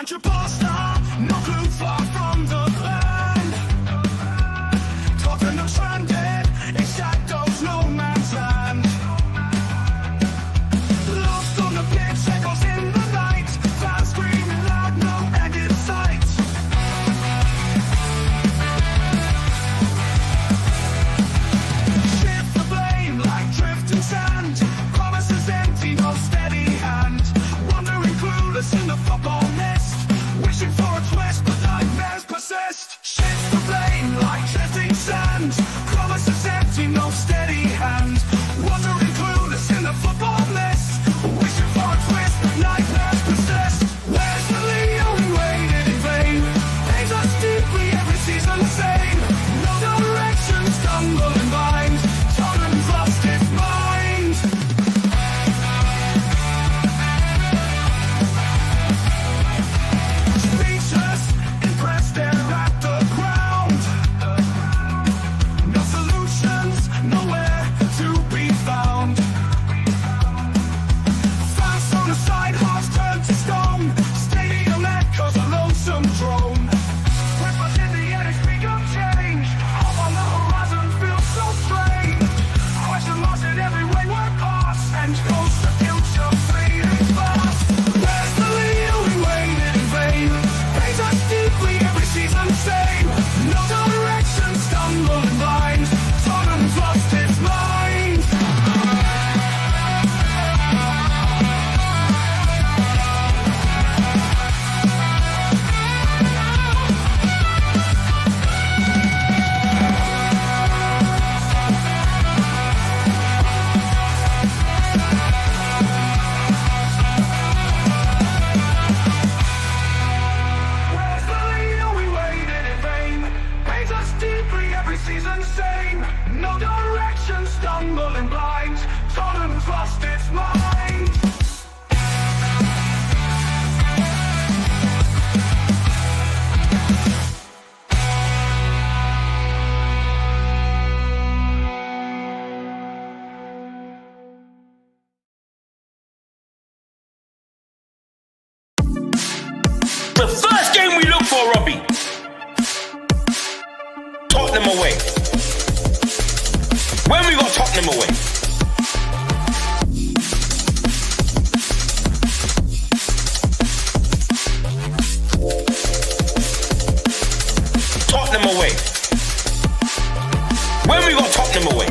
Find your poster, no clue far from the land. Tottenham stranded in shadows, no man's land. Lost on the pitch, echoes in the night. Fans screaming loud, no end in sight. Shift the blame like drifting sand. Promises empty, no steady hand. Wandering clueless in the football nest. Wishing for a twist, but nightmares persist. Shift the blame like drifting sand. Promises empty, no steady hand. Wandering clueless in the football nest. Wishing for a twist, but nightmares persist. Where's the Leo? We waited in vain. Pains us deeply every season the same. No direction, stumble and bind. Tottenham's lost its mind. Speechless, impressed, they're at the ground. No solutions, nowhere to be found. Fans on the side, hearts turned to stone. Stadium echoes a lonesome drone. Whispers in the air, they speak of change. Up on the horizon feels so strange. Question marks in every wayward pass. And goes the future fading fast. Where's the Leo? We waited in vain. Pains us deeply every season the same. No direction, stumbling blind. Tottenham's lost its mind. Where's the Leo? We waited in vain. Pains us deeply every season the same. No direction, stumbling blind. Tottenham's lost its mind. The first game we look for, Robbie. Tottenham away. When we got Tottenham away. Tottenham away. When we got Tottenham away.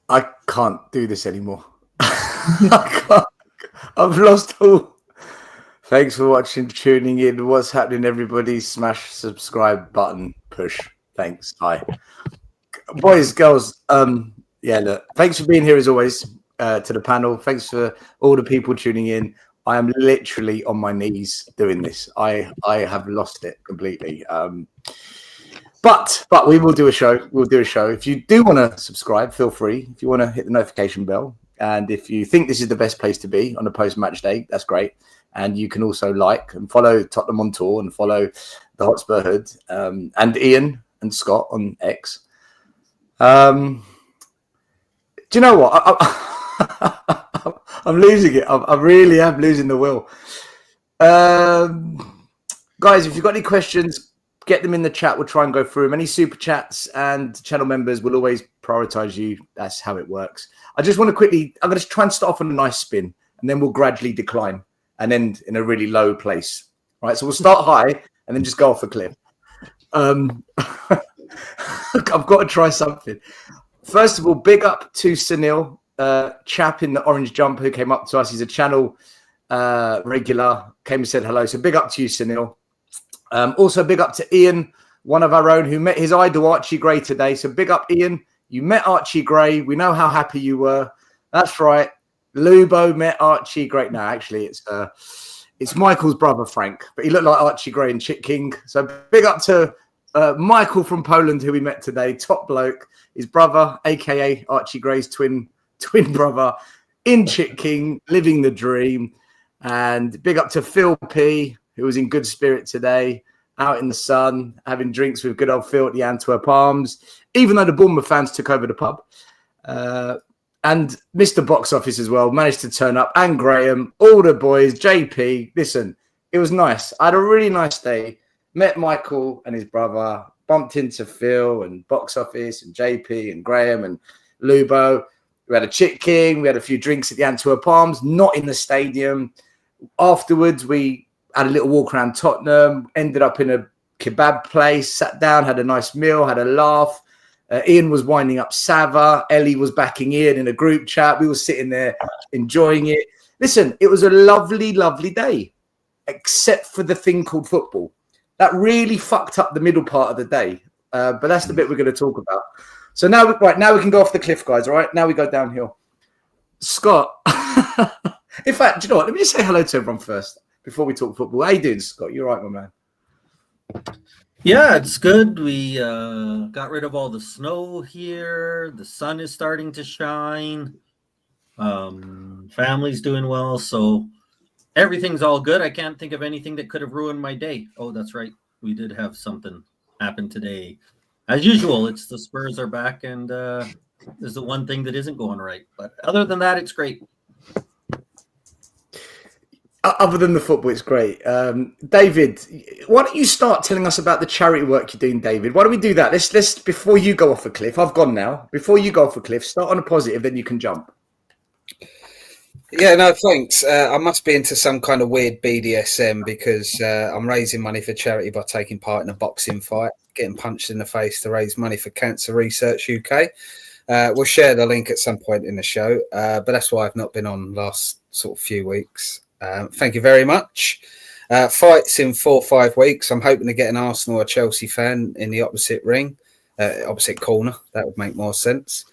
I can't do this anymore. I can't. I've lost all. Thanks for watching, tuning in. What's happening, everybody? Smash subscribe button, push. Thanks. Hi. Boys, girls. Yeah, look. Thanks for being here as always to the panel. Thanks for all the people tuning in. I am literally on my knees doing this. I have lost it completely. But we will do a show. We'll do a show. If you do want to subscribe, feel free. If you want to hit the notification bell. And if you think this is the best place to be on a post-match day, that's great. And you can also like and follow Tottenham on Tour and follow the Hotspur Hood and Ian and Scott on X. Do you know what? I'm losing it. I really am losing the will. Guys, if you've got any questions, get them in the chat. We'll try and go through them. Any super chats and channel members will always prioritize you. That's how it works. I just want to quickly, I'm going to try and start off on a nice spin and then we'll gradually decline and end in a really low place. Right. So we'll start high and then just go off a cliff. I've got to try something. First of all, big up to Sunil, chap in the orange jumper who came up to us. He's a channel regular, came and said hello. So big up to you, Sunil. Also big up to Ian, one of our own who met his idol Archie Gray today. So big up, Ian. You met Archie Gray. We know how happy you were. That's right. Lubo met Archie Gray. No, actually, it's Michael's brother, Frank. But he looked like Archie Gray and Chick King. So big up to Michael from Poland, who we met today. Top bloke. His brother, a.k.a. Archie Gray's twin brother, in Chick King, living the dream. And big up to Phil P., who was in good spirit today. out in the sun, having drinks with good old Phil at the Antwerp Arms, even though the Bournemouth fans took over the pub. And Mr. Box Office as well managed to turn up, and Graham, all the boys, JP. Listen, it was nice. I had a really nice day. Met Michael and his brother, bumped into Phil and Box Office and JP and Graham and Lubo. We had a Chick King. We had a few drinks at the Antwerp Arms, not in the stadium. Afterwards, we had a little walk around Tottenham, ended up in a kebab place, sat down, had a nice meal, had a laugh. Ian was winding up Sava. Ellie was backing Ian in a group chat. We were sitting there enjoying it. Listen, it was a lovely, lovely day, except for the thing called football. That really fucked up the middle part of the day. But that's the bit we're going to talk about. So now we can go off the cliff, guys. All right, now we go downhill. Scott, in fact, do you know what? Let me just say hello to everyone first before we talk football. How you doing, Scott? You're right, my man. Yeah, it's good. We got rid of all the snow here. The sun is starting to shine. Family's doing well, so everything's all good. I can't think of anything that could have ruined my day. Oh, that's right. We did have something happen today. As usual, it's the Spurs are back, and there's the one thing that isn't going right. But other than that, it's great. Other than the football, it's great. David, why don't you start telling us about the charity work you're doing, David? Why don't we do that? Let's before you go off a cliff. I've gone now. Before you go off a cliff, start on a positive, then you can jump. Yeah, no, thanks. I must be into some kind of weird BDSM because I'm raising money for charity by taking part in a boxing fight, getting punched in the face to raise money for Cancer Research UK. We'll share the link at some point in the show, but that's why I've not been on last sort of few weeks. Thank you very much. Fights in 4 or 5 weeks. I'm hoping to get an Arsenal or Chelsea fan in the opposite ring, opposite corner. That would make more sense.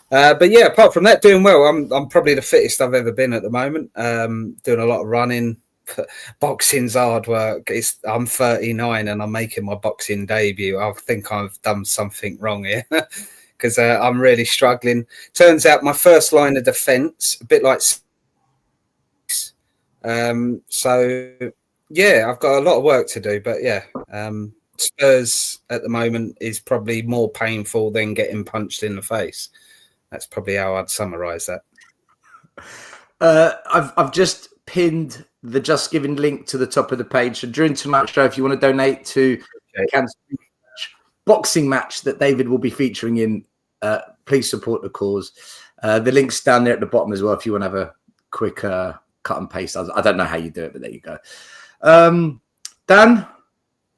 But yeah, apart from that, doing well. I'm probably the fittest I've ever been at the moment. Doing a lot of running. Boxing's hard work. I'm 39 and I'm making my boxing debut. I think I've done something wrong here because I'm really struggling. Turns out my first line of defence, a bit like. So yeah, I've got a lot of work to do, but yeah, Spurs at the moment is probably more painful than getting punched in the face. That's probably how I'd summarise that. I've just pinned the Just Giving link to the top of the page. So during tonight's show, if you want to donate to the Cancer boxing match that David will be featuring in, please support the cause. The link's down there at the bottom as well if you want to have a quick cut and paste. I don't know how you do it, but there you go. Dan,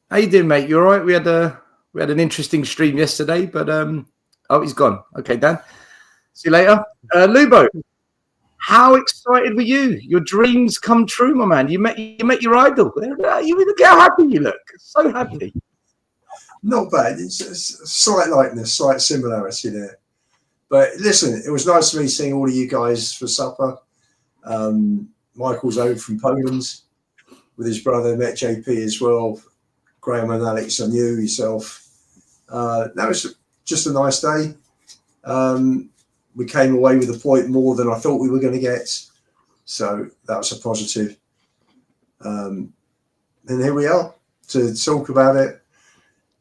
how you doing, mate? You all right? We had an interesting stream yesterday, but oh, he's gone. Okay, Dan. See you later. Lubo, how excited were you? Your dreams come true, my man. You met your idol. You look how happy you look. So happy. Not bad. It's a slight likeness, slight similarity there. But listen, it was nice to me seeing all of you guys for supper. Michael's over from Poland with his brother, met JP as well. Graham and Alex, I knew yourself. That was just a nice day. We came away with a point more than I thought we were going to get. So that was a positive. And here we are to talk about it.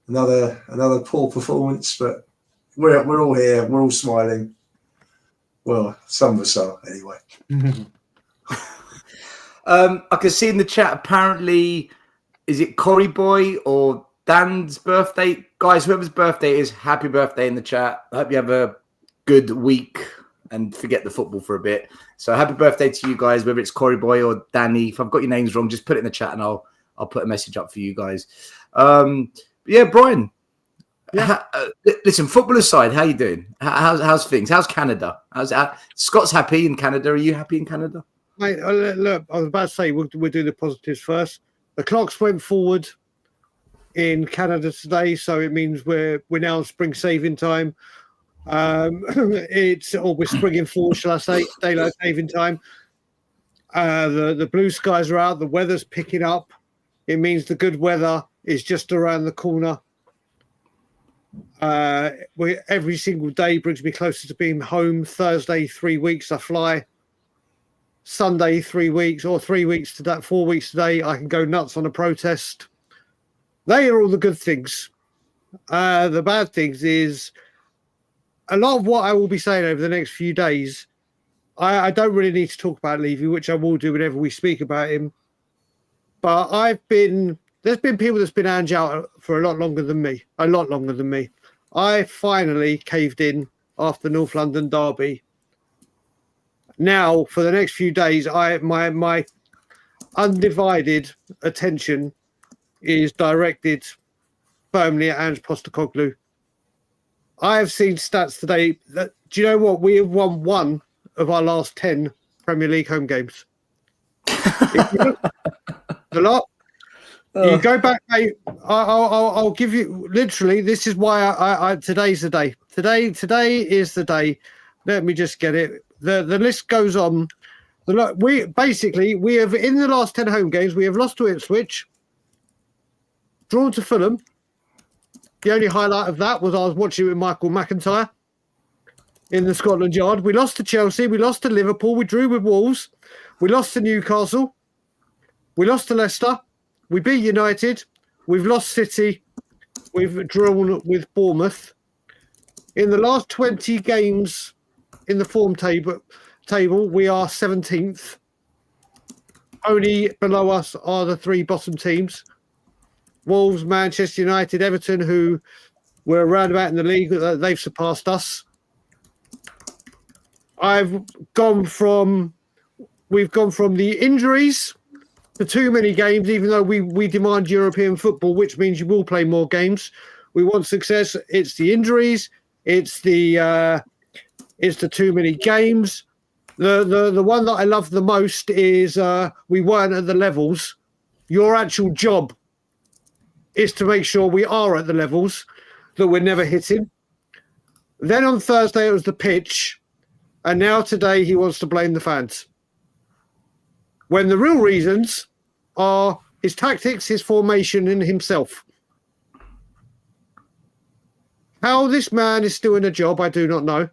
Another poor performance, but we're all here. We're all smiling. Well, some of us are anyway. I can see in the chat, apparently, is it Corey Boy or Dan's birthday? Guys, whoever's birthday it is, happy birthday in the chat. I hope you have a good week and forget the football for a bit. So happy birthday to you guys, whether it's Corey Boy or Danny. If I've got your names wrong, just put it in the chat and I'll put a message up for you guys. Yeah, Brian. Yeah. Listen, football aside, how you doing? How's things? How's Canada? Scott's happy in Canada. Are you happy in Canada? Mate, look, I was about to say we'll do the positives first. The clocks went forward in Canada today, so it means we're now in spring saving time. We're springing forward, shall I say, daylight saving time. The blue skies are out. The weather's picking up. It means the good weather is just around the corner. Every single day brings me closer to being home. Thursday, 3 weeks, I fly. Sunday, 3 weeks, or 3 weeks to that, 4 weeks today, I can go nuts on a protest. They are all the good things. The bad things is a lot of what I will be saying over the next few days. I don't really need to talk about Levy, which I will do whenever we speak about him. But there's been people that's been Ange out for a lot longer than me. I finally caved in after North London derby. Now, for the next few days, my undivided attention is directed firmly at Ange Postecoglou. I have seen stats today that, do you know what? We have won 1 of our last 10 Premier League home games. A lot. You go back, mate. I'll give you literally. This is why I today's the day. Today is the day. Let me just get it. The list goes on. We have in the last 10 home games we have lost to Ipswich, drawn to Fulham. The only highlight of that was I was watching with Michael McIntyre in the Scotland Yard. We lost to Chelsea. We lost to Liverpool. We drew with Wolves. We lost to Newcastle. We lost to Leicester. We beat United. We've lost City. We've drawn with Bournemouth. In the last 20 games in the form table, we are 17th. Only below us are the 3 bottom teams. Wolves, Manchester United, Everton, who were around about in the league, they've surpassed us. We've gone from the injuries to too many games, even though we demand European football, which means you will play more games. We want success. It's the injuries. It's the too many games. The one that I love the most is we weren't at the levels. Your actual job is to make sure we are at the levels that we're never hitting. Then on Thursday, it was the pitch. And now today, he wants to blame the fans. When the real reasons are his tactics, his formation, and himself. How this man is still in a job, I do not know.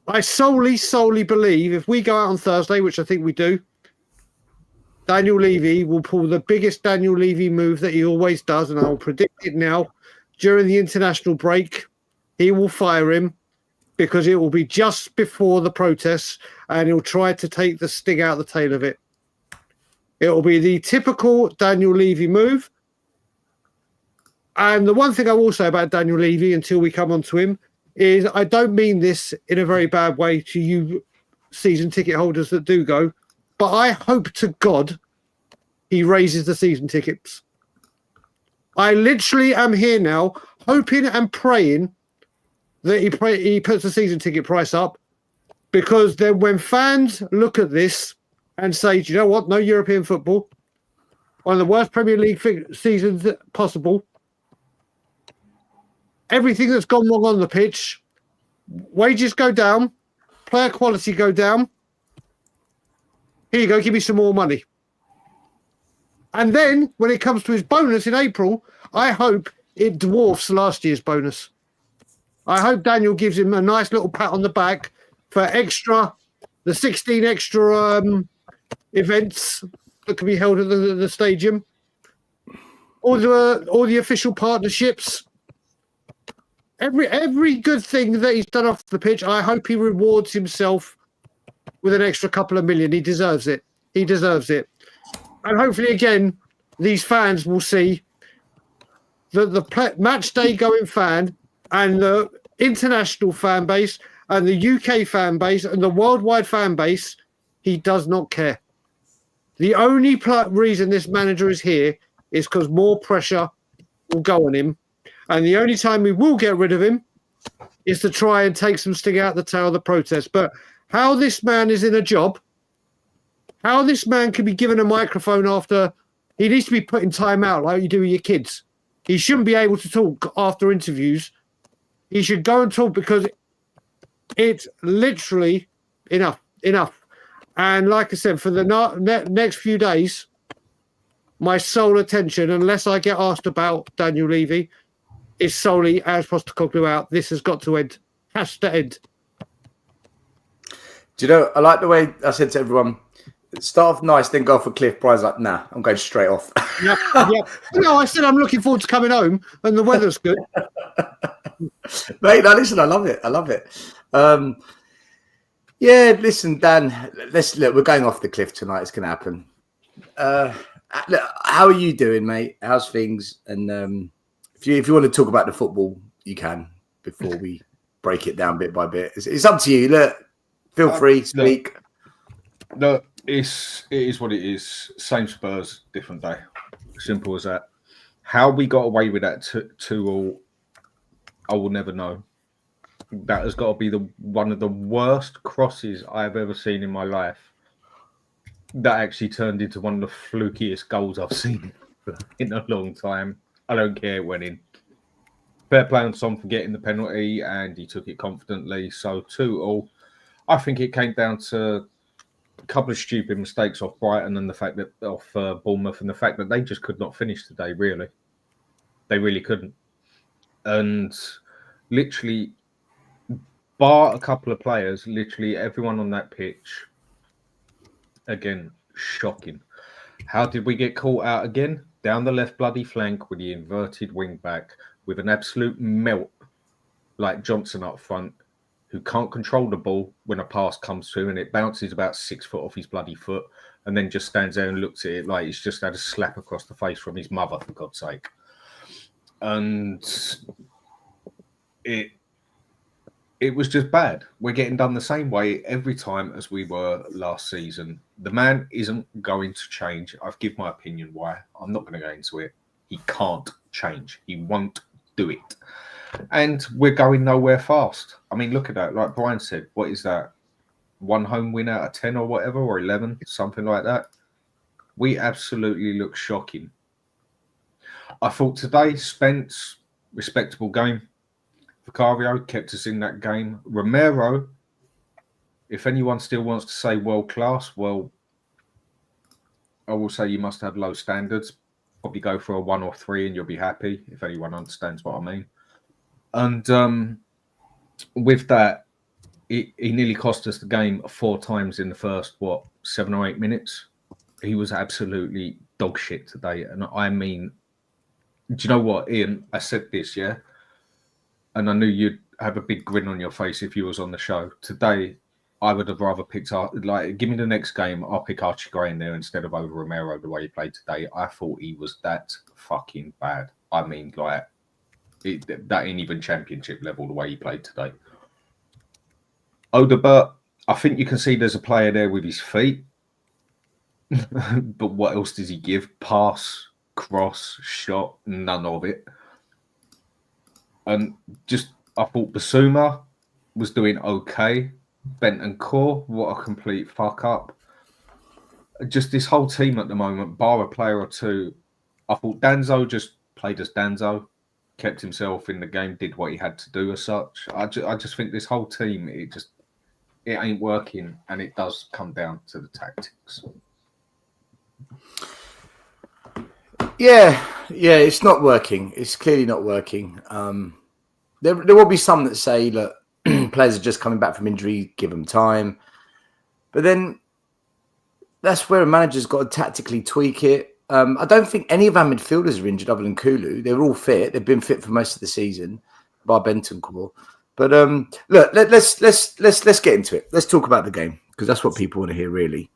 I solely believe if we go out on Thursday, which I think we do, Daniel Levy will pull the biggest Daniel Levy move that he always does, and I'll predict it now. During the international break, he will fire him because it will be just before the protests, and he'll try to take the sting out the tail of it. It will be the typical Daniel Levy move. And the one thing I will say about Daniel Levy until we come on to him is I don't mean this in a very bad way to you season ticket holders that do go, but I hope to God he raises the season tickets. I literally am here now hoping and praying that he puts the season ticket price up, because then when fans look at this and say, do you know what, no European football, one of the worst Premier League seasons possible, everything that's gone wrong on the pitch, wages go down, player quality go down. Here you go, give me some more money. And then when it comes to his bonus in April, I hope it dwarfs last year's bonus. I hope Daniel gives him a nice little pat on the back for the 16 extra events that can be held at the stadium. All the official partnerships. Every good thing that he's done off the pitch, I hope he rewards himself with an extra couple of million. He deserves it. He deserves it. And hopefully, again, these fans will see that the match day going fan and the international fan base and the UK fan base and the worldwide fan base, he does not care. The only reason this manager is here is because more pressure will go on him. And the only time we will get rid of him is to try and take some sting out the tail of the protest. But how this man is in a job, how this man can be given a microphone after he needs to be put in time out like you do with your kids. He shouldn't be able to talk after interviews. He should go and talk because it's literally enough. And like I said, for the next few days, my sole attention, unless I get asked about Daniel Levy, is solely as Postecoglou out. This has got to end. Has to end. Do you know, I like the way I said to everyone, Start off nice, then go off a cliff. Brian's like, nah, I'm going straight off. Yeah. No, I said I'm looking forward to coming home, and the weather's good. Mate, no, listen, I love it. Yeah, listen, Dan, look, we're going off the cliff tonight. It's going to happen. Look, how are you doing, mate? How's things? And if you want to talk about the football, you can before we break it down bit by bit. It's up to you. Look, feel free, speak. No, it is what it is. Same Spurs, different day. Simple as that. How we got away with that 2-2, I will never know. That has got to be one of the worst crosses I've ever seen in my life. That actually turned into one of the flukiest goals I've seen in a long time. I don't care it went in. Fair play on Son for getting the penalty, and he took it confidently. So 2-2. I think it came down to a couple of stupid mistakes off Brighton and the fact that off Bournemouth, and the fact that they just could not finish today. Really, they really couldn't. And literally, bar a couple of players, literally everyone on that pitch. Again, shocking. How did we get caught out again? Down the left bloody flank with the inverted wing back with an absolute melt like Johnson up front, who can't control the ball when a pass comes through and it bounces about 6 foot off his bloody foot and then just stands there and looks at it like he's just had a slap across the face from his mother, for God's sake. And it was just bad. We're getting done the same way every time as we were last season. The man isn't going to change. I've given my opinion why. I'm not going to go into it. He can't change. He won't do it. And we're going nowhere fast. I mean, look at that. Like Brian said, what is that? 1 home win out of 10 or whatever, or 11, something like that. We absolutely look shocking. I thought today, Spence, respectable game. Vicario kept us in that game. Romero, if anyone still wants to say world class, well, I will say you must have low standards. Probably go for a 1 or 3 and you'll be happy, if anyone understands what I mean. And with that, he nearly cost us the game 4 times in the first, 7 or 8 minutes. He was absolutely dog shit today. And I mean, do you know what, Ian? I said this, yeah? And I knew you'd have a big grin on your face if you was on the show. Today, I would have rather picked, give me the next game, I'll pick Archie Gray in there instead of over Romero the way he played today. I thought he was that fucking bad. I mean, that ain't even championship level the way he played today. Odebert, I think you can see there's a player there with his feet. But what else does he give? Pass, cross, shot, none of it. And I thought Bissouma was doing okay. Bentancur, what a complete fuck up. Just this whole team at the moment, bar a player or two. I thought Danzo just played as Danzo, kept himself in the game, did what he had to do as such. I just think this whole team, it ain't working, and it does come down to the tactics. Yeah, it's not working. It's clearly not working. There will be some that say, look, players are just coming back from injury, give them time. But then that's where a manager's got to tactically tweak it. I don't think any of our midfielders are injured other than Kulu. They're all fit. They've been fit for most of the season, bar Bentancur. But look, let's get into it. Let's talk about the game because that's what people want to hear, really.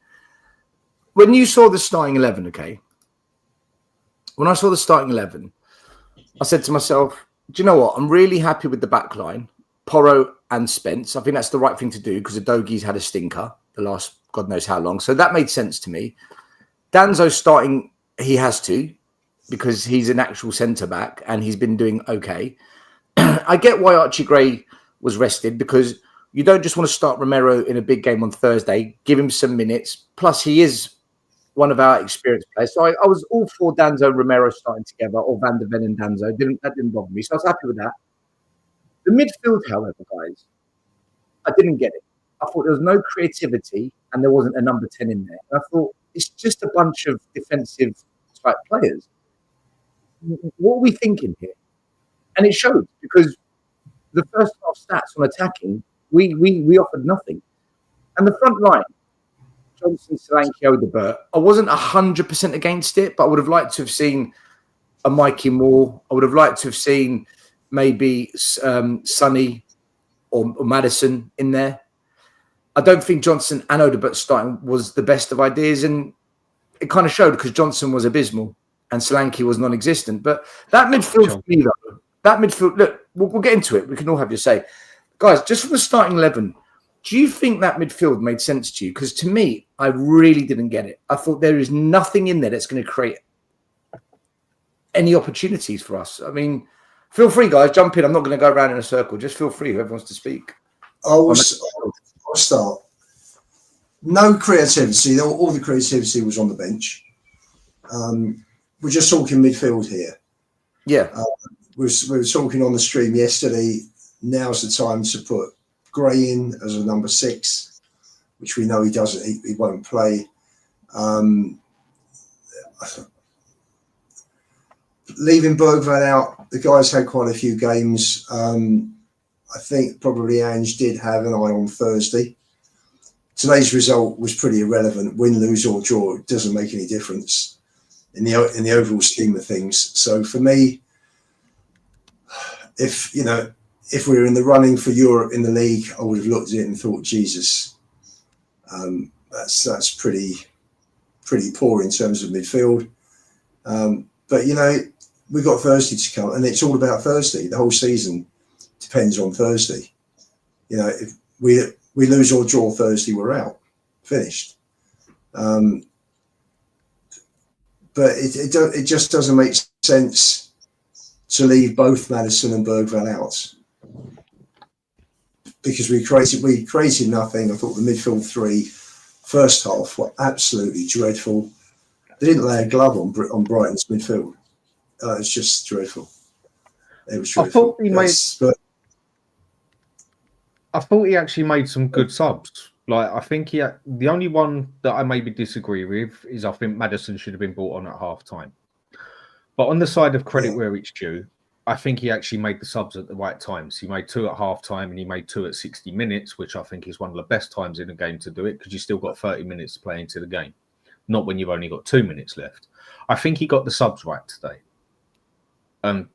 When you saw the starting 11, okay? When I saw the starting 11, I said to myself, do you know what? I'm really happy with the back line, Porro and Spence. I think that's the right thing to do because Udogi's had a stinker the last God knows how long. So that made sense to me. Danzo starting, he has to because he's an actual centre-back and he's been doing okay. I get why Archie Gray was rested because you don't just want to start Romero in a big game on Thursday, give him some minutes. Plus, he is one of our experienced players. So I was all for Danzo and Romero starting together, or Van der Ven and Danzo. That didn't bother me. So I was happy with that. The midfield, however, guys, I didn't get it. I thought there was no creativity and there wasn't a number 10 in there. And I thought it's just a bunch of defensive type players. What are we thinking here? And it showed because the first half stats on attacking, we offered nothing. And the front line, Johnson, Solanke, Odebert. I wasn't 100% against it, but I would have liked to have seen a Mikey Moore. I would have liked to have seen maybe Sonny or Madison in there. I don't think Johnson and Odebert starting was the best of ideas, and it kind of showed because Johnson was abysmal and Solanke was non-existent. But that midfield for me, though, that midfield, look, we'll get into it. We can all have your say. Guys, just from the starting 11, do you think that midfield made sense to you? Because to me, I really didn't get it. I thought there is nothing in there that's going to create any opportunities for us. I mean, feel free, guys, jump in. I'm not going to go around in a circle. Just feel free, whoever wants to speak. I'll start. No creativity. All the creativity was on the bench. We're just talking midfield here. Yeah. We were talking on the stream yesterday. Now's the time to put Gray in as a number 6, which we know he doesn't. He won't play. Leaving Bergvall out, the guys had quite a few games. I think probably Ange did have an eye on Thursday. Today's result was pretty irrelevant. Win, lose or draw, it doesn't make any difference in the overall scheme of things. So for me, if we were in the running for Europe in the league, I would have looked at it and thought, Jesus, that's pretty poor in terms of midfield. But we've got Thursday to come, and it's all about Thursday. The whole season depends on Thursday. If we lose or draw Thursday, we're out, finished. But it just doesn't make sense to leave both Madison and Bergvall out, because we created nothing. I thought the midfield 3 first half were absolutely dreadful. They didn't lay a glove on Brighton's midfield. It's just dreadful. It was dreadful. I thought he actually made some good subs. Like, I think the only one that I maybe disagree with is I think Madison should have been brought on at half time. But on the side of credit where it's due, I think he actually made the subs at the right times. He made 2 at half time and he made 2 at 60 minutes, which I think is one of the best times in a game to do it, because you've still got 30 minutes to play into the game, not when you've only got 2 minutes left. I think he got the subs right today.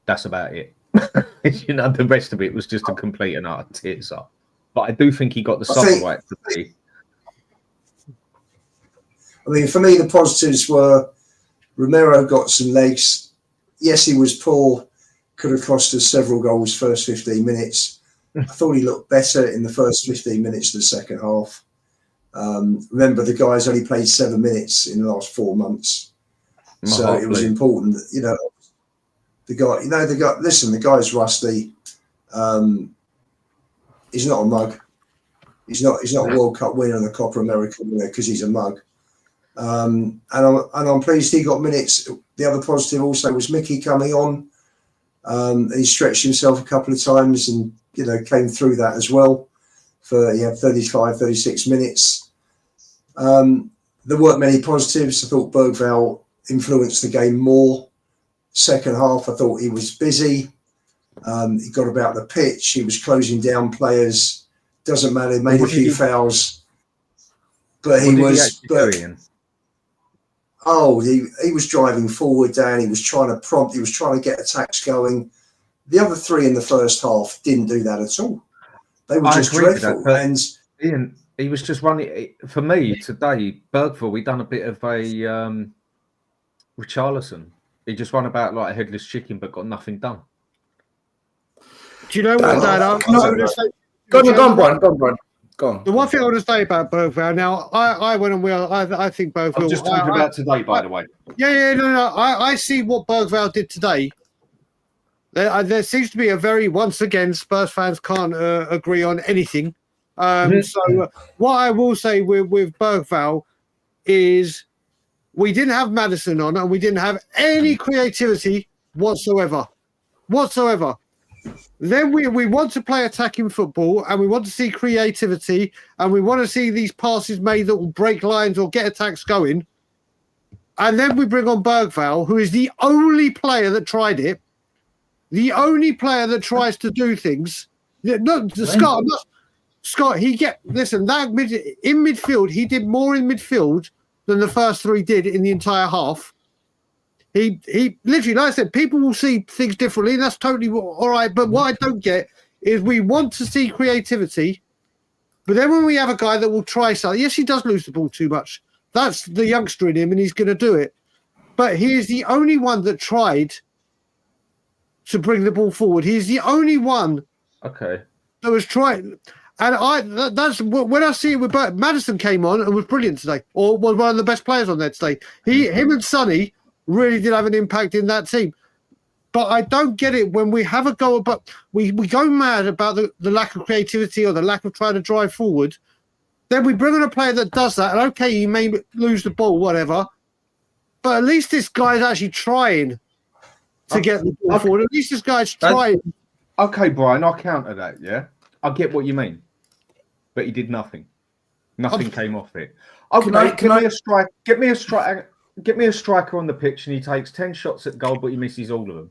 That's about it. The rest of it was just a complete and utter tits up. But I do think he got the subs right today. I mean, for me, the positives were Romero got some legs. Yes, he was poor. Could have cost us several goals first 15 minutes. I thought he looked better in the first 15 minutes of the second half. Remember, the guy's only played 7 minutes in the last 4 months. So it was important that, the guy, listen, the guy's rusty. He's not a mug. He's not a World Cup winner and a Copa America winner because he's a mug. And I'm pleased he got minutes. The other positive also was Mickey coming on. He stretched himself a couple of times and came through that as well. He had 35, 36 minutes. There weren't many positives. I thought Bergvall influenced the game more. Second half, I thought he was busy. He got about the pitch. He was closing down players. Doesn't matter. He made a few fouls, but he was. He was driving forward, Dan. He was trying to prompt. He was trying to get attacks going. The other 3 in the first half didn't do that at all. They were just dreadful. And Ian, he was just running. For me today, Bergvall, we done a bit of a Richarlison. He just ran about like a headless chicken, but got nothing done. Do you know what, Dan? Go on, Brian. Go on. The one thing I want to say about Bergvall, now, I went on wheel. I think Bergvall. I'm just talking about today, by the way. No. I see what Bergvall did today. There seems to be a once again, Spurs fans can't agree on anything. So what I will say with Bergvall is we didn't have Madison on and we didn't have any creativity whatsoever. Then we want to play attacking football and we want to see creativity and we want to see these passes made that will break lines or get attacks going. And then we bring on Bergvall, who is the only player that tried it, the only player that tries to do things. Scott, in midfield, he did more in midfield than the first three did in the entire half. He literally, like I said, people will see things differently, and that's totally all right. But what I don't get is we want to see creativity, but then when we have a guy that will try something, yes, he does lose the ball too much. That's the youngster in him, and he's going to do it. But he is the only one that tried to bring the ball forward. He's the only one that was trying. And that's when I see it with Maddison came on and was brilliant today, or was one of the best players on there today. Him and Sonny really did have an impact in that team. But I don't get it when we have a go, but we go mad about the lack of creativity or the lack of trying to drive forward. Then we bring in a player that does that, and okay, he may lose the ball, whatever. But at least this guy's actually trying to get the ball forward. At least this guy's trying. Okay, Brian, I'll counter that, yeah? I get what you mean. But he did nothing. Nothing came off it. Okay, get me a striker on the pitch and he takes 10 shots at goal, but he misses all of them.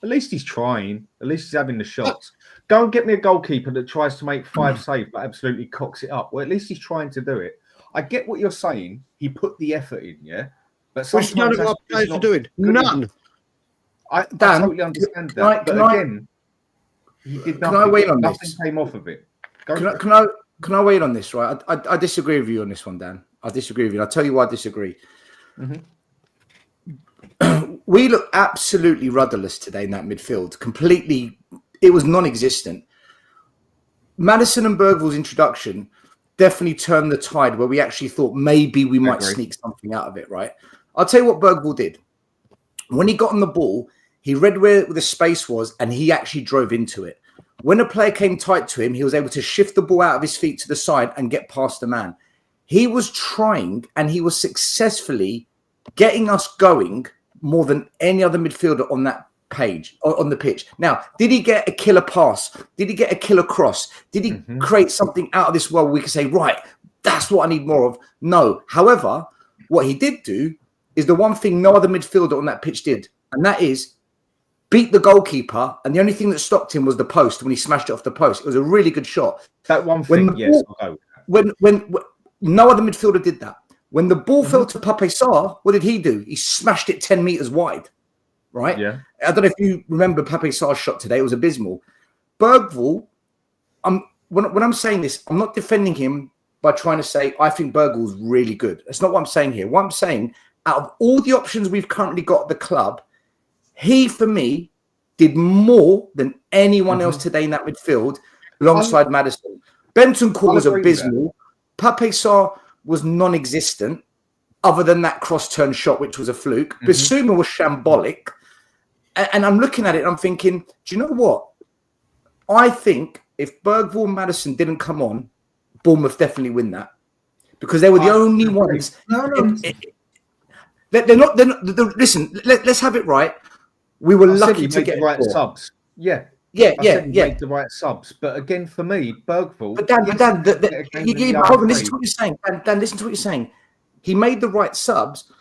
At least he's trying. At least he's having the shots. Go and get me a goalkeeper that tries to make 5 saves but absolutely cocks it up. Well, at least he's trying to do it. I get what you're saying. He put the effort in, yeah? But sometimes none of our players are doing. None. I totally understand that. But again, he did nothing. Can I weigh on nothing this? Came off of it. Can I weigh on this, right? I disagree with you on this one, Dan. I disagree with you. I'll tell you why I disagree. Mm-hmm. We look absolutely rudderless today in that midfield. Completely, it was non-existent. Maddison and Bergvall's introduction definitely turned the tide where we actually thought maybe we might sneak something out of it, right? I'll tell you what Bergvall did. When he got on the ball, he read where the space was and he actually drove into it. When a player came tight to him, he was able to shift the ball out of his feet to the side and get past the man. He was trying and he was successfully getting us going more than any other midfielder on that page, or on the pitch. Now, did he get a killer pass? Did he get a killer cross? Did he create something out of this world we could say, right, that's what I need more of? No. However, what he did do is the one thing no other midfielder on that pitch did, and that is beat the goalkeeper, and the only thing that stopped him was the post when he smashed it off the post. It was a really good shot. That one thing, yes. When no other midfielder did that. When the ball fell to Pape Sarr, what did he do? He smashed it 10 meters wide, right? Yeah. I don't know if you remember Pape Sarr's shot today. It was abysmal. Bergvall, when I'm saying this, I'm not defending him by trying to say I think Bergvall's really good. That's not what I'm saying here. What I'm saying, out of all the options we've currently got at the club, he, for me, did more than anyone else today in that midfield alongside Maddison. Bentancur was abysmal. Pape Sarr was non-existent other than that cross-turn shot, which was a fluke. Bissouma was shambolic. And I'm looking at it and I'm thinking, do you know what? I think if Bergvall and Maddison didn't come on, Bournemouth definitely win that. Because they were the only ones. They're not. Listen, let's have it right. We were lucky to get the right subs. Yeah. Made the right subs. But again, for me, Bergvall. But Dan, listen to what you're saying. Dan, listen to what you're saying. He made the right subs,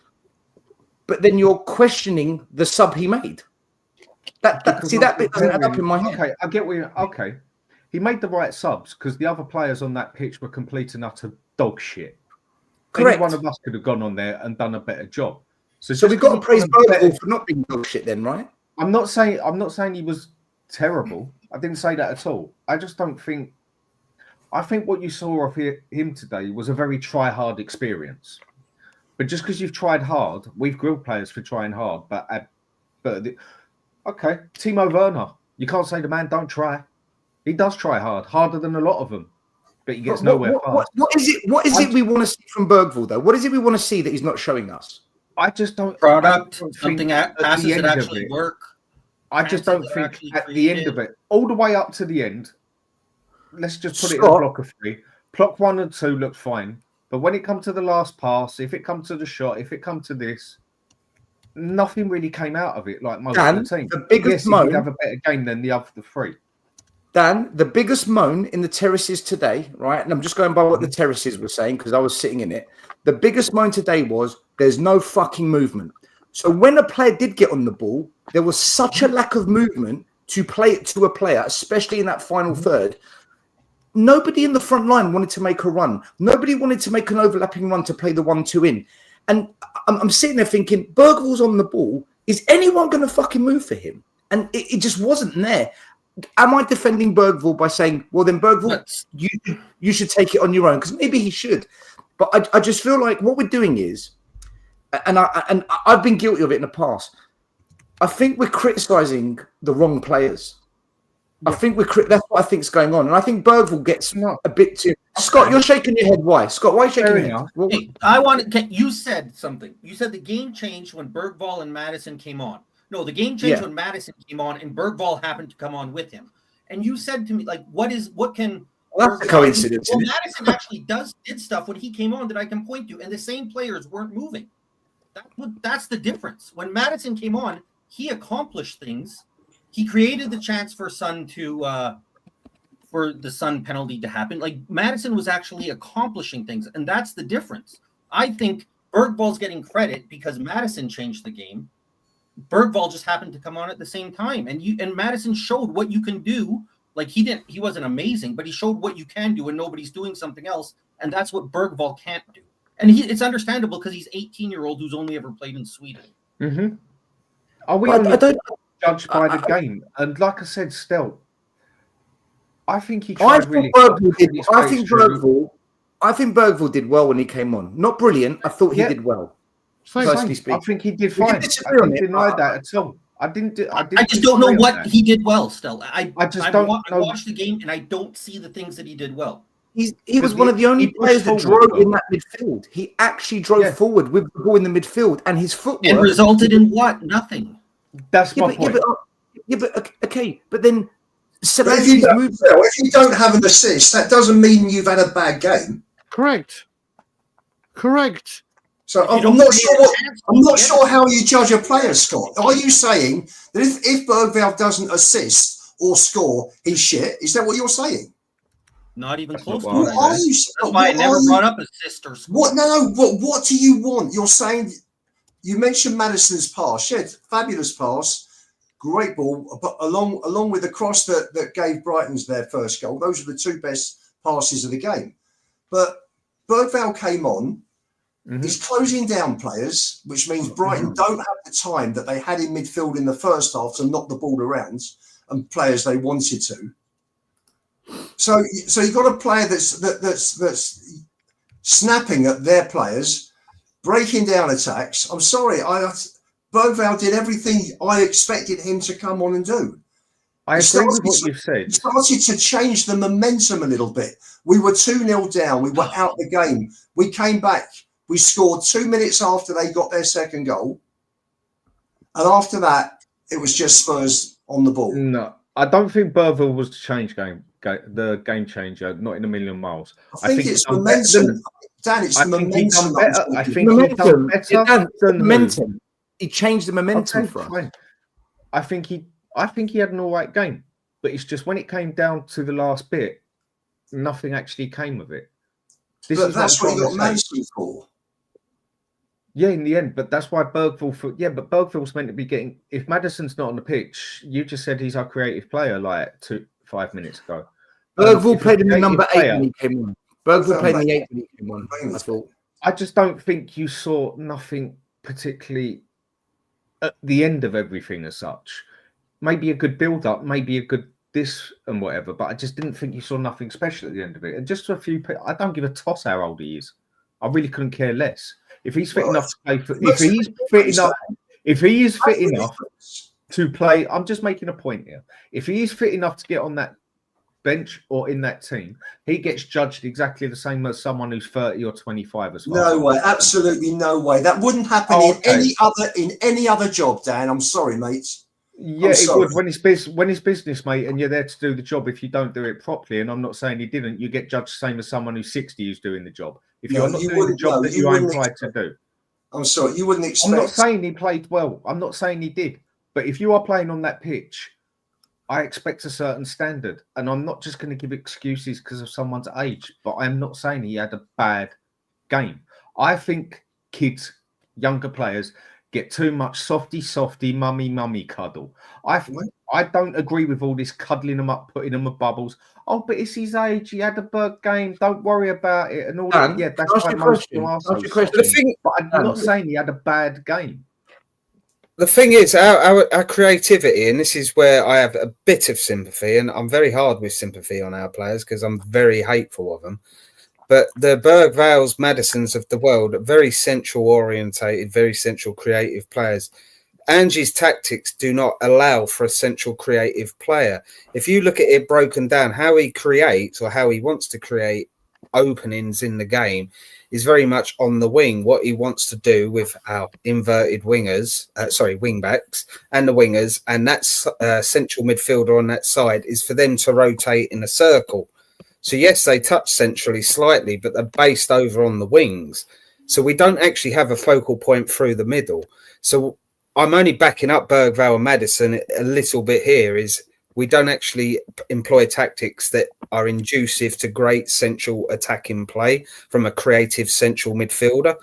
but then you're questioning the sub he made. That bit doesn't add up in my head. Okay, I get what you. Okay, he made the right subs because the other players on that pitch were complete and utter dog shit. Correct. Any one of us could have gone on there and done a better job. So we've got to praise Bergvall for not being dog shit, then, right? I'm not saying he was terrible. I didn't say that at all. I just don't think. I think what you saw of him today was a very try-hard experience. But just because you've tried hard, we've grilled players for trying hard. Okay, Timo Werner. You can't say the man don't try. He does try hard, harder than a lot of them. But he gets nowhere fast. What is it we want to see from Bergvall, though? What is it we want to see that he's not showing us? I just don't. Product, something passes that actually work. I just don't think at the end of it, all the way up to the end, let's just put it in a block of 3. Block 1 and 2 look fine. But when it comes to the last pass, if it comes to the shot, if it comes to this, nothing really came out of it like most of the team. The biggest moan, he would have a better game than the other 3. Dan, the biggest moan in the terraces today, right? And I'm just going by what the terraces were saying because I was sitting in it. The biggest moan today was there's no fucking movement. So when a player did get on the ball, there was such a lack of movement to play it to a player, especially in that final third. nobody in the front line wanted to make a run. Nobody wanted to make an overlapping run to play the 1-2 in. And I'm sitting there thinking, Bergvall's on the ball. Is anyone going to fucking move for him? And it just wasn't there. Am I defending Bergvall by saying, well, then Bergvall, you should take it on your own? Because maybe he should. But I just feel like what we're doing is, and I've been guilty of it in the past, I think we're criticising the wrong players. I think that's what I think is going on. And I think Bergvall gets a bit too... Scott, you're shaking your head. Why? Scott, why are you shaking your head? Hey, you said something. You said the game changed when Bergvall and Maddison came on. No, the game changed when Maddison came on and Bergvall happened to come on with him. And you said to me, like, what can... Well, that's a coincidence. Well, Maddison actually did stuff when he came on that I can point to, and the same players weren't moving. That's the difference. When Maddison came on, he accomplished things. He created the chance for for the Sun penalty to happen. Like, Maddison was actually accomplishing things, and that's the difference. I think Bergvall's getting credit because Maddison changed the game. Bergvall just happened to come on at the same time, and Maddison showed what you can do. Like, he wasn't amazing, but he showed what you can do when nobody's doing something else, and that's what Bergvall can't do. And it's understandable because he's 18-year-old who's only ever played in Sweden. Mm-hmm. Are we only judged by the game? And like I said, still, I think he tried really hard. I think Bergvall did well when he came on. Not brilliant. I thought he did well. I think he did fine. I didn't deny that at all. I just don't know what he did well. Still, I watched the game and I don't see the things that he did well. He was one of the only players that drove in that midfield. He actually drove forward with the ball in the midfield, and his footwork and resulted in what? Nothing. That's my point. But then if you don't have an assist, that doesn't mean you've had a bad game. Correct. So I'm not sure how you judge a player, Scott. Are you saying that if Bergvall doesn't assist or score, he's shit? Is that what you're saying? Not even close to it. That's why I never brought up assist or score. What? No. What do you want? You're saying you mentioned Maddison's pass. Yeah, fabulous pass, great ball. But along with the cross that gave Brighton's their first goal, those are the two best passes of the game. But Bergvall came on. Mm-hmm. He's closing down players, which means Brighton don't have the time that they had in midfield in the first half to knock the ball around and players they wanted to. So you've got a player that's snapping at their players, breaking down attacks. I'm sorry, Bergvall did everything I expected him to come on and do. I agree with what you've said. He started to change the momentum a little bit. We were 2-0 down. We were out the game. We came back. We scored 2 minutes after they got their second goal. And after that, it was just Spurs on the ball. No, I don't think Bergvall was the game changer, not in a million miles. I think it's momentum. Dan, it's the momentum. I think he done better than momentum. He changed the momentum for us. Fine. I think he had an all right game. But it's just when it came down to the last bit, nothing actually came of it. But that's what you got Mason for. Yeah, in the end, but that's why Bergvall's meant to be getting. If Maddison's not on the pitch, you just said he's our creative player like 5 minutes ago. Bergvall played in the number 8 when he came on. Bergvall played in the 8 when he came on. I thought. I just don't think you saw nothing particularly at the end of everything as such. Maybe a good build-up, maybe a good this and whatever, but I just didn't think you saw nothing special at the end of it. And just a few, I don't give a toss how old he is. I really couldn't care less. If he's fit enough to play, if he is fit enough to play, I'm just making a point here. If he is fit enough to get on that bench or in that team, he gets judged exactly the same as someone who's 30 or 25 as well. No way, absolutely no way. That wouldn't happen in any other job, Dan. I'm sorry, mate. Yeah, it would when it's business, mate, and you're there to do the job. If you don't do it properly, and I'm not saying he didn't, you get judged the same as someone who's 60 who's doing the job. If you're not doing the job that you are implied to do. I'm sorry, you wouldn't expect. I'm not saying he played well. I'm not saying he did. But if you are playing on that pitch, I expect a certain standard. And I'm not just going to give excuses because of someone's age, but I'm not saying he had a bad game. I think kids, younger players, get too much softy, mummy cuddle. I don't agree with all this cuddling them up, putting them with bubbles. Oh, but it's his age. He had a Berg game. Don't worry about it. And all Dan, that. Yeah, that's can I ask why you a most question? people are Can I ask so you a question? soft. The thing, But I'm not saying he had a bad game. the thing is, our creativity, and this is where I have a bit of sympathy, and I'm very hard with sympathy on our players because I'm very hateful of them. But the Berg, Vales, Madisons of the world are very central orientated, very central creative players. Angie's tactics do not allow for a central creative player. If you look at it broken down, how he creates or how he wants to create openings in the game is very much on the wing. What he wants to do with our inverted wingers, wing backs and the wingers, and that's central midfielder on that side, is for them to rotate in a circle. So yes, they touch centrally slightly, but they're based over on the wings. So we don't actually have a focal point through the middle. So I'm only backing up Bergvall and Madison a little bit here. Is we don't actually employ tactics that are inducive to great central attacking play from a creative central midfielder.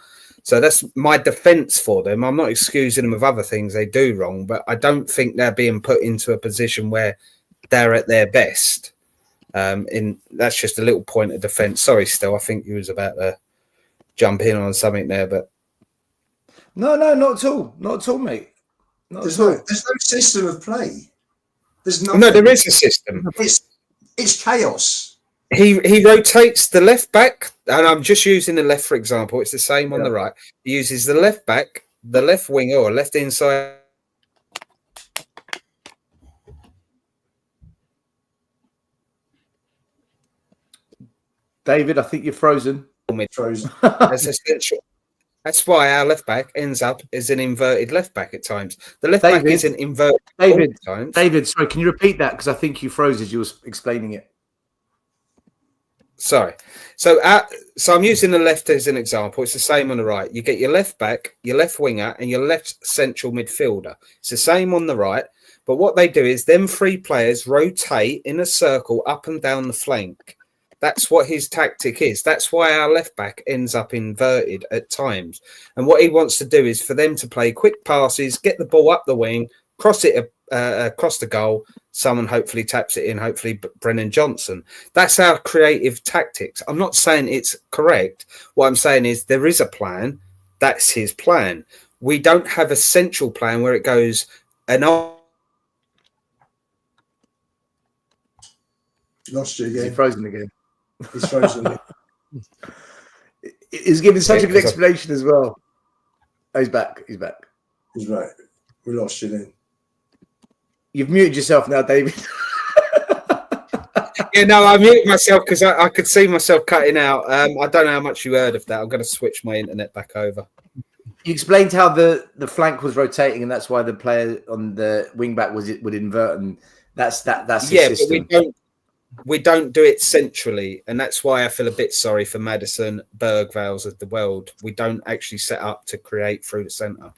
So that's my defence for them. I'm not excusing them of other things they do wrong, but I don't think they're being put into a position where they're at their best. That's just a little point of defence. Sorry, Still, I think you was about to jump in on something there, but No, not at all. Not at all, mate. There's no system of play. There's nothing. no, there is a system. It's chaos. He rotates the left back, and I'm just using the left for example. It's the same on the right. He uses the left back, the left winger, or left inside. David, I think you're frozen. Frozen. As essential. That's why our left back ends up as an inverted left back at times. The left back isn't inverted David, all the times. David, sorry, can you repeat that? Because I think you froze as you were explaining it. Sorry. So I'm using the left as an example. It's the same on the right. You get your left back, your left winger, and your left central midfielder. It's the same on the right. But what they do is them three players rotate in a circle up and down the flank. That's what his tactic is. That's why our left back ends up inverted at times. And what he wants to do is for them to play quick passes, get the ball up the wing, cross it across the goal. Someone hopefully taps it in, hopefully Brennan Johnson. That's our creative tactics. I'm not saying it's correct. What I'm saying is there is a plan. That's his plan. We don't have a central plan where it goes Lost you again. He's frozen again. He's frozen again. He's giving such a good explanation as well. Oh, he's back. He's back. He's right. We lost you then. You've muted yourself now, David. Yeah, no, I muted myself because I could see myself cutting out. I don't know how much you heard of that. I'm going to switch my internet back over. You explained how the flank was rotating, and that's why the player on the wing back would invert, and that's his system. But we don't do it centrally, and that's why I feel a bit sorry for Madison, Berg, Vales of the world. We don't actually set up to create through the centre.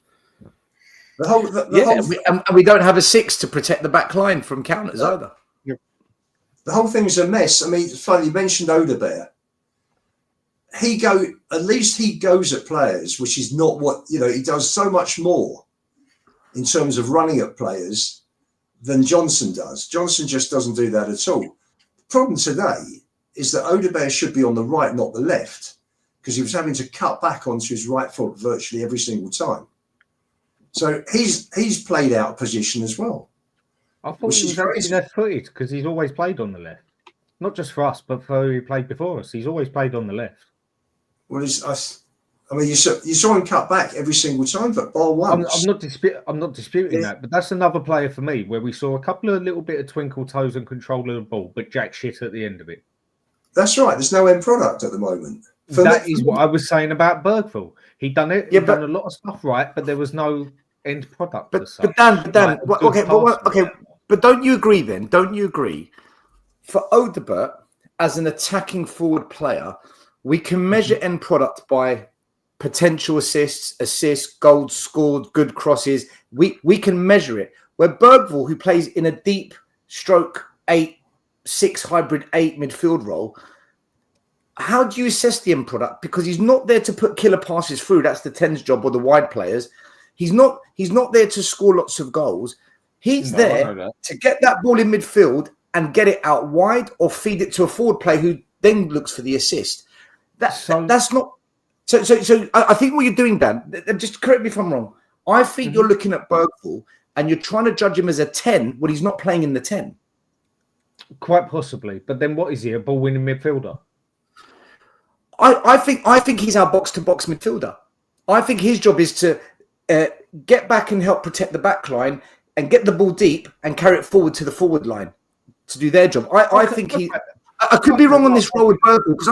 We don't have a 6 to protect the back line from counters either. The whole thing's a mess. I mean, it's funny, you mentioned Odebear. At least he goes at players, which is not what, he does so much more in terms of running at players than Johnson does. Johnson just doesn't do that at all. The problem today is that Odebear should be on the right, not the left, because he was having to cut back onto his right foot virtually every single time. So he's played out of position as well. I thought he was actually left-footed because he's always played on the left. Not just for us, but for who he played before us. He's always played on the left. Well, you saw him cut back every single time, but bar once. I'm not disputing that, but that's another player for me where we saw a couple of little bit of twinkle toes and control of the ball, but jack shit at the end of it. That's right. There's no end product at the moment. That is what I was saying about Bergvall. He'd done it. He'd done a lot of stuff right, but there was no end product. But Dan, but don't you agree then? Don't you agree? For Odebear, as an attacking forward player, we can measure end product by potential assists, goals scored, good crosses. We can measure it. Where Bergvall, who plays in a deep stroke 8-6 hybrid 8 midfield role, how do you assess the end product? Because he's not there to put killer passes through. That's the 10's job or the wide players. He's not there to score lots of goals. He's No, I know there that. to get that ball in midfield and get it out wide or feed it to a forward player who then looks for the assist. That's not. So I think what you're doing, Dan, just correct me if I'm wrong. I think you're looking at Bergvall and you're trying to judge him as a 10 when he's not playing in the 10. Quite possibly. But then what is he, a ball-winning midfielder? I think he's our box-to-box midfielder. I think his job is to get back and help protect the back line and get the ball deep and carry it forward to the forward line to do their job. I think he... I could be wrong on this role with Bergvall because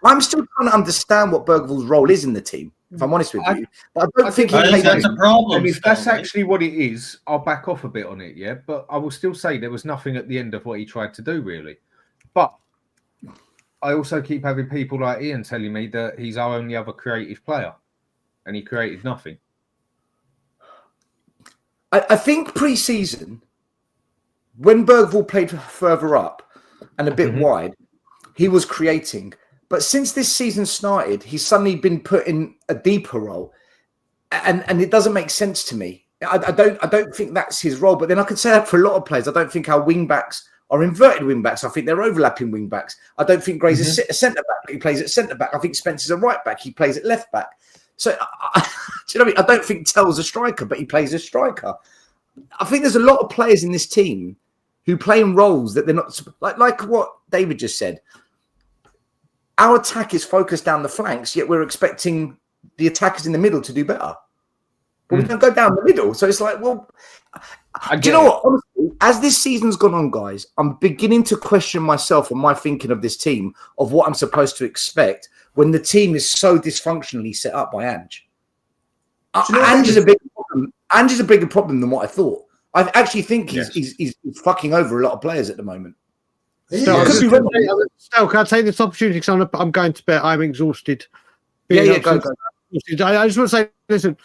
I'm still trying to understand what Bergvall's role is in the team, if I'm honest with you. But I don't think he plays. That's a problem. And if that's actually what it is, I'll back off a bit on it, yeah? But I will still say there was nothing at the end of what he tried to do, really. But I also keep having people like Ian telling me that he's our only other creative player and he created nothing. I think pre-season, when Bergvall played further up and a bit wide, he was creating. But since this season started, he's suddenly been put in a deeper role, and it doesn't make sense to me. I don't think that's his role. But then I could say that for a lot of players. I don't think our wing backs are inverted wing backs. I think they're overlapping wing backs. I don't think Gray's a centre back. He plays at centre back. I think Spencer's a right back. He plays at left back. So do you know what I mean? I don't think Tell's a striker, but he plays as striker. I think there's a lot of players in this team who play in roles that they're not like what David just said. Our attack is focused down the flanks, yet we're expecting the attackers in the middle to do better. But we don't go down the middle. So it's like, well, do you know what? Honestly, as this season's gone on, guys, I'm beginning to question myself and my thinking of this team, of what I'm supposed to expect when the team is so dysfunctionally set up by Ange. Ange is a bigger problem. Ange is a bigger problem than what I thought. I actually think he's fucking over a lot of players at the moment. Stel, can I take this opportunity because I'm going to bed. I'm exhausted. Go. I just want to say, listen,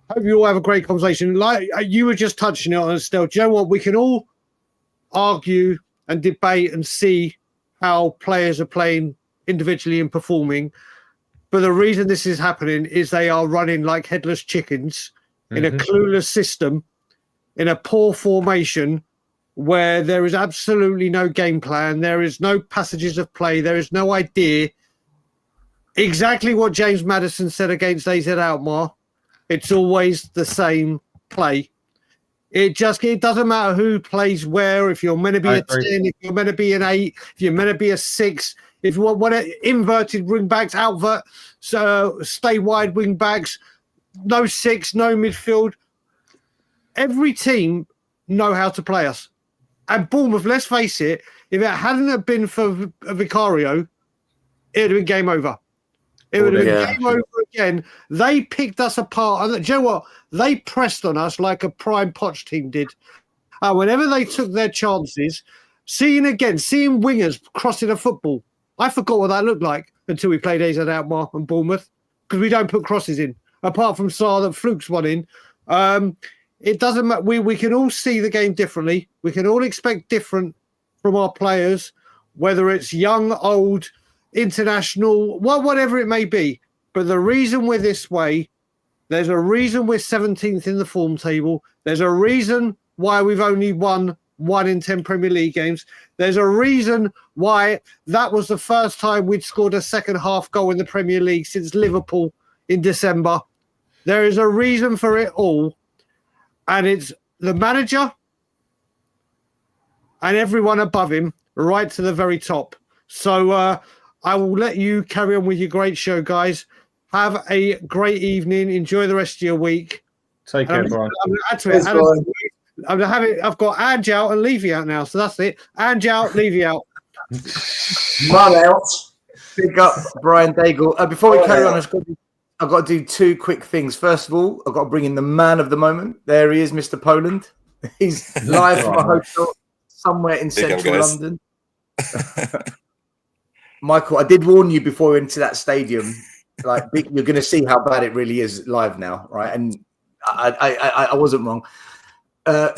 hope you all have a great conversation. Like you were just touching on, Stel. Do you know what? We can all argue and debate and see how players are playing individually and performing. But the reason this is happening is they are running like headless chickens in a clueless system, in a poor formation where there is absolutely no game plan. There is no passages of play. There is no idea. Exactly what James Maddison said against AZ Alkmaar. It's always the same play. It doesn't matter who plays where. If you're meant to be a 10, if you're meant to be an 8, if you're meant to be a 6, if you want inverted wing backs, stay wide wing backs, no 6, no midfield. Every team know how to play us. And Bournemouth, let's face it, if it hadn't been for Vicario, it would have been game over. It would have been game over again. They picked us apart. And do you know what? They pressed on us like a prime Poch team did. Whenever they took their chances, seeing wingers crossing a football, I forgot what that looked like until we played AZ Alkmaar and Bournemouth, because we don't put crosses in, apart from Sarr that flukes one in. It doesn't matter. We can all see the game differently. We can all expect different from our players, whether it's young, old, international, whatever it may be. But the reason we're this way, there's a reason we're 17th in the form table. There's a reason why we've only won 1 in 10 Premier League games. There's a reason why that was the first time we'd scored a second half goal in the Premier League since Liverpool in December. There is a reason for it all. And it's the manager and everyone above him, right to the very top. So I will let you carry on with your great show, guys. Have a great evening. Enjoy the rest of your week. Take care, Brian. I've got Ange out and Levy out now, so that's it. Ange out, Levy out. Man out. Big up, Brian Daigle. Before we carry on, I've got to do 2 quick things. First of all, I've got to bring in the man of the moment. There he is, Mr. Poland. He's live from a hotel somewhere in central London. Michael, I did warn you before we went to that stadium. Like, you're going to see how bad it really is live now, right? And I wasn't wrong.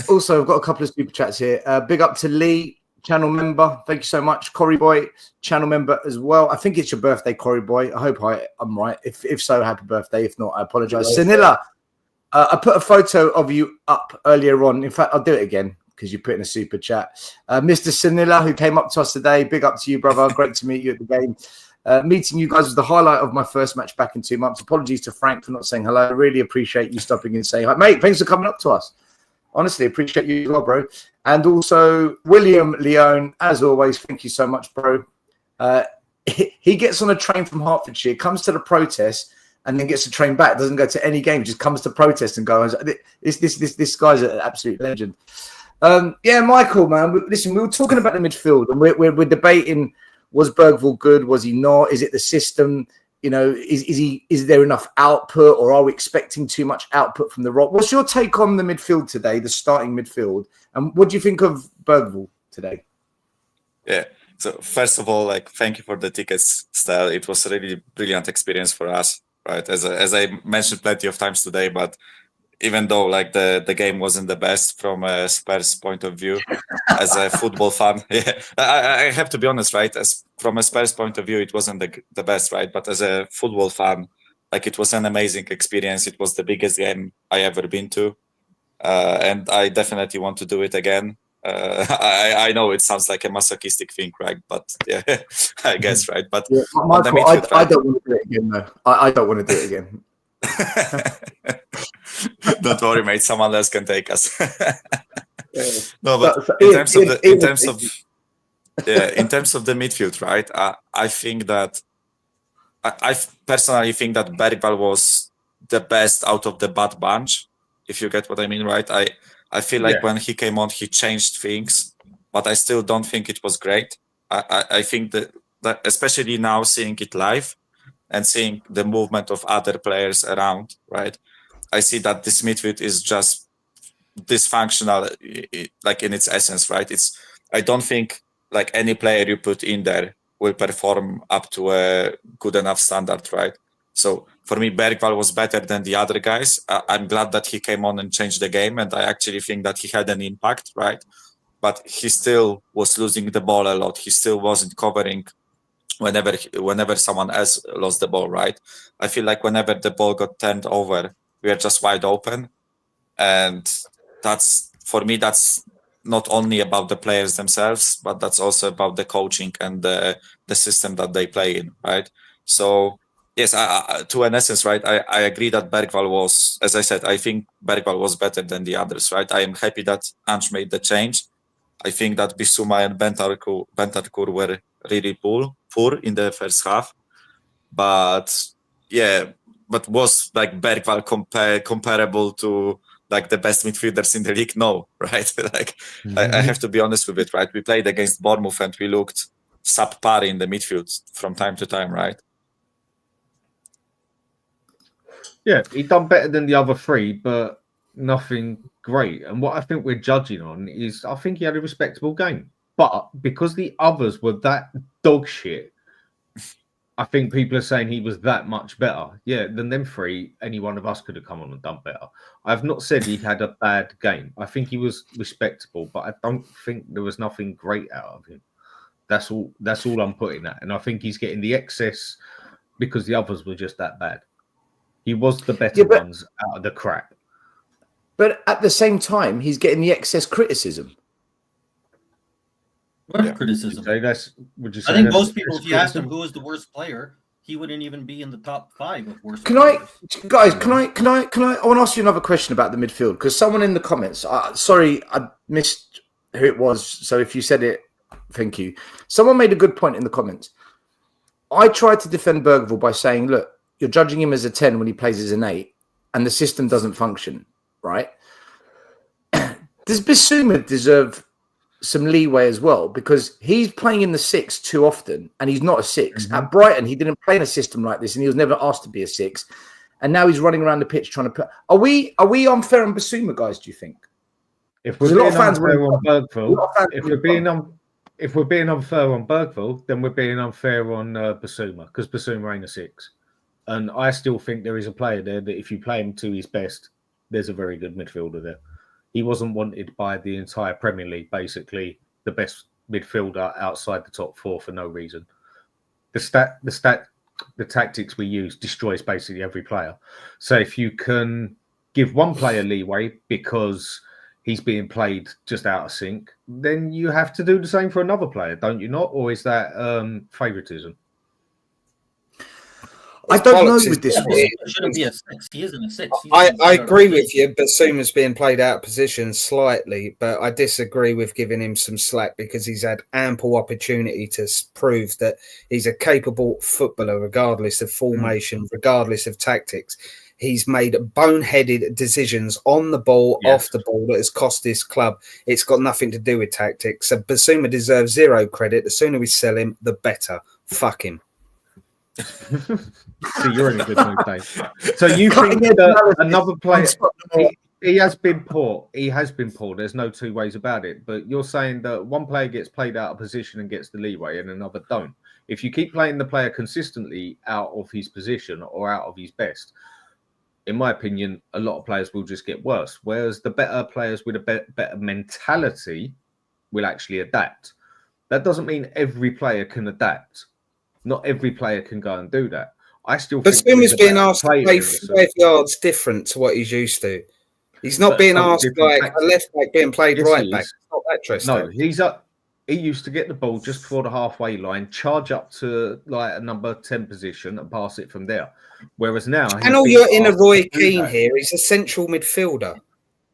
Also, I've got a couple of super chats here. Big up to Lee, channel member. Thank you so much. Corey Boy, channel member as well. I think it's your birthday, Corey Boy. I hope I'm right. If so, happy birthday. If not, I apologize. Sanilla, I put a photo of you up earlier on. In fact, I'll do it again because you put in a super chat. Mr. Sanilla, who came up to us today, big up to you, brother. Great to meet you at the game. Meeting you guys was the highlight of my first match back in 2 months. Apologies to Frank for not saying hello. I really appreciate you stopping and saying hi. Mate, thanks for coming up to us. Honestly, appreciate you as well, bro. And also, William Leone, as always, thank you so much, bro. He gets on a train from Hertfordshire, comes to the protest, and then gets a train back. Doesn't go to any game, just comes to protest and goes. This guy's an absolute legend. Yeah, Michael, man. Listen, we were talking about the midfield, and we're debating: was Bergvall good? Was he not? Is it the system? You know, is there enough output, or are we expecting too much output from the Rock? What's your take on the midfield today, the starting midfield, and what do you think of Bergvall today? Yeah. So first of all, like, thank you for the tickets, Stel. It was a really brilliant experience for us, right? As I mentioned plenty of times today, but even though like the game wasn't the best from a Spurs point of view, as a football fan, yeah, I have to be honest, right? As from a Spurs point of view, it wasn't the best, right? But as a football fan, like, it was an amazing experience. It was the biggest game I ever been to, and I definitely want to do it again. I know it sounds like a masochistic thing, right? But yeah, I guess, right? But yeah, Michael, midfield, I don't want to do it again, though. I don't want to do it again. Don't worry, mate. Someone else can take us. No, but So in terms of the midfield, right? I think that I personally think that Bergvall was the best out of the bad bunch, if you get what I mean, right? I feel like when he came on, he changed things, but I still don't think it was great. I think that especially now, seeing it live and seeing the movement of other players around, right? I see that this midfield is just dysfunctional, like in its essence, right? I don't think like any player you put in there will perform up to a good enough standard, right? So for me, Bergvall was better than the other guys. I'm glad that he came on and changed the game, and I actually think that he had an impact, right? But he still was losing the ball a lot. He still wasn't covering whenever someone else lost the ball, right? I feel like whenever the ball got turned over, we are just wide open. And that's, for me, that's not only about the players themselves, but that's also about the coaching and the system that they play in, right? So yes, to an essence, right, I agree that Bergvall was, as I said, I think Bergvall was better than the others, right? I am happy that Ange made the change. I think that Bissouma and Bentancur were really poor in the first half. But yeah, but was like Bergvall comparable to like the best midfielders in the league? No, right? Like, I have to be honest with it, right? We played against Bournemouth and we looked subpar in the midfield from time to time, right? Yeah, he done better than the other three, but nothing great. And what I think we're judging on is, I think he had a respectable game. But because the others were that dog shit, I think people are saying he was that much better. Yeah, than them three, any one of us could have come on and done better. I've not said he had a bad game. I think he was respectable, but I don't think there was nothing great out of him. That's all I'm putting at. And I think he's getting the excess because the others were just that bad. He was the better ones out of the crap. But at the same time, he's getting the excess criticism. What criticism? Would you say I think most people, if you asked him who was the worst player, he wouldn't even be in the top 5 of worst players. Can I want to ask you another question about the midfield, because someone in the comments, sorry, I missed who it was. So if you said it, thank you. Someone made a good point in the comments. I tried to defend Bergvall by saying, look, you're judging him as a 10 when he plays as an 8, and the system doesn't function, right? Does Bissouma deserve some leeway as well? Because he's playing in the 6 too often, and he's not a 6. At Brighton, he didn't play in a system like this, and he was never asked to be a 6. And now he's running around the pitch trying to put. Are we unfair on Bissouma, guys? Do you think? If we're being unfair on Bergvall, if we're being unfair on Bergvall, then we're being unfair on Bissouma, because Bissouma ain't a 6. And I still think there is a player there that if you play him to his best, there's a very good midfielder there. He wasn't wanted by the entire Premier League, basically the best midfielder outside the top 4 for no reason. The tactics we use destroys basically every player. So if you can give one player leeway because he's being played just out of sync, then you have to do the same for another player, don't you not? Or is that favouritism? I don't know with this one. It shouldn't be a 6. He isn't a 6. I agree with you. Bissouma's being played out of position slightly, but I disagree with giving him some slack because he's had ample opportunity to prove that he's a capable footballer, regardless of formation, regardless of tactics. He's made boneheaded decisions on the ball, off the ball that has cost this club. It's got nothing to do with tactics. So Bissouma deserves zero credit. The sooner we sell him, the better. Fuck him. So you're in a good mood, Dave. So you think that another player, he has been poor. He has been poor. There's no two ways about it. But you're saying that one player gets played out of position and gets the leeway and another don't. If you keep playing the player consistently out of his position or out of his best, in my opinion, a lot of players will just get worse. Whereas the better players with a better mentality will actually adapt. That doesn't mean every player can adapt. Not every player can go and do that. I still think Bissouma's being asked to play 5 yards different to what he's used to. He's not being asked like a left back being played right back. It's not that interesting. No, he's up. He used to get the ball just before the halfway line, charge up to like a number 10 position and pass it from there. Whereas now, and all you're in a Roy Keane here. He's a central midfielder.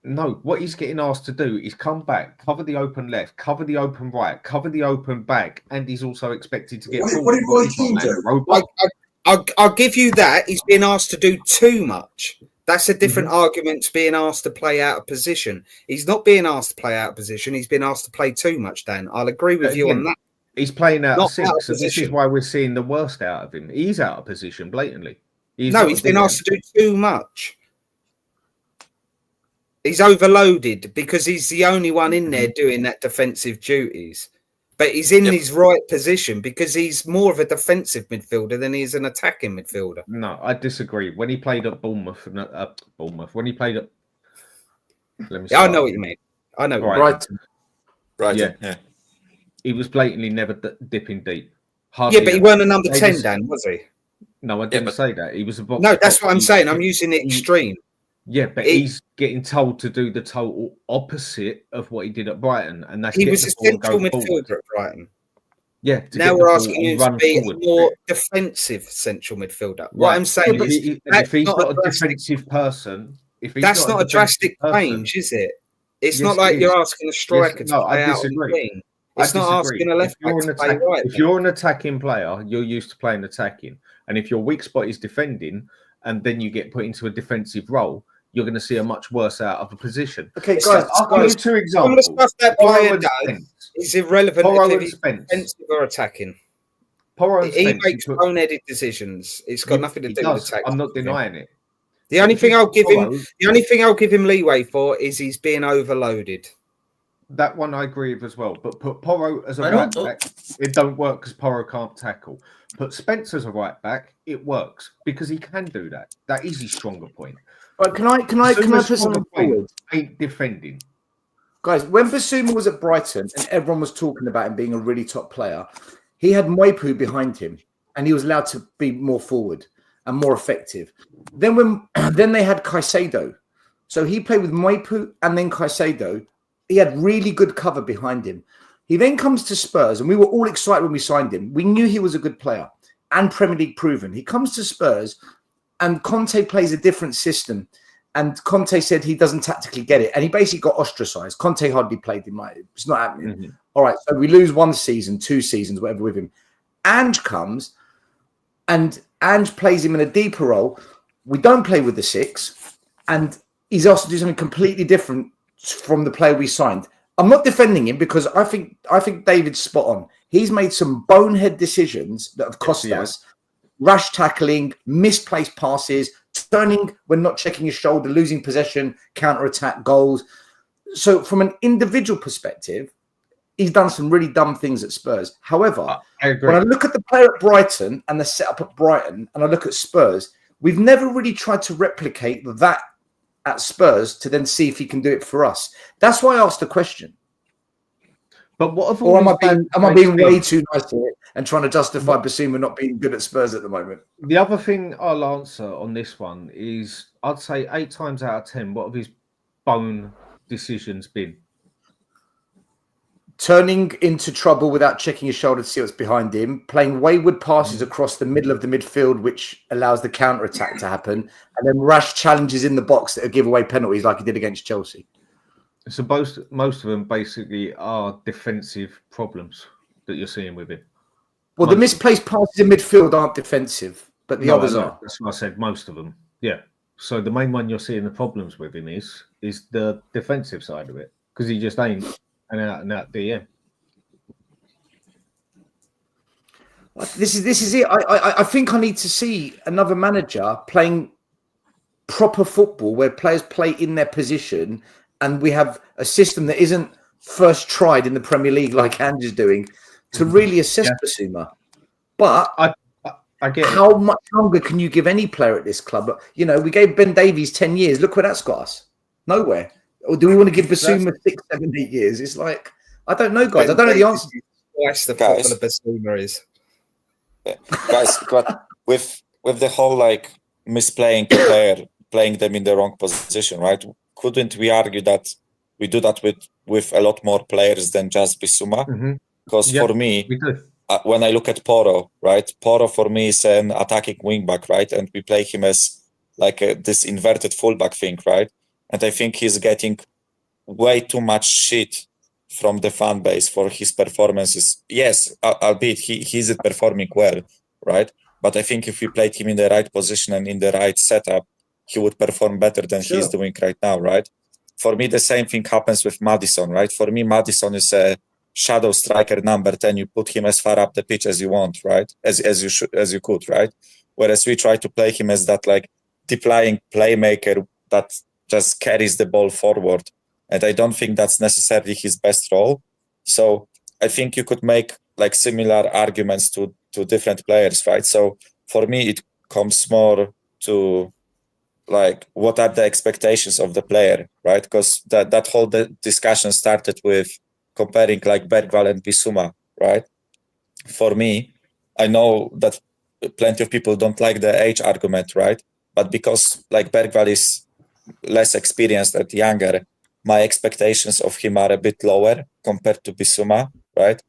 No, what he's getting asked to do is come back, cover the open left, cover the open right, cover the open back, and he's also expected to get. What did Roy Keane do? I'll give you that. He's being asked to do too much. That's a different argument to being asked to play out of position. He's not being asked to play out of position. He's been asked to play too much, Dan. I'll agree with you on that. He's playing out of 6, and this is why we're seeing the worst out of him. He's out of position blatantly. He's been asked to do too much. He's overloaded because he's the only one in there doing that defensive duties. But he's in his right position because he's more of a defensive midfielder than he is an attacking midfielder. No, I disagree. When he played at Bournemouth, when he played at... I know what you mean. I know. Right. Yeah. He was blatantly never dipping deep. But he weren't a number 10, Dan, was he? No, I didn't say that. He was a box. No, that's what I'm saying. I'm using the extreme. Yeah, but he's getting told to do the total opposite of what he did at Brighton, and that's he was a central midfielder at Brighton. Yeah. Now we're asking him to be a more defensive central midfielder. Right. What I'm saying is, if he's not a defensive person, that's not a drastic change, is it? It's not like you're asking a striker to play out on the wing. It's not asking a left back to play right. If you're an attacking player, you're used to playing attacking, and if your weak spot is defending, and then you get put into a defensive role, you're going to see a much worse out of a position. Okay, guys, I'll give you 2 examples. Some of the stuff that player does is irrelevant if he's defensive or attacking. He makes boneheaded decisions. It's got nothing to do with tactics. I'm not denying it. The only thing I'll give him leeway for is he's being overloaded. That one I agree with as well. But put Porro as a right back, it don't work because Porro can't tackle. Put Spence as a right back, it works because he can do that. That is his stronger point. But can I put something forward? Ain't defending. Guys, when Bissouma was at Brighton and everyone was talking about him being a really top player, he had Mwepu behind him and he was allowed to be more forward and more effective. Then they had Caicedo. So he played with Mwepu and then Caicedo. He had really good cover behind him. He then comes to Spurs and we were all excited when we signed him. We knew he was a good player and Premier League proven. He comes to Spurs and Conte plays a different system. And Conte said he doesn't tactically get it. And he basically got ostracized. Conte hardly played him. It's not happening. Mm-hmm. All right. So we lose 1 season, 2 seasons, whatever with him. Ange comes and Ange plays him in a deeper role. We don't play with the 6. And he's asked to do something completely different from the player we signed. I'm not defending him because I think David's spot on. He's made some bonehead decisions that have cost us. Rash tackling, misplaced passes, turning when not checking his shoulder, losing possession, counter-attack, goals. So from an individual perspective, he's done some really dumb things at Spurs. However, when I look at the player at Brighton and the setup at Brighton and I look at Spurs, we've never really tried to replicate that at Spurs to then see if he can do it for us. That's why I asked the question. But what have or am I being way too nice to it and trying to justify Bissouma not being good at Spurs at the moment? The other thing I'll answer on this one is I'd say 8 times out of 10, what have his bone decisions been? Turning into trouble without checking his shoulder to see what's behind him, playing wayward passes across the middle of the midfield, which allows the counter attack to happen, and then rash challenges in the box that give away penalties like he did against Chelsea. So most of them basically are defensive problems that you're seeing with him. Well, the misplaced passes in midfield aren't defensive, but the others are. That's what I said, most of them. Yeah. So the main one you're seeing the problems with him is the defensive side of it, because he just ain't an out DM. This is it. I think I need to see another manager playing proper football where players play in their position, and we have a system that isn't first tried in the Premier League like Ange is doing to really assess Bissouma. But I get how much longer can you give any player at this club? You know, we gave Ben Davies 10 years. Look where that's got us. Nowhere. Or do we want to give Bissouma 6, 7, 8 years? It's like, I don't know, guys. I don't know the answer. Twice the popular Bissouma is. Guys, but with the whole like misplaying the player, playing them in the wrong position, right? Couldn't we argue that we do that with a lot more players than just Bissouma? Because for me, when I look at Porro, right? Porro for me is an attacking wingback, right? And we play him as like this inverted fullback thing, right? And I think he's getting way too much shit from the fan base for his performances. Yes, albeit he's performing well, right? But I think if we played him in the right position and in the right setup, he would perform better than he's doing right now, right? For me, the same thing happens with Maddison, right? For me, Maddison is a shadow striker number 10. You put him as far up the pitch as you want, right? As you could, right? Whereas we try to play him as that like deep-lying playmaker that just carries the ball forward. And I don't think that's necessarily his best role. So I think you could make like similar arguments to different players, right? So for me, it comes more to like, what are the expectations of the player, right? Because that whole discussion started with comparing like Bergvall and Bissouma, right? For me, I know that plenty of people don't like the age argument, right? But because like Bergvall is less experienced and younger, my expectations of him are a bit lower compared to Bissouma, right?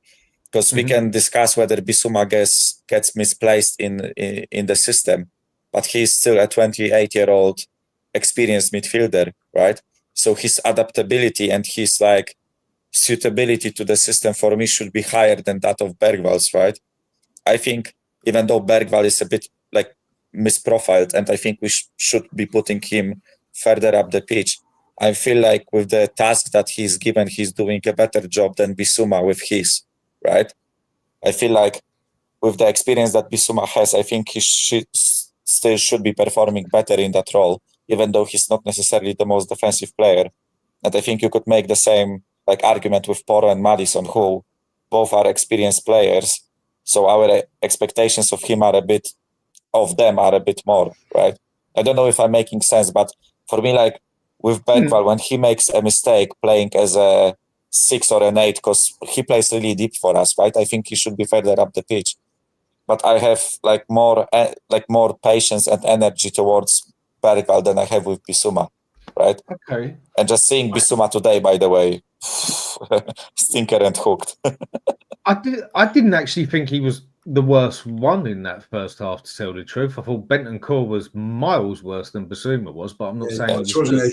Because we can discuss whether Bissouma gets misplaced in the system, but he's still a 28-year-old experienced midfielder, right? So his adaptability and his like suitability to the system for me should be higher than that of Bergvall's, right? I think even though Bergvall is a bit like misprofiled, and I think we should be putting him further up the pitch, I feel like with the task that he's given, he's doing a better job than Bissouma with his, right? I feel like with the experience that Bissouma has, I think he still should be performing better in that role, even though he's not necessarily the most defensive player. And I think you could make the same like argument with Porro and Maddison, who both are experienced players. So our expectations of him are a bit more, right? I don't know if I'm making sense, but for me, like with Bergvall, when he makes a mistake playing as a 6 or an 8, because he plays really deep for us, right? I think he should be further up the pitch. But I have like more patience and energy towards Bergvall than I have with Bissouma, right? Okay. And just seeing Bissouma today, by the way, stinker and hooked. I didn't actually think he was the worst one in that first half, to tell the truth. I thought Bentancur was miles worse than Basuma was, but I'm not saying he was good.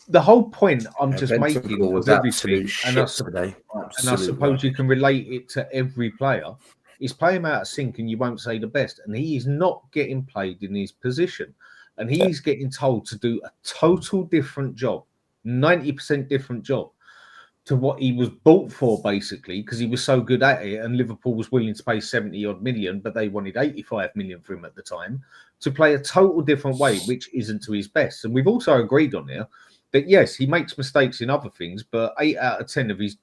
The whole point I'm just making was everything, and I shit suppose you can relate it to every player, is play him out of sync and you won't say the best. And he is not getting played in his position. And he's getting told to do a total different job, 90% different job to what he was bought for, basically, because he was so good at it, and Liverpool was willing to pay 70 odd million, but they wanted 85 million for him at the time, to play a total different way, which isn't to his best. And we've also agreed on here that, yes, he makes mistakes in other things, but 8 out of 10 of his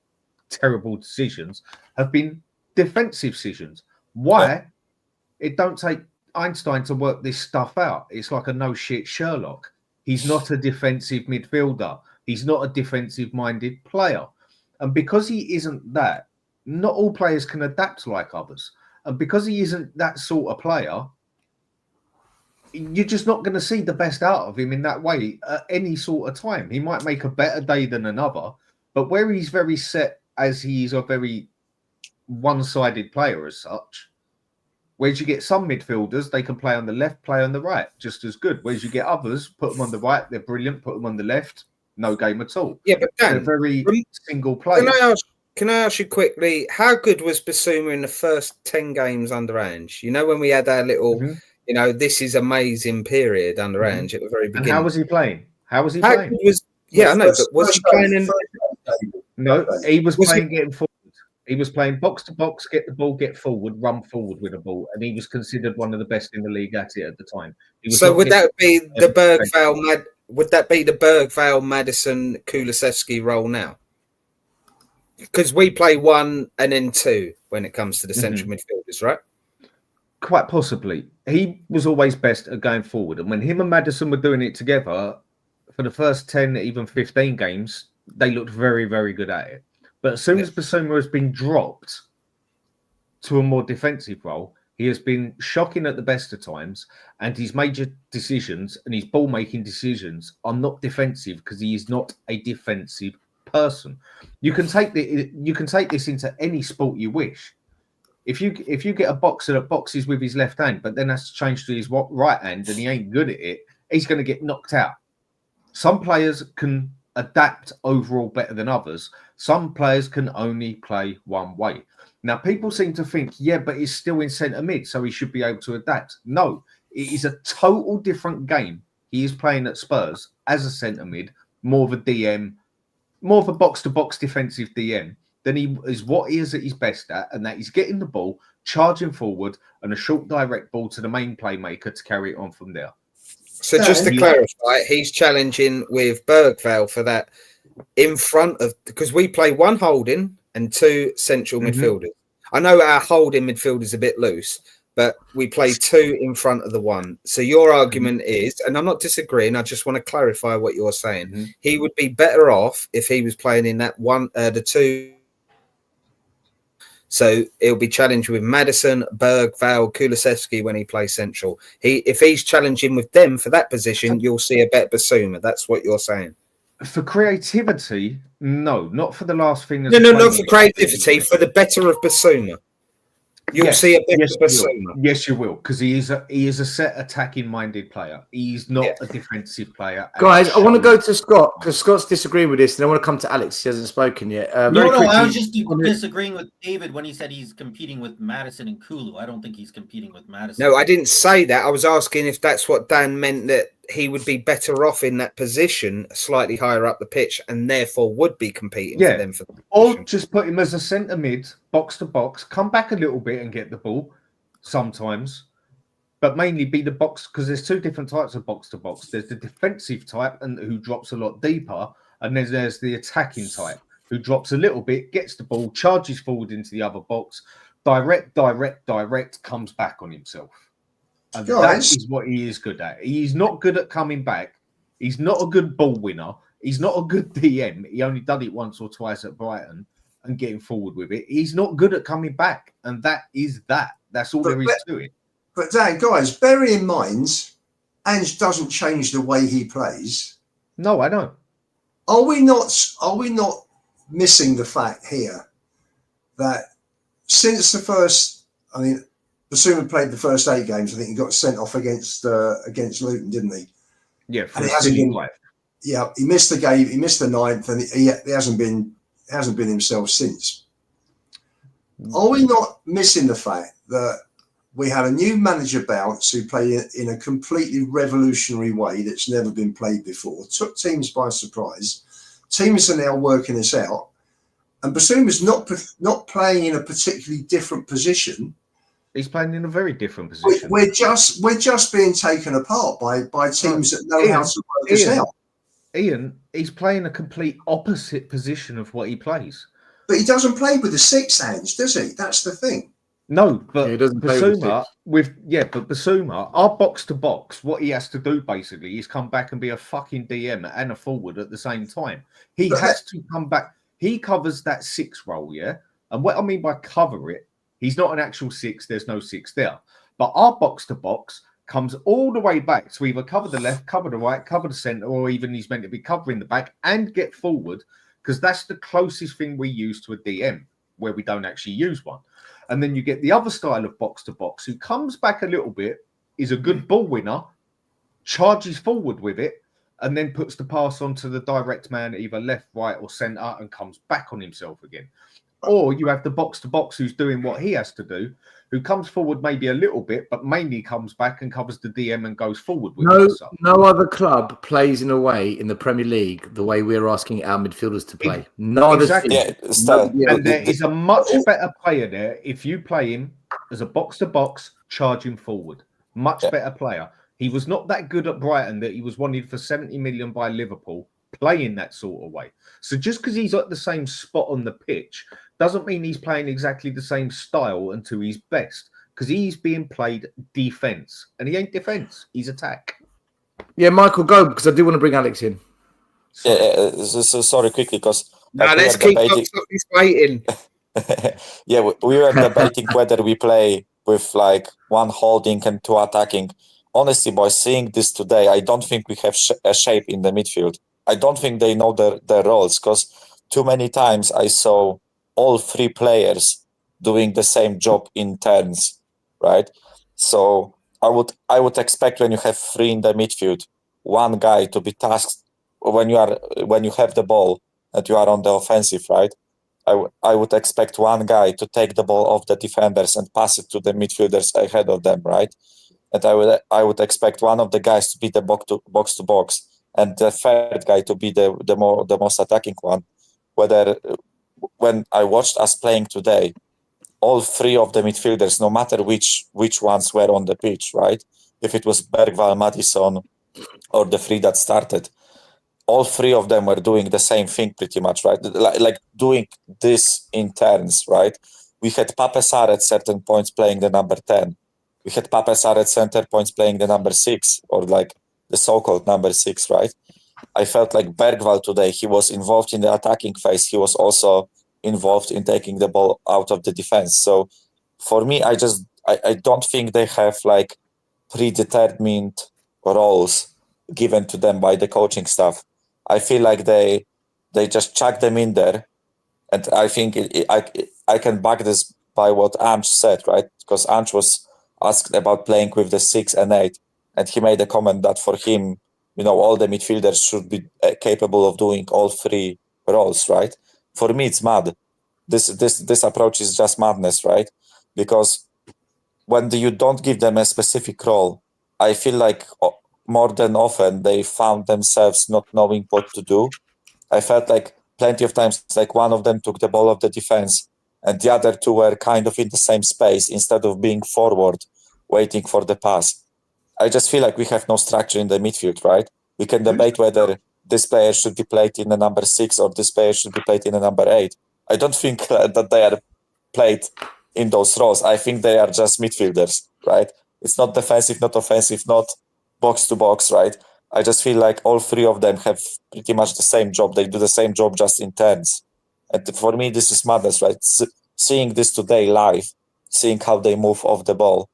terrible decisions have been defensive decisions. Why? It don't take Einstein to work this stuff out. It's like a no shit Sherlock. He's not a defensive midfielder. He's not a defensive-minded player. And because he isn't that, not all players can adapt like others. And because he isn't that sort of player, you're just not going to see the best out of him in that way at any sort of time. He might make a better day than another, but where he's very set as he's a very one-sided player as such, whereas you get some midfielders, they can play on the left, play on the right, just as good. Whereas you get others, put them on the right, they're brilliant, put them on the left, no game at all. Yeah, but Dan, they're very single player. Can I ask you quickly, how good was Bissouma in the first 10 games under Ange? You know, when we had our little, you know, this is amazing period under Ange at the very beginning. And how was he playing? How was he playing? I know, but was he playing in... No, he was playing getting forward. He was playing box to box, get the ball, get forward, run forward with the ball, and he was considered one of the best in the league at it at the time. So would that be the Bergvall? Would that be the Bergvall, Madison, Kulusevski role now? Because we play 1 and then 2 when it comes to the central midfielders, right? Quite possibly. He was always best at going forward, and when him and Madison were doing it together for the first 10, even 15 games, they looked very, very good at it. But as soon as Bissouma has been dropped to a more defensive role, he has been shocking at the best of times, and his major decisions and his ball-making decisions are not defensive because he is not a defensive person. You can take this into any sport you wish. If you get a boxer that boxes with his left hand, but then has to change to his right hand and he ain't good at it, he's going to get knocked out. Some players can adapt overall better than others. Some players can only play one way. Now, people seem to think, yeah, but he's still in centre mid, so he should be able to adapt. No, it is a total different game. He is playing at Spurs as a centre mid, more of a DM, more of a box-to-box defensive DM than he is what he is at his best at, and that he's getting the ball, charging forward, and a short direct ball to the main playmaker to carry it on from there. So just to clarify, he's challenging with Bergvall for that in front of, because we play 1 holding and 2 central midfielders. I know our holding midfield is a bit loose, but we play 2 in front of the 1. So your argument is, and I'm not disagreeing, I just want to clarify what you're saying. He would be better off if he was playing in that the 2. So it'll be challenged with Madison, Bergvall, Kulusevski when he plays central. If he's challenging with them for that position, you'll see a better Bissouma. That's what you're saying. For creativity, no, not for the last thing. No, not for creativity. For the better of Bissouma, you'll see a better Bissouma. Yes, you will, because he is a set attacking-minded player. He's not a defensive player. Guys, I want to go to Scott because Scott's disagreeing with this, and I want to come to Alex. He hasn't spoken yet. I was just disagreeing with David when he said he's competing with Madison and Kulu. I don't think he's competing with Madison. No, I didn't say that. I was asking if that's what Dan meant, that he would be better off in that position, slightly higher up the pitch, and therefore would be competing for them. Or just put him as a centre mid, box to box, come back a little bit and get the ball sometimes, but mainly be the box, because there's 2 different types of box to box. There's the defensive type and who drops a lot deeper, and then there's the attacking type who drops a little bit, gets the ball, charges forward into the other box, direct, comes back on himself. And that is what he is good at. He's not good at coming back. He's not a good ball winner. He's not a good DM. He only done it once or twice at Brighton and getting forward with it. He's not good at coming back. And that is that. That's all there is to it. But Dan, guys, bear in mind, Ange doesn't change the way he plays. No, I know. Are we not missing the fact here that since the first, Bissouma played the first 8 games. I think he got sent off against Luton, didn't he? Yeah, and it hasn't been. Yeah, he missed the game. He missed the 9th, and he hasn't been himself since. Are we not missing the fact that we had a new manager bounce who played in a completely revolutionary way that's never been played before, took teams by surprise. Teams are now working this out, and Bissouma's not playing in a particularly different position. He's playing in a very different position. We're just being taken apart by teams that know how to work this out. Ian, he's playing a complete opposite position of what he plays. But he doesn't play with the 6 hands, does he? That's the thing. No, but he doesn't play with Bissouma, our box to box, what he has to do basically is come back and be a fucking DM and a forward at the same time. He has to come back. He covers that 6 role, yeah? And what I mean by cover it, he's not an actual 6. There's no 6 there. But our box to box, comes all the way back to either cover the left, cover the right, cover the centre, or even he's meant to be covering the back and get forward, because that's the closest thing we use to a DM, where we don't actually use one. And then you get the other style of box to box, who comes back a little bit, is a good ball winner, charges forward with it, and then puts the pass on to the direct man, either left, right, or centre, and comes back on himself again. Or you have the box to box who's doing what he has to do, who comes forward maybe a little bit, but mainly comes back and covers the DM and goes forward with it. No other club plays in a way in the Premier League the way we're asking our midfielders to play. No Exactly. other. And there is a much better player there if you play him as a box to box, charging forward. Much better player. He was not that good at Brighton that he was wanted for 70 million by Liverpool, playing that sort of way. So just because he's at the same spot on the pitch doesn't mean he's playing exactly the same style until he's best, because he's being played defence, and he ain't defence, he's attack. Yeah, Michael, go, because I do want to bring Alex in. So sorry, quickly, because now let's keep waiting. Yeah, we were debating whether we play with like one holding and two attacking. Honestly, boys, seeing this today, I don't think we have a shape in the midfield. I don't think they know their roles, because too many times I saw all three players doing the same job in turns, right? So I would expect when you have three in the midfield, one guy to be tasked when you have the ball and you are on the offensive, right? I would expect one guy to take the ball off the defenders and pass it to the midfielders ahead of them, right? And I would expect one of the guys to be the box to box, and the third guy to be the most attacking one. When I watched us playing today, all three of the midfielders, no matter which ones were on the pitch, right? If it was Bergvall, Maddison, or the three that started, all three of them were doing the same thing pretty much, right? Like doing this in turns, right? We had Pape Sarr at certain points playing the number 10. We had Pape Sarr at center points playing the number 6, or like the so-called number 6, right? I felt like Bergvall today, he was involved in the attacking phase. He was also involved in taking the ball out of the defense. So for me, I don't think they have like predetermined roles given to them by the coaching staff. I feel like they just chuck them in there. And I think I can back this by what Ange said, right? Because Ange was asked about playing with the 6 and 8. And he made a comment that for him, all the midfielders should be capable of doing all three roles, right? For me, it's mad. This approach is just madness, right? Because when you don't give them a specific role, I feel like more than often they found themselves not knowing what to do. I felt like plenty of times, like one of them took the ball off the defense and the other two were kind of in the same space instead of being forward, waiting for the pass. I just feel like we have no structure in the midfield, right? We can debate whether this player should be played in the number 6 or this player should be played in the number 8. I don't think that they are played in those roles. I think they are just midfielders, right? It's not defensive, not offensive, not box to box, right? I just feel like all three of them have pretty much the same job. They do the same job just in turns. And for me, this is madness, right? Seeing this today live, seeing how they move off the ball,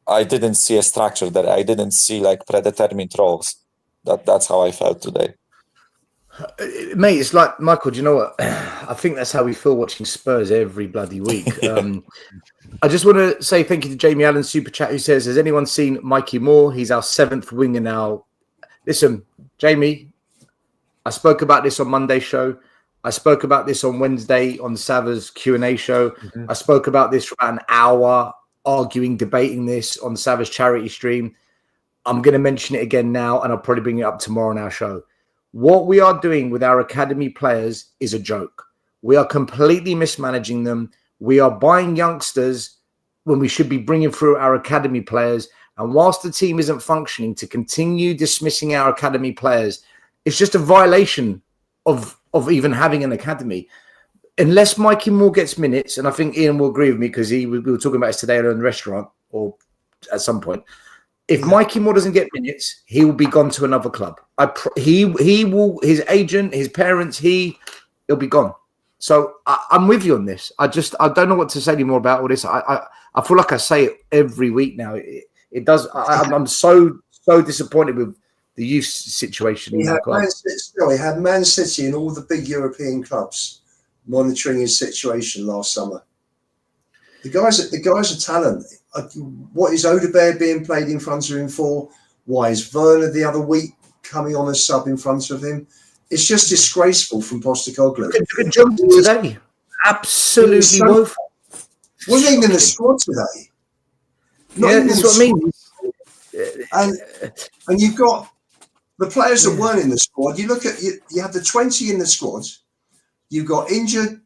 I didn't see a structure there. I didn't see like predetermined roles. That's how I felt today. Mate, it's like, Michael, do you know what? I think that's how we feel watching Spurs every bloody week. I just want to say thank you to Jamie Allen, Super Chat, who says, has anyone seen Mikey Moore? He's our 7th winger now. Listen, Jamie, I spoke about this on Monday's show. I spoke about this on Wednesday on Sava's Q&A show. I spoke about this for about an hour, arguing, debating this on Sava's charity stream. I'm going to mention it again now, and I'll probably bring it up tomorrow on our show. What we are doing with our academy players is a joke. We are completely mismanaging them. We are buying youngsters when we should be bringing through our academy players. And whilst the team isn't functioning, to continue dismissing our academy players, it's just a violation of even having an academy. Unless Mikey Moore gets minutes, and I think Ian will agree with me because we were talking about this today in the restaurant or at some point. If Mikey Moore doesn't get minutes, he will be gone to another club. He will, his agent, his parents, he'll be gone. So I'm with you on this. I don't know what to say anymore about all this. I feel like I say it every week now. it does. I'm so disappointed with the youth situation in our club. He had Man City and all the big European clubs monitoring his situation last summer. The guy's a talent. What is Odegaard being played in front of him for? Why is Werner the other week coming on as sub in front of him? It's just disgraceful from Postecoglou. Good job today. Absolutely woeful. Wasn't even in the squad today. That's what I mean. And you've got the players that weren't in the squad. You look at you have the 20 in the squad. You've got injured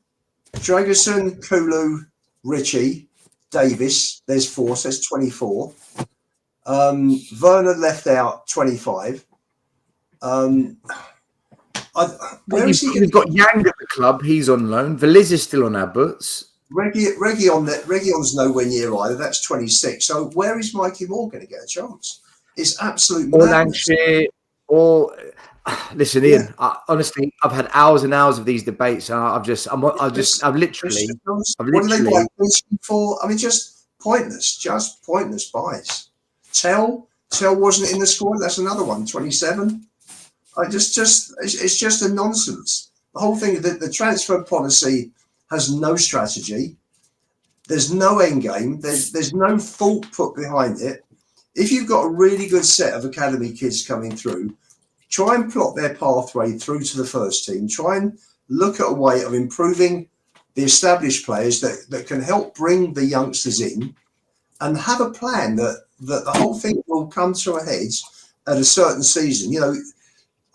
Dragerson, Kulu, Richie, Davis. There's 4, so there's 24. Werner left out 25. We've got Yang at the club. He's on loan. Veliz is still on our books. Reguilon's nowhere near either. That's 26. So where is Mikey Moore going to get a chance? It's absolute madness. Listen, Ian. Honestly, I've had hours and hours of these debates, and I've literally. What do they like for? I mean, just pointless buys. Tell wasn't in the squad. That's another one. 27. It's just a nonsense. The whole thing, the transfer policy has no strategy. There's no end game. There's no thought put behind it. If you've got a really good set of academy kids coming through, try and plot their pathway through to the first team. Try and look at a way of improving the established players that can help bring the youngsters in, and have a plan that the whole thing will come to a head at a certain season. You know,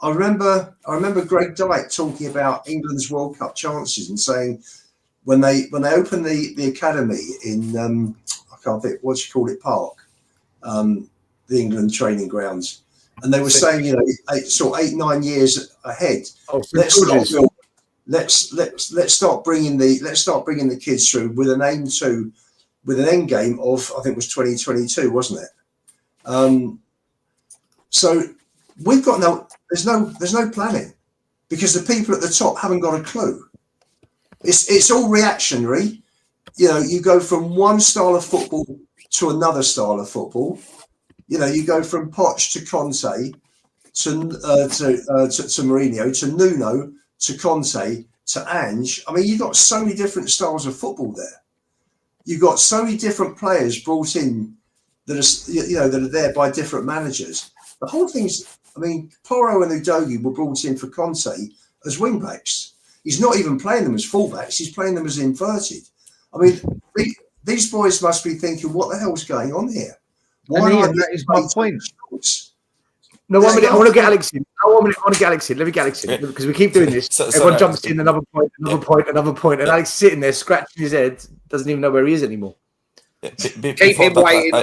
I remember Greg Dyke talking about England's World Cup chances and saying when they opened the academy in I can't think what you call it, Park, the England training grounds, and they were saying, you know, 8-9 years ahead. Let's start bringing the kids through with an end game of, I think it was 2022, wasn't it? So we've got there's no planning, because the people at the top haven't got a clue. It's all reactionary. You know, you go from one style of football to another style of football. You know, you go from Poch to Conte to Mourinho to Nuno to Conte to Ange. I mean, you've got so many different styles of football there. You've got so many different players brought in that are there by different managers. The whole thing's, I mean, Porro and Udogie were brought in for Conte as wing backs. He's not even playing them as fullbacks. He's playing them as inverted. I mean, these boys must be thinking, what the hell's going on here? That is my point. No, 1 minute. I want to get Alex in. I want to get Alex in. Let me get Alex in, because we keep doing this. Everyone jumps in, another point, and Alex sitting there scratching his head, doesn't even know where he is anymore. Keep him waiting.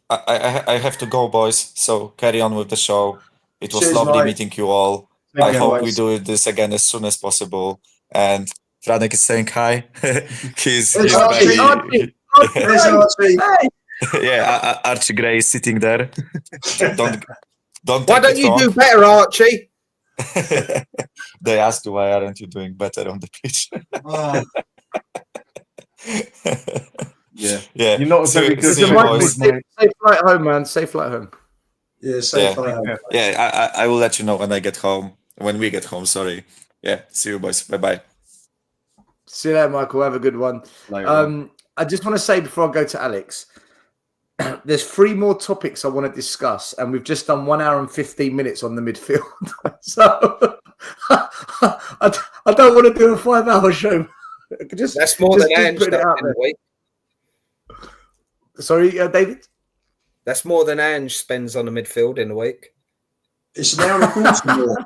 I have to go, boys. So carry on with the show. It was Cheers, lovely mate. meeting you all. I hope we do this again as soon as possible. And Franek is saying hi. he's Archie. There's Archie. yeah, Archie Gray is sitting there. Don't. Why don't you do better, Archie? They asked you, why aren't you doing better on the pitch? Yeah. You're not very good. Safe flight home, man. Safe flight home. Yeah, safe flight home. Yeah, I will let you know when I get home. When we get home, sorry. Yeah, see you, boys. Bye-bye. See you later, Michael. Have a good one. I just want to say before I go to Alex, there's 3 more topics I want to discuss, and we've just done 1 hour and 15 minutes on the midfield. So I don't want to do a 5-hour show. That's more than Ange does in a week. Sorry, David? That's more than Ange spends on the midfield in a week. It's an hour and a quarter more.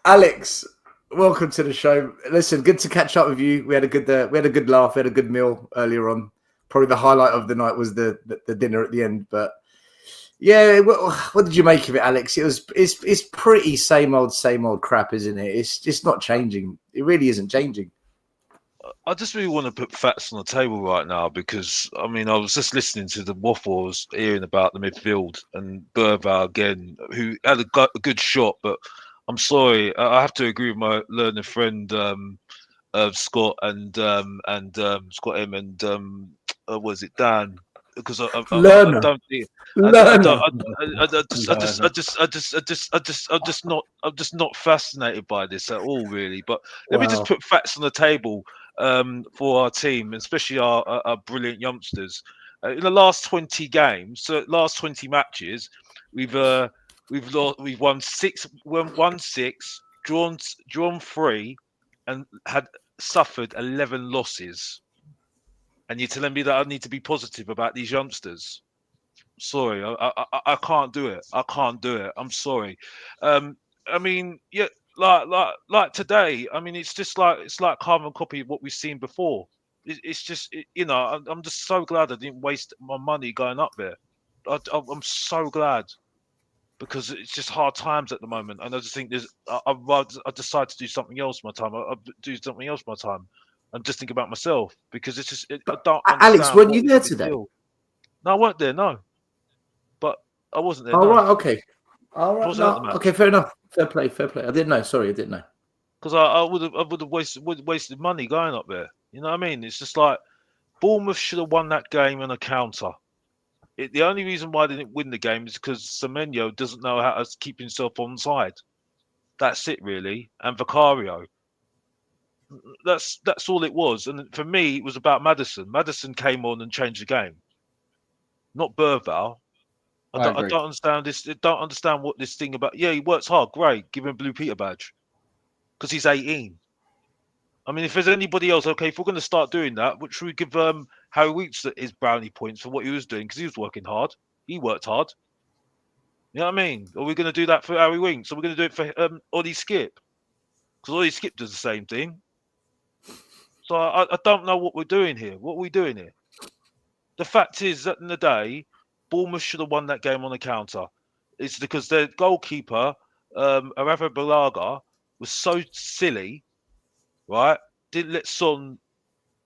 Alex, welcome to the show. Listen, good to catch up with you. We had a good laugh. We had a good meal earlier on. Probably the highlight of the night was the dinner at the end. But yeah, what did you make of it, Alex? It's pretty same old crap, isn't it? It's just not changing. It really isn't changing. I just really want to put facts on the table right now, because I mean, I was just listening to the waffles, hearing about the midfield and Burvow again, who had a good shot, but I'm sorry, I have to agree with my learned friend Scott and Scott M and was it Dan? Because I Learner. don't think Learner. I'm just not fascinated by this at all, really. But let me just Wow. put facts on the table for our team, especially our brilliant youngsters. In the last 20 games, so last 20 matches, we've won six, drawn 3, and had suffered 11 losses. And you're telling me that I need to be positive about these youngsters? Sorry, I can't do it. I can't do it. I'm sorry. I mean, yeah, like today. I mean, it's like carbon copy of what we've seen before. It's just I'm just so glad I didn't waste my money going up there. I'm so glad, because it's just hard times at the moment, and I just think I decide to do something else my time. I do something else my time, and just think about myself, because it's just I don't understand. Alex, weren't what you was there the big today? deal. No, I weren't there. No, but I wasn't there. All No, right, okay. All I right, wasn't at the no, match. okay, fair enough. Fair play, fair play. I didn't know. Sorry, I didn't know. Because I would have wasted money going up there. You know what I mean? It's just like Bournemouth should have won that game on a counter. The only reason why they didn't win the game is because Semenyo doesn't know how to keep himself on side. That's it, really. And Vicario. That's all it was. And for me, it was about Maddison. Maddison came on and changed the game, not Burval. I don't understand this. I don't understand what this thing about. Yeah, he works hard. Great. Give him a Blue Peter badge because he's 18. I mean, if there's anybody else, okay, if we're going to start doing that, should we give Harry Weeks his brownie points for what he was doing, because he was working hard. He worked hard. You know what I mean? Are we going to do that for Harry Winks? Are we going to do it for Ollie Skip? Because Ollie Skip does the same thing. So I don't know what we're doing here. What are we doing here? The fact is that in the day, Bournemouth should have won that game on the counter. It's because their goalkeeper, Arava Balaga, was so silly, right? Didn't let Son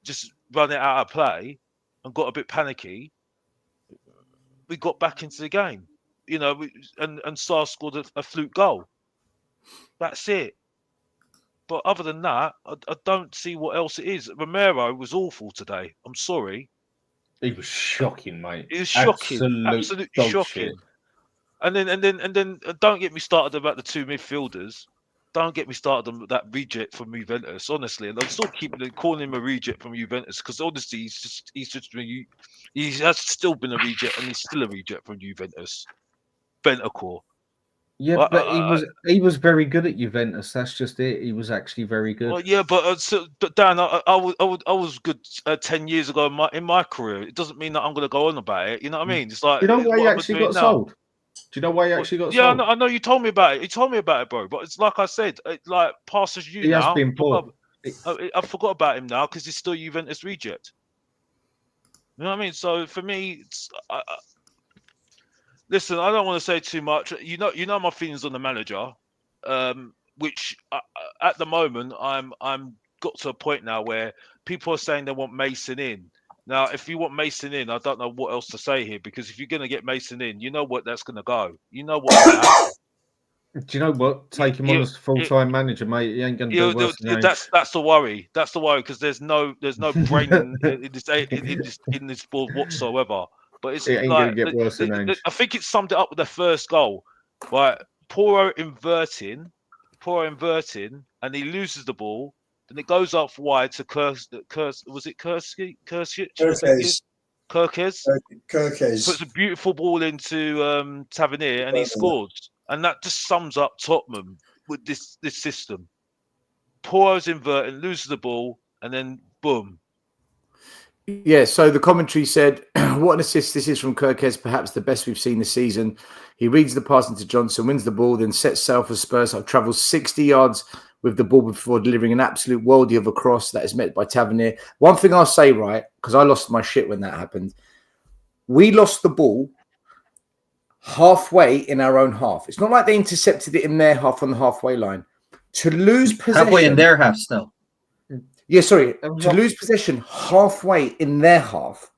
just run it out of play and got a bit panicky. We got back into the game, and Sarr scored a fluke goal. That's it. But other than that, I don't see what else it is. Romero was awful today. I'm sorry. He was shocking, mate. It was shocking. Absolute shocking. Shit. And then don't get me started about the two midfielders. Don't get me started on that reject from Juventus, honestly. And I'm still calling him a reject from Juventus, because honestly, he has still been a reject, and he's still a reject from Juventus. Bentancur. Yeah, but he was very good at Juventus. That's just it. He was actually very good. Well, yeah, but Dan, I was good 10 years ago in my career. It doesn't mean that I'm going to go on about it. You know what I mean? It's like, you know why he actually got sold? Do you know why he actually got sold? Yeah, I know you told me about it. You told me about it, bro. But it's like I said, it like passes you he now. Has been poor. I forgot about him now because he's still Juventus reject. You know what I mean? So for me, listen, I don't want to say too much. You know my feelings on the manager, which at the moment I'm got to a point now where people are saying they want Mason in. Now, if you want Mason in, I don't know what else to say here, because if you're going to get Mason in, you know what that's going to go. You know what. Do you know what? Take him on as full-time manager, mate. He ain't going to do worse than that's the worry. That's the worry, because there's no brain in this board whatsoever. But it ain't going to get worse than Ainge. I think it summed it up with the first goal, right? Poro inverting, and he loses the ball. Then it goes up wide to Kirkes. Was it Kirkes? Puts a beautiful ball into Tavernier, and he scores. And that just sums up Tottenham with this system. Poro's inverting, loses the ball, and then boom. Yeah, so the commentary said, what an assist this is from Kirkes, perhaps the best we've seen this season. He reads the pass into Johnson, wins the ball, then sets sail for Spurs. Travels 60 yards with the ball before delivering an absolute worldie of a cross that is met by Tavernier. One thing I'll say, right, because I lost my shit when that happened. We lost the ball halfway in our own half. It's not like they intercepted it in their half on the halfway line. To lose possession... Halfway in their half still. Yeah, sorry. To lose possession halfway in their half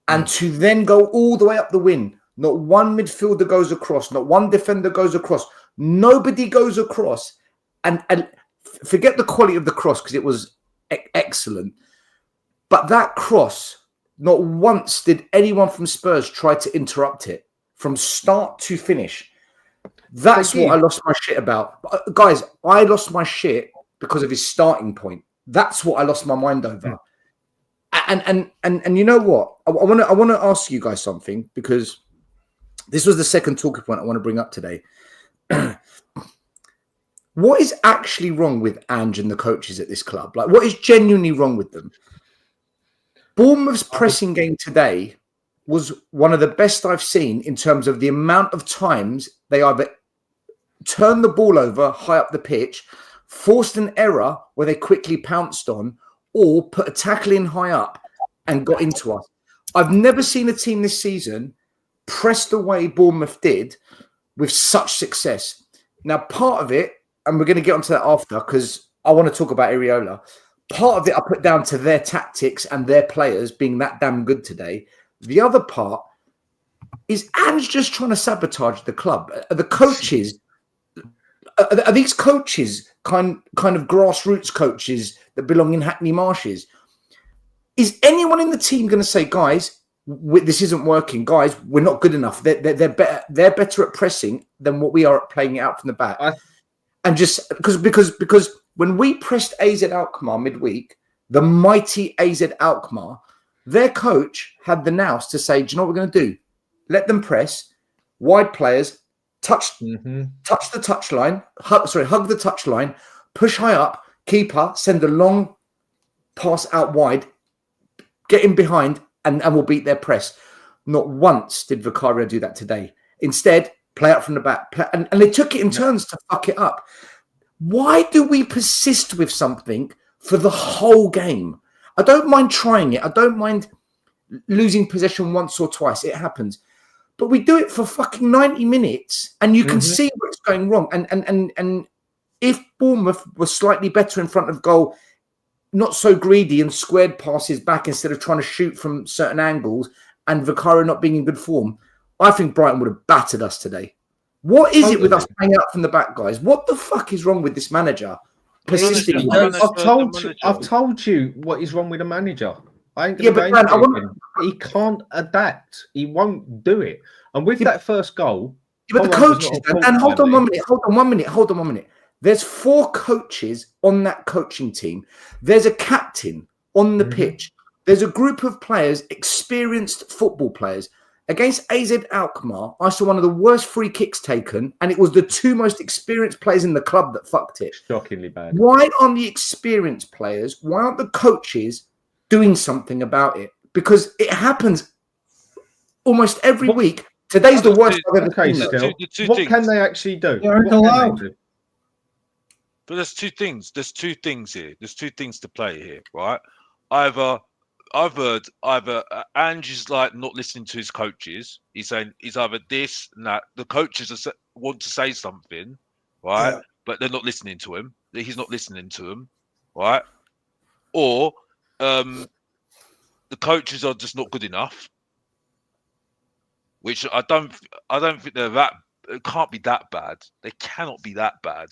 and to then go all the way up the wing. Not one midfielder goes across. Not one defender goes across. Nobody goes across. And forget the quality of the cross, because it was excellent. But that cross Not once did anyone from Spurs try to interrupt it from start to finish. That's what I lost my shit about. Guys, I lost my shit because of his starting point. That's what I lost my mind over. And you know what? I want to ask you guys something, because this was the second talking point I want to bring up today. What is actually wrong with Ange and the coaches at this club? Like, what is genuinely wrong with them? Bournemouth's pressing game today was one of the best I've seen in terms of the amount of times they either turned the ball over high up the pitch, forced an error where they quickly pounced on, or put a tackle in high up and got into us. I've never seen a team this season press the way Bournemouth did with such success. Now, part of it, and we're going to get onto that after because I want to talk about Iraola. Part of it I put down to their tactics and their players being that damn good today. The other part is Ange just trying to sabotage the club. The coaches, are these coaches kind of grassroots coaches that belong in Hackney Marshes? Is anyone in the team going to say, guys, this isn't working, guys, we're not good enough? They're better at pressing than what we are at playing it out from the back. And just because when we pressed AZ Alkmaar midweek, the mighty AZ Alkmaar, their coach had the nous to say, do you know what we're going to do? Let them press, wide players, touch the touchline, hug the touchline, push high up, keeper, send a long pass out wide, get in behind, and we'll beat their press. Not once did Vicario do that today. Instead, play out from the back. And they took it in turns to fuck it up. Why do we persist with something for the whole game? I don't mind trying it. I don't mind losing possession once or twice. It happens. But we do it for fucking 90 minutes and you can see what's going wrong. And if Bournemouth was slightly better in front of goal, not so greedy and squared passes back instead of trying to shoot from certain angles, and Vicario not being in good form, I think Brighton would have battered us today. What is it with us playing out from the back, guys? What the fuck is wrong with this manager? Persisting. I've told you what is wrong with the manager. I ain't gonna he can't adapt. He won't do it. And with that first goal, but the coaches, and hold on one minute. There's 4 coaches on that coaching team. There's a captain on the pitch. There's a group of players, experienced football players. Against AZ Alkmaar, I saw one of the worst free kicks taken, and it was the 2 most experienced players in the club that fucked it. Shockingly bad. Why aren't the experienced players, why aren't the coaches doing something about it? Because it happens almost every week. Today's the worst I've ever seen. What can they actually do? But there's 2 things. There's 2 things here. There's 2 things to play here, right? I've heard either Ange is like not listening to his coaches. He's saying he's either this and that. The coaches want to say something, right? Yeah. But they're not listening to him. He's not listening to them, right? Or the coaches are just not good enough. Which I don't think they're that. It can't be that bad. They cannot be that bad.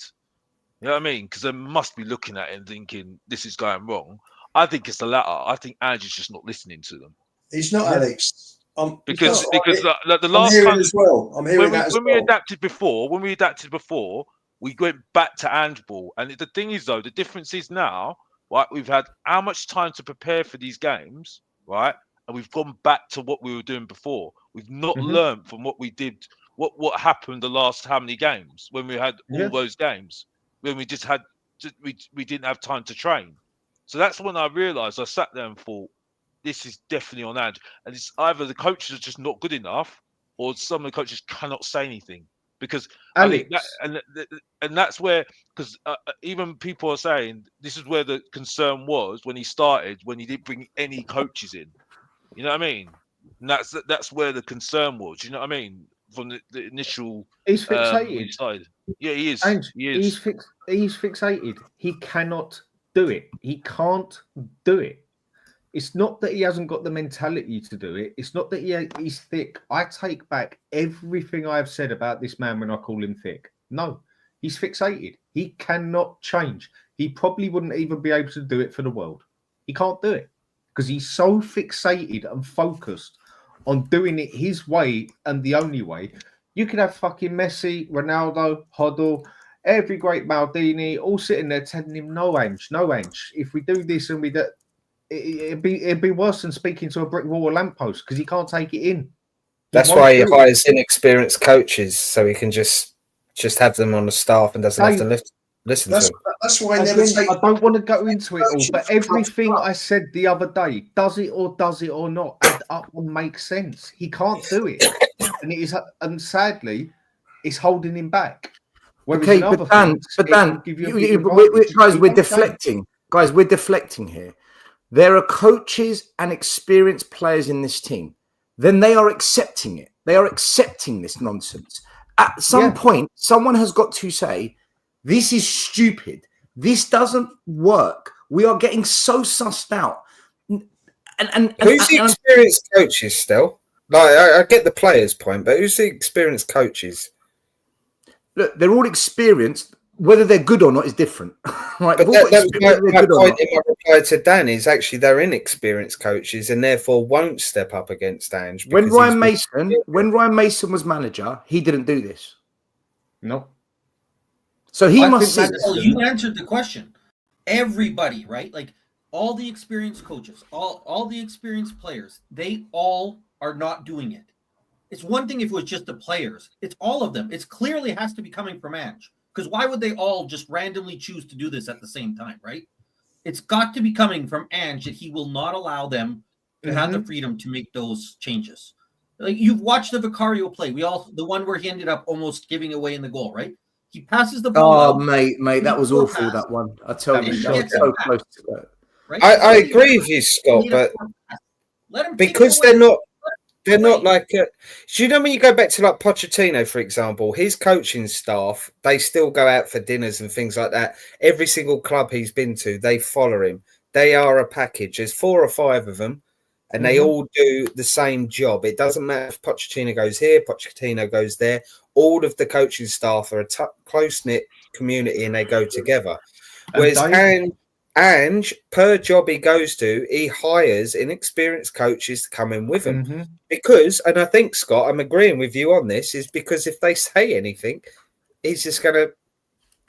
You know what I mean? Because they must be looking at it and thinking this is going wrong. I think it's the latter. I think Ange is just not listening to them. He's not, Alex. Because the last time as well. I'm hearing when we adapted before, we went back to Ange ball. And the thing is, though, the difference is now, right? We've had how much time to prepare for these games, right? And we've gone back to what we were doing before. We've not learned from what we did, what happened the last how many games when we had all those games when we just had we didn't have time to train. So that's when I realised. I sat there and thought, this is definitely on Ange. And it's either the coaches are just not good enough or some of the coaches cannot say anything. Because Alex. And that's where, because even people are saying this is where the concern was when he started, when he didn't bring any coaches in. You know what I mean? And that's where the concern was. You know what I mean? From the initial. He's fixated. Yeah, he is. Ange, he is. He's fixated. He cannot do it. He can't do it. It's not that he hasn't got the mentality to do it. It's not that he's thick. I take back everything I've said about this man when I call him thick. No, he's fixated. He cannot change. He probably wouldn't even be able to do it for the world. He can't do it. because he's so fixated and focused on doing it his way and the only way. You could have fucking Messi, Ronaldo, Hoddle, every great Maldini, all sitting there telling him, no, Ange, no, Ange. If we do this and we do, it'd be worse than speaking to a brick wall or lamppost because he can't take it in. That's why he hires inexperienced coaches, so he can just have them on the staff and doesn't have to listen to them. That's why I don't want to go into it all, but everything I said the other day, does it or not, add up and make sense. He can't do it, and sadly, it's holding him back. Okay, but Dan, guys, we're deflecting. Guys, we're deflecting here. There are coaches and experienced players in this team. Then they are accepting it. They are accepting this nonsense. At some point, someone has got to say, this is stupid. This doesn't work. We are getting so sussed out. Who's the experienced coaches still? Like, I get the players' point, but who's the experienced coaches? Look, they're all experienced. Whether they're good or not is different. Right? But my point in my reply to Dan is actually they're inexperienced coaches and therefore won't step up against Ange. When Ryan Mason was manager, he didn't do this. No. So he must see. Well, you answered the question. Everybody, right? Like all the experienced coaches, all the experienced players, they all are not doing it. It's one thing if it was just the players. It's all of them. It's clearly has to be coming from Ange. Because why would they all just randomly choose to do this at the same time, right? It's got to be coming from Ange that he will not allow them to have the freedom to make those changes. Like you've watched the Vicario play. The one where he ended up almost giving away in the goal, right? He passes the ball. Oh, mate, that was awful. That one, I tell you, that was so close to that. Right? I agree with you, Scott, but because they're not like. Do you know when you go back to like Pochettino, for example, his coaching staff, they still go out for dinners and things like that. Every single club he's been to, they follow him. They are a package. There's 4 or 5 of them, and they all do the same job. It doesn't matter if Pochettino goes here, Pochettino goes there. All of the coaching staff are a close-knit community, and they go together. Whereas Ange, per job he goes to, he hires inexperienced coaches to come in with him. Because, and I think, Scott, I'm agreeing with you on this, is because if they say anything, he's just going to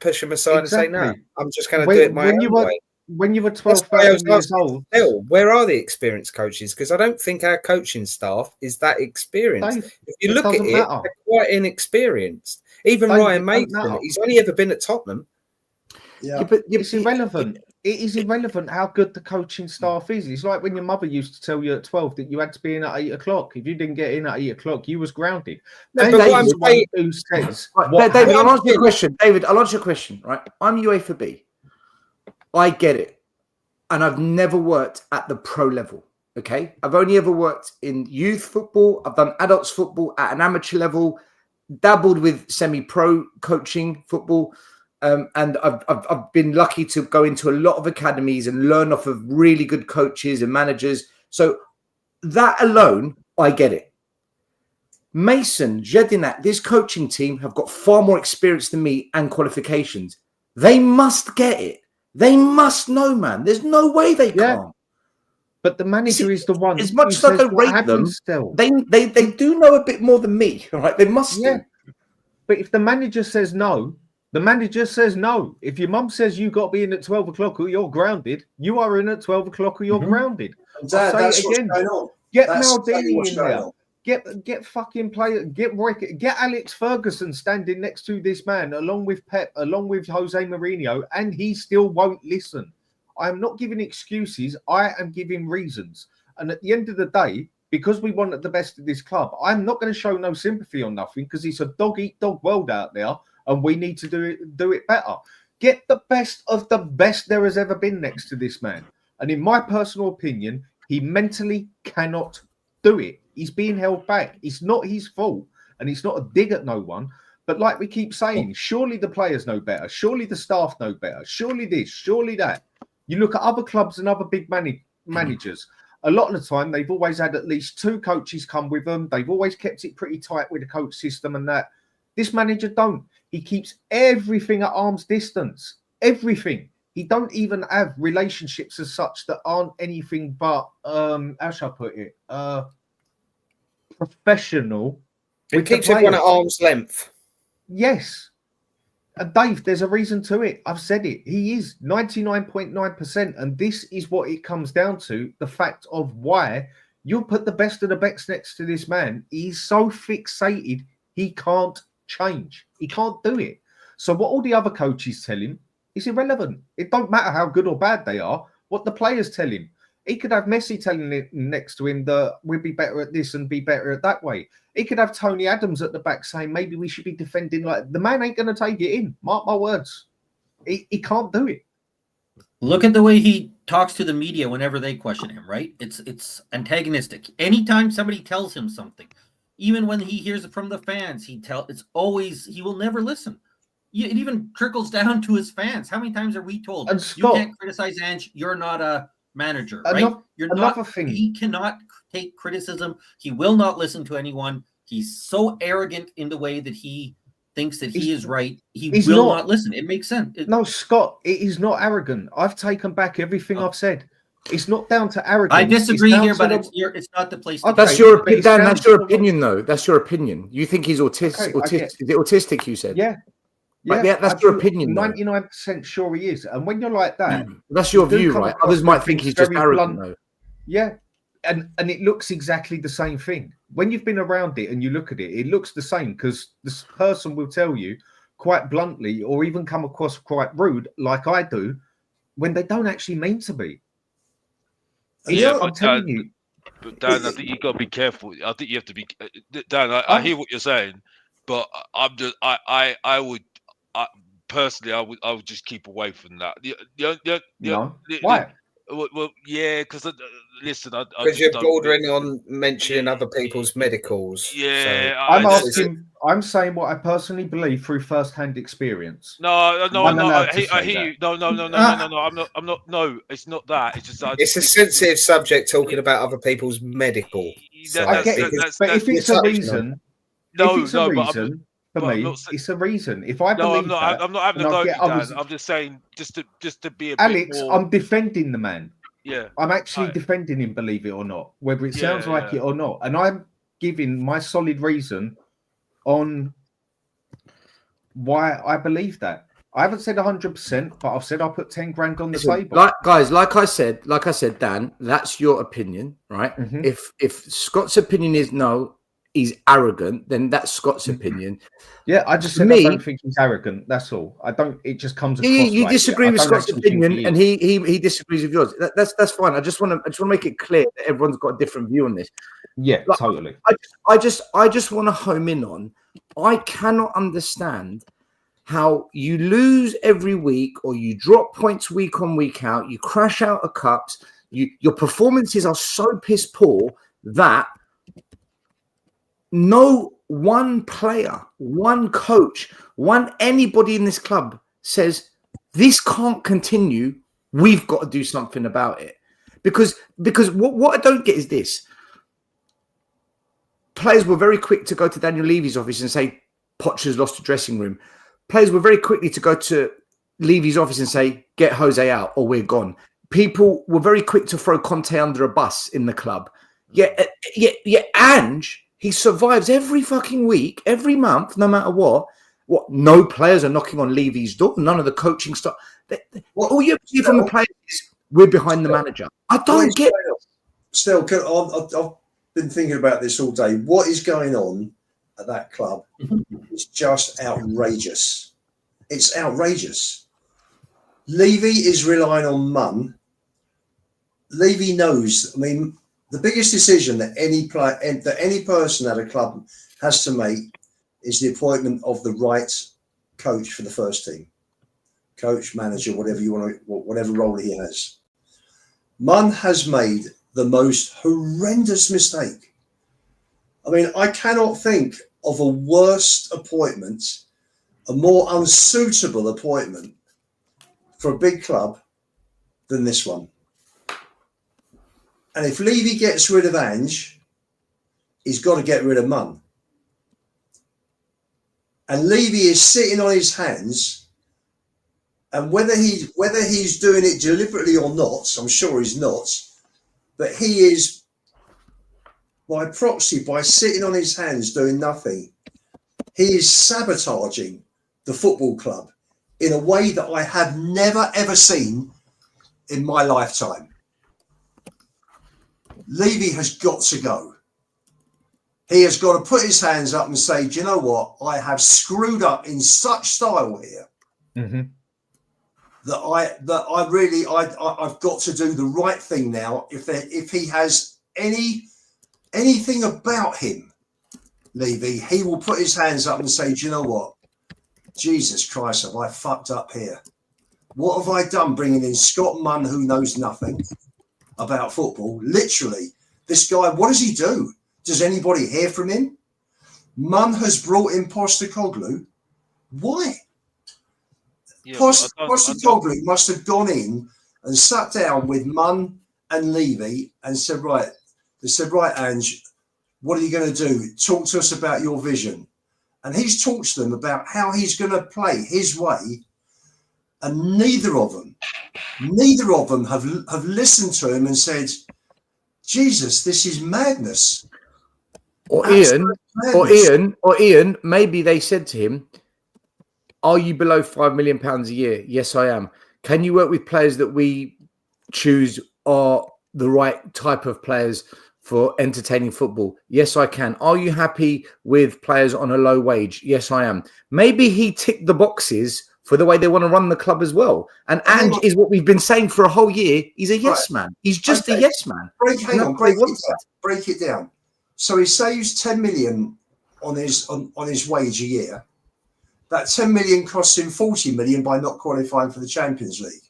push them aside and say, no, I'm just going to do it my own way. When you were 12, 13 years old. Still, where are the experienced coaches? Because I don't think our coaching staff is that experienced. If you look at it, they're quite inexperienced. Even Ryan Mason, he's only ever been at Tottenham. Yeah, but it's irrelevant. It is irrelevant how good the coaching staff is. It's like when your mother used to tell you at 12 that you had to be in at 8 o'clock. If you didn't get in at 8 o'clock, you was grounded. No, but David, David, I'll answer your question. David, I'll answer your question. Right, I'm UEFA B. I get it, and I've never worked at the pro level. Okay, I've only ever worked in youth football. I've done adults football at an amateur level, dabbled with semi-pro coaching football. And I've been lucky to go into a lot of academies and learn off of really good coaches and managers. So that alone, I get it. Mason, Jedinak, this coaching team have got far more experience than me and qualifications. They must get it. They must know, man. There's no way they can't. But the manager is the one. As much as I don't rate them, they do know a bit more than me. Right? They must. Yeah. But if the manager says no. The manager says no. If your mum says you got to be in at 12 o'clock or you're grounded, you are in at 12 o'clock or you're grounded. Dad, that's what's going on. Get Maldini in there. Get fucking player. Get Alex Ferguson standing next to this man, along with Pep, along with Jose Mourinho, and he still won't listen. I am not giving excuses. I am giving reasons. And at the end of the day, because we want the best of this club, I'm not going to show no sympathy on nothing because it's a dog-eat-dog world out there. And we need to do it better. Get the best of the best there has ever been next to this man. And in my personal opinion, he mentally cannot do it. He's being held back. It's not his fault. And it's not a dig at no one. But like we keep saying, surely the players know better. Surely the staff know better. Surely this, surely that. You look at other clubs and other big managers. A lot of the time, they've always had at least 2 coaches come with them. They've always kept it pretty tight with the coach system and that. This manager don't. He keeps everything at arm's distance. Everything. He don't even have relationships as such that aren't anything but how shall I put it? Professional. It keeps everyone at arm's length. Yes. And Dave, there's a reason to it. I've said it. He is 99.9%. And this is what it comes down to. The fact of why you put the best of the best next to this man. He's so fixated, he can't change. He can't do it. So what all the other coaches tell him is irrelevant. It don't matter how good or bad they are. What the players tell him. He could have Messi telling it next to him that we'll be better at this and be better at that way. He could have Tony Adams at the back saying maybe we should be defending like the man ain't going to take it in. Mark my words. He can't do it. Look at the way he talks to the media whenever they question him, right? It's antagonistic. Anytime somebody tells him something, even when he hears it from the fans, he will never listen. It even trickles down to his fans. How many times are we told and Scott, you can't criticize Ange? You're not a manager, right? You're not. Thing. He cannot take criticism. He will not listen to anyone. He's so arrogant in the way that he thinks that he is right. He will not listen. It makes sense. No, Scott, it is not arrogant. I've taken back everything I've said. It's not down to arrogance. I disagree here, but it's not the place. To that's your opinion, Dan. That's your opinion, though. That's your opinion. You think he's autistic? Okay, is it autistic? You said. Yeah. Yeah, that's your opinion. 99% sure he is. And when you're like that, that's your view, right? Others might think he's just arrogant, though. Yeah, and it looks exactly the same thing. When you've been around it and you look at it, it looks the same because this person will tell you quite bluntly or even come across quite rude, like I do, when they don't actually mean to be. Yeah, I'm telling you. But Dan, I think you got to be careful. I think you have to be. Dan, I hear what you're saying, but I would personally, I would just keep away from that. Why? Well, yeah, because listen, because you're bordering on mentioning other people's medicals. Yeah, so. I'm saying what I personally believe through first-hand experience. No, I hear you. No. I'm not. No, it's not that. It's just. It's a sensitive subject talking about other people's medical. But if it's a reason, for me, it's a reason. If I believe I'm not having a go at you, Dan. I'm just saying, just to be a Alex, bit more... I'm defending the man. Yeah, I'm actually defending him, believe it or not, whether it sounds like it or not. And I'm giving my solid reason on why I believe that. I haven't said 100%, but I've said I'll put 10 grand on the table. Like I said, Dan, that's your opinion, right? Mm-hmm. If Scott's opinion is no, he's arrogant, then that's Scott's opinion. Yeah, I just said I don't think he's arrogant. That's all. I don't. It just comes across. You disagree with Scott's opinion, and he disagrees with yours. That's fine. I just want to make it clear that everyone's got a different view on this. Yeah, totally. I just want to home in on. I cannot understand how you lose every week or you drop points week on week out. You crash out of cups. Your performances are so piss poor that no one player, one coach, anybody in this club says this can't continue. We've got to do something about it. Because what I don't get is this. Players were very quick to go to Daniel Levy's office and say, Poch's lost the dressing room. Players were very quickly to go to Levy's office and say, get Jose out or we're gone. People were very quick to throw Conte under a bus in the club. Yet Ange, he survives every fucking week, every month, no matter what. No players are knocking on Levy's door. None of the coaching stuff. All you see from the players is we're behind the manager. I don't get it. Still, I've been thinking about this all day. What is going on at that club? It's just outrageous. It's outrageous. Levy is relying on Munn. Levy knows. I mean, the biggest decision that any person at a club has to make is the appointment of the right coach for the first team, coach, manager, whatever you want to, whatever role he has. Munn has made the most horrendous mistake. I mean, I cannot think of a worse appointment, a more unsuitable appointment for a big club than this one. And if Levy gets rid of Ange, he's got to get rid of Munn. And Levy is sitting on his hands And whether he's doing it deliberately or not, I'm sure he's not, but he is, by proxy, by sitting on his hands doing nothing, he is sabotaging the football club in a way that I have never, ever seen in my lifetime. Levy has got to go. He has got to put his hands up and say, do you know what? I have screwed up in such style here that I've got to do the right thing now. If he has anything about him, Levy, he will put his hands up and say, do you know what? Jesus Christ, have I fucked up here? What have I done bringing in Scott Munn, who knows nothing about football? Literally, this guy, what does he do? Does anybody hear from him? Munn has brought in Postecoglou. Why? Yeah, Postecoglou must have gone in and sat down with Munn and Levy and said, right, Ange, what are you going to do? Talk to us about your vision. And he's talked to them about how he's going to play his way. And neither of them have listened to him and said, Jesus, this is madness. Or Ian, maybe they said to him, are you below £5 million a year? Yes, I am. Can you work with players that we choose are the right type of players for entertaining football? Yes, I can. Are you happy with players on a low wage? Yes, I am. Maybe he ticked the boxes for the way they want to run the club as well. And Ange is what we've been saying for a whole year. He's a yes man. He's just a yes man. Break it down. So he saves 10 million on his wage a year. That 10 million costs him 40 million by not qualifying for the Champions League.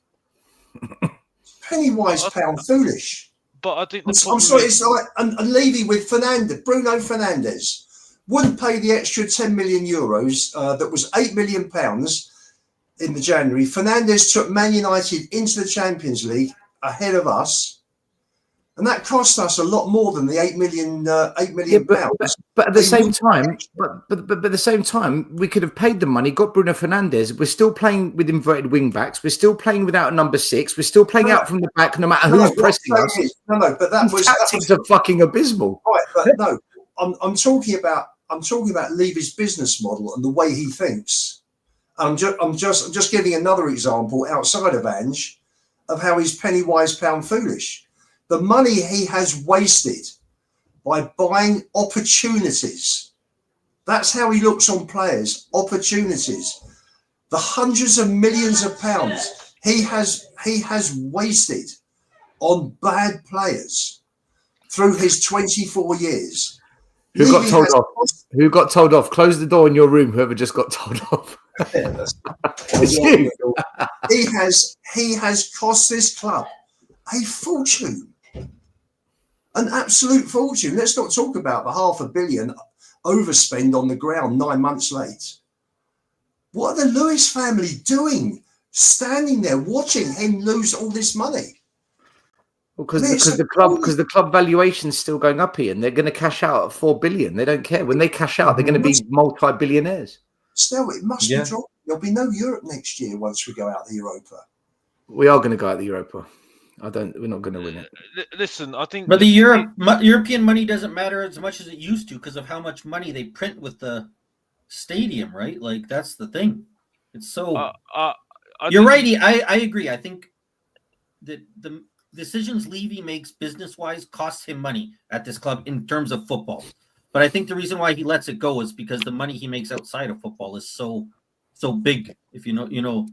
Penny wise, pound foolish. But I think I'm sorry, it's like and Levy with Bruno Fernandes wouldn't pay the extra 10 million euros. That was £8 million in the January. Fernandes took Man United into the Champions League ahead of us. And that cost us a lot more than the £8 million pounds. But at the same time, but at the same time, we could have paid the money, got Bruno Fernandes. We're still playing with inverted wing backs. We're still playing without a number 6. We're still playing out from the back, no matter who's pressing us. But these tactics are fucking abysmal. Right, but no, I'm talking about Levy's business model and the way he thinks. I'm just giving another example outside of Ange of how he's penny wise, pound foolish. The money he has wasted by buying opportunities. That's how he looks on players, opportunities. The hundreds of millions of pounds he has wasted on bad players through his 24 years. Who got told off? Who got told off? Close the door in your room, whoever just got told off. It's you. He has cost this club a fortune. An absolute fortune. Let's not talk about the £500 million overspend on the ground 9 months late. What are the Lewis family doing? Standing there watching him lose all this money. Well, because the club valuation is still going up, Ian. They're going to cash out at $4 billion. They don't care. When they cash out, they're going to be multi-billionaires. Still, it must be dropped. There'll be no Europe next year once we go out the Europa. We are going to go out the Europa. We're not going to win it. Listen, I think. But the European money doesn't matter as much as it used to because of how much money they print with the stadium, right? Like that's the thing. It's so. You're right. I agree. I think that the decisions Levy makes business-wise costs him money at this club in terms of football. But I think the reason why he lets it go is because the money he makes outside of football is so big. If you know.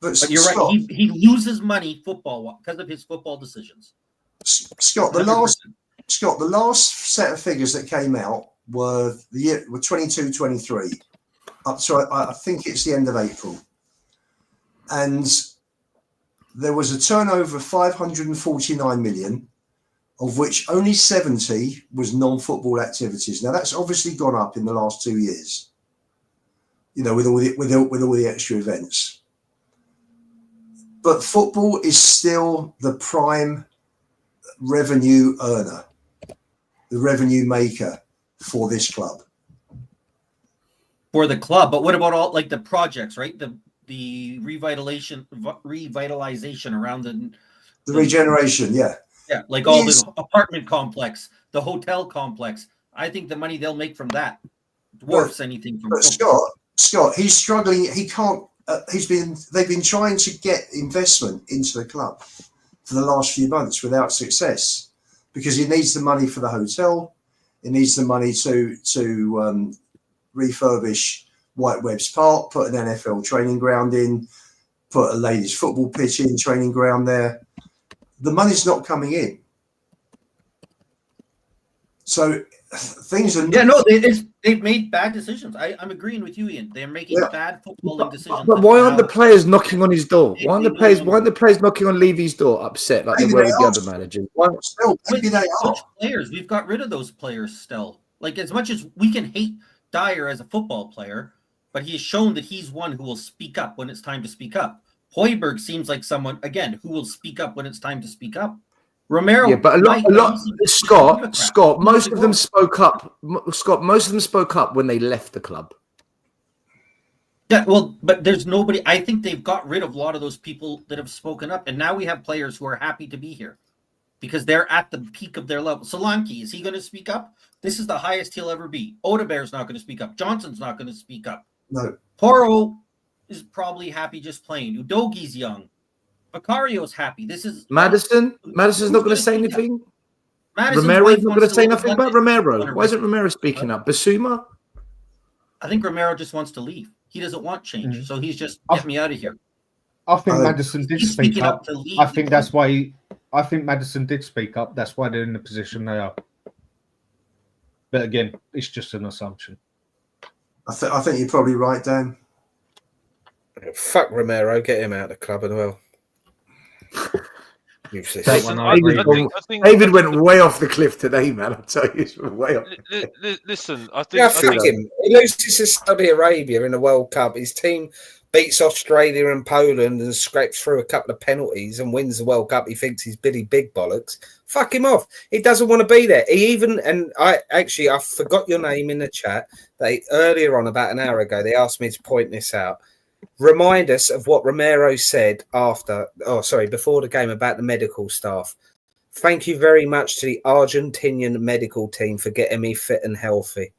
But you're Scott, right. He loses money football because of his football decisions. Scott, the last set of figures that came out were 22-23 up to I think it's the end of April, and there was a turnover of 549 million, of which only 70 was non-football activities. Now that's obviously gone up in the last 2 years. You know, with all the extra events. But football is still the prime revenue earner, the revenue maker for this club. For the club, but what about all like the projects, right? The the revitalization around The regeneration, yeah. Yeah, like all the apartment complex, the hotel complex. I think the money they'll make from that dwarfs anything from football. Scott, he's struggling. He can't. They've been trying to get investment into the club for the last few months without success, because he needs the money for the hotel. He needs the money to refurbish White Webb's Park, put an NFL training ground in, put a ladies' football pitch in, training ground there. The money's not coming in. So things are... Yeah, no, they've made bad decisions. I'm agreeing with you, Ian. They're making bad footballing decisions. But why aren't the players knocking on his door? Why aren't the players knocking on Levy's door upset like they were with the other managers? Maybe they are. Which players? We've got rid of those players still. Like, as much as we can hate Dyer as a football player, but he has shown that he's one who will speak up when it's time to speak up. Hoiberg seems like someone, again, who will speak up when it's time to speak up. Romero, yeah, but a lot. Scott, most of them spoke up. Scott, most of them spoke up when they left the club. Yeah, well, but there's nobody. I think they've got rid of a lot of those people that have spoken up, and now we have players who are happy to be here because they're at the peak of their level. Solanke, is he going to speak up? This is the highest he'll ever be. Odebear's not going to speak up. Johnson's not going to speak up. No. Poro is probably happy just playing. Udogi's young. Vicario's happy. This is Madison. Madison's not going to say anything. Romero's not going to say nothing about Romero. Why isn't Romero speaking up? Bissouma? I think Romero just wants to leave. He doesn't want change, so he's just get me out of here. I think Madison did speak up. To leave I think that's why. I think Madison did speak up. That's why they're in the position they are. But again, it's just an assumption. I think you're probably right, Dan. Fuck Romero, get him out of the club as well. David went way off the cliff today, man. I'll tell you, way off. Listen, I think. Yeah, fuck him. He loses to Saudi Arabia in the World Cup. His team beats Australia and Poland and scrapes through a couple of penalties and wins the World Cup. He thinks he's Billy Big Bollocks. Fuck him off. He doesn't want to be there. I forgot your name in the chat. Earlier on, about an hour ago, they asked me to point this out. Remind us of what Romero said before the game about the medical staff. Thank you very much to the Argentinian medical team for getting me fit and healthy,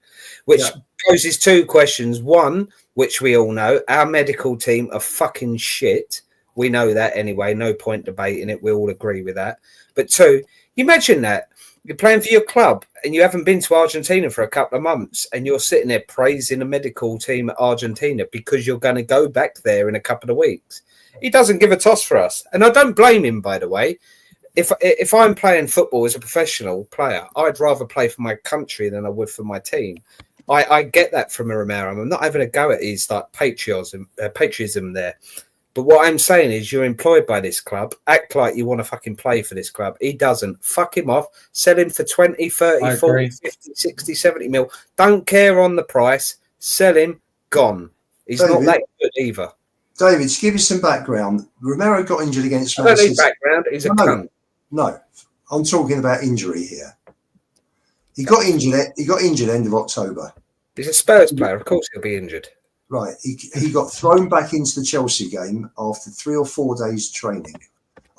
which poses two questions. One, which we all know, our medical team are fucking shit. We know that anyway. No point debating it. We all agree with that. But two, imagine that. You're playing for your club and you haven't been to Argentina for a couple of months and you're sitting there praising the medical team at Argentina because you're going to go back there in a couple of weeks. He doesn't give a toss for us. And I don't blame him, by the way. If I'm playing football as a professional player, I'd rather play for my country than I would for my team. I get that from Romero. I'm not having a go at his patriotism there. But what I'm saying is you're employed by this club. Act like you want to fucking play for this club. He doesn't. Fuck him off. Sell him for 20, 30, 40, 50, 60, 70 mil. Don't care on the price. Sell him. Gone. He's not that good either. David, to give you some background, Romero got injured against Man City. I don't need background. He's a cunt. No, I'm talking about injury here. He got injured end of October. He's a Spurs player. Of course he'll be injured. Right, he got thrown back into the Chelsea game after 3 or 4 days training,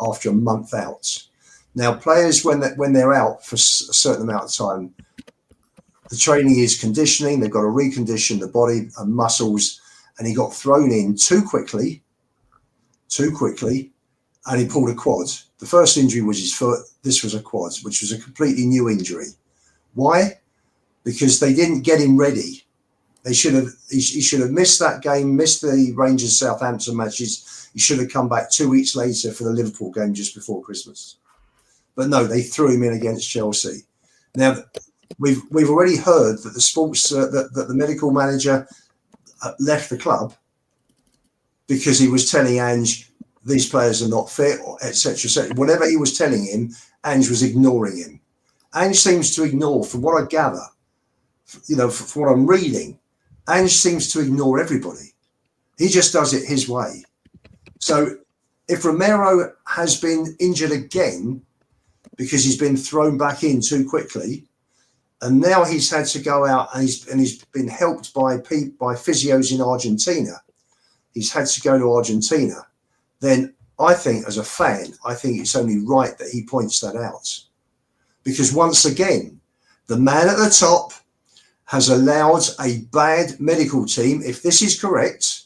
after a month out. Now, players, when they're out for a certain amount of time, the training is conditioning. They've got to recondition the body and muscles, and he got thrown in too quickly, and he pulled a quad. The first injury was his foot. This was a quad, which was a completely new injury. Why? Because they didn't get him ready. He should have missed that game, missed the Rangers Southampton matches. He should have come back 2 weeks later for the Liverpool game just before Christmas. But no, they threw him in against Chelsea. Now we've already heard that that the medical manager left the club because he was telling Ange these players are not fit, etc., etc. Whatever he was telling him, Ange was ignoring him. Ange seems to ignore, from what I gather, from what I'm reading. Ange seems to ignore everybody. He just does it his way. So if Romero has been injured again because he's been thrown back in too quickly, and now he's had to go out and he's been helped by physios in Argentina, he's had to go to Argentina, then I think as a fan, I think it's only right that he points that out. Because once again, the man at the top has allowed a bad medical team, if this is correct.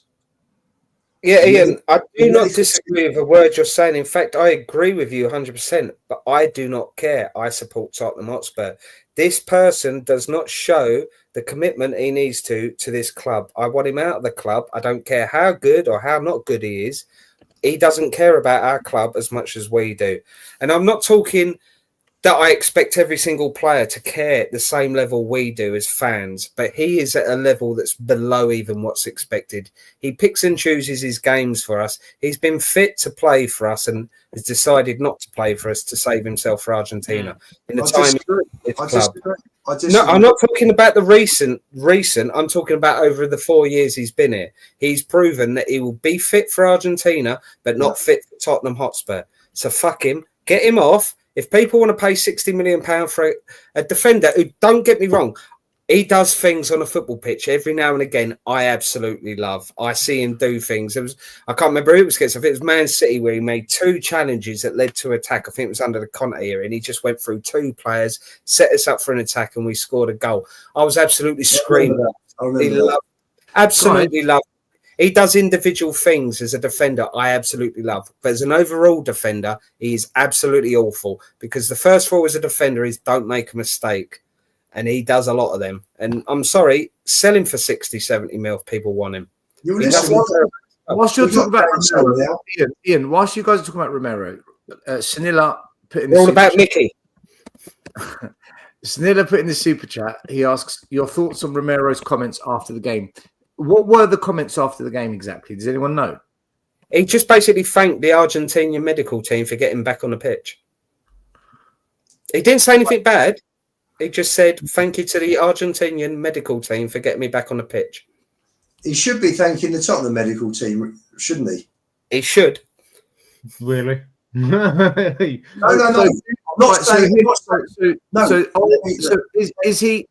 Yeah, Ian, I do not disagree with a word you're saying. In fact, I agree with you 100%, but I do not care. I support Tottenham Hotspur. This person does not show the commitment he needs to this club. I want him out of the club. I don't care how good or how not good he is. He doesn't care about our club as much as we do. And I'm not talking that I expect every single player to care at the same level we do as fans, but he is at a level that's below even what's expected. He picks and chooses his games for us. He's been fit to play for us and has decided not to play for us to save himself for Argentina. In the time club. No, I'm not talking about the recent. I'm talking about over the 4 years he's been here. He's proven that he will be fit for Argentina, but not fit for Tottenham Hotspur. So fuck him. Get him off. If people want to pay £60 million for a defender who, don't get me wrong, he does things on a football pitch every now and again I absolutely love. I see him do things. I can't remember who it was against. I think it was Man City where he made 2 challenges that led to attack. I think it was under the Conte era, and he just went through 2 players, set us up for an attack, and we scored a goal. I was absolutely screaming. Absolutely love. He does individual things as a defender I absolutely love. But as an overall defender, he is absolutely awful because the first rule as a defender is don't make a mistake. And he does a lot of them. And I'm sorry, sell him for 60, 70 mil if people want him. Whilst you're talking about Romero, Ian, whilst you guys are talking about Romero, Sanilla put in the all about Mickey. Sanilla put in the super chat. He asks your thoughts on Romero's comments after the game. What were the comments after the game exactly? Does anyone know? He just basically thanked the Argentinian medical team for getting back on the pitch. He didn't say anything bad. He just said, thank you to the Argentinian medical team for getting me back on the pitch. He should be thanking the Tottenham medical team, shouldn't he? He should. Really? No. Is he?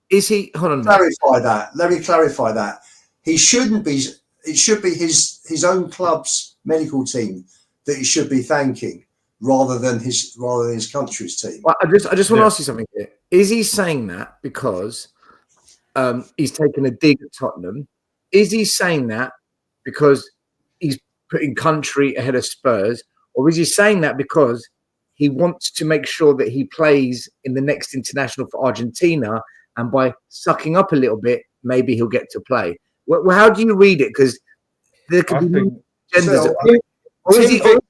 Hold on. Clarify that. Let me clarify that. He shouldn't be. It should be his own club's medical team that he should be thanking, rather than his country's team. Well, I just want to ask you something here. Is he saying that because he's taken a dig at Tottenham? Is he saying that because he's putting country ahead of Spurs, or is he saying that because he wants to make sure that he plays in the next international for Argentina, and by sucking up a little bit, maybe he'll get to play? Well, how do you read it? Because there could be genders. The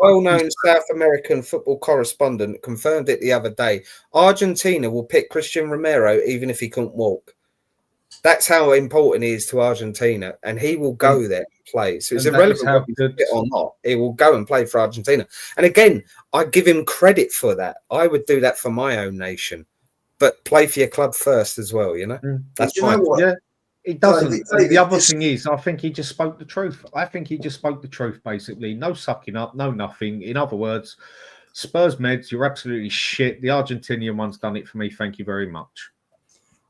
well-known South American football correspondent confirmed it the other day. Argentina will pick Christian Romero even if he couldn't walk. That's how important he is to Argentina, and he will go there and play. So it's irrelevant whether he fit or not. He will go and play for Argentina. And again, I give him credit for that. I would do that for my own nation, but play for your club first as well. You know, that's fine. Yeah. It doesn't. The other thing is, I think he just spoke the truth. Basically. No sucking up, no nothing. In other words, Spurs meds, you're absolutely shit. The Argentinian one's done it for me. Thank you very much.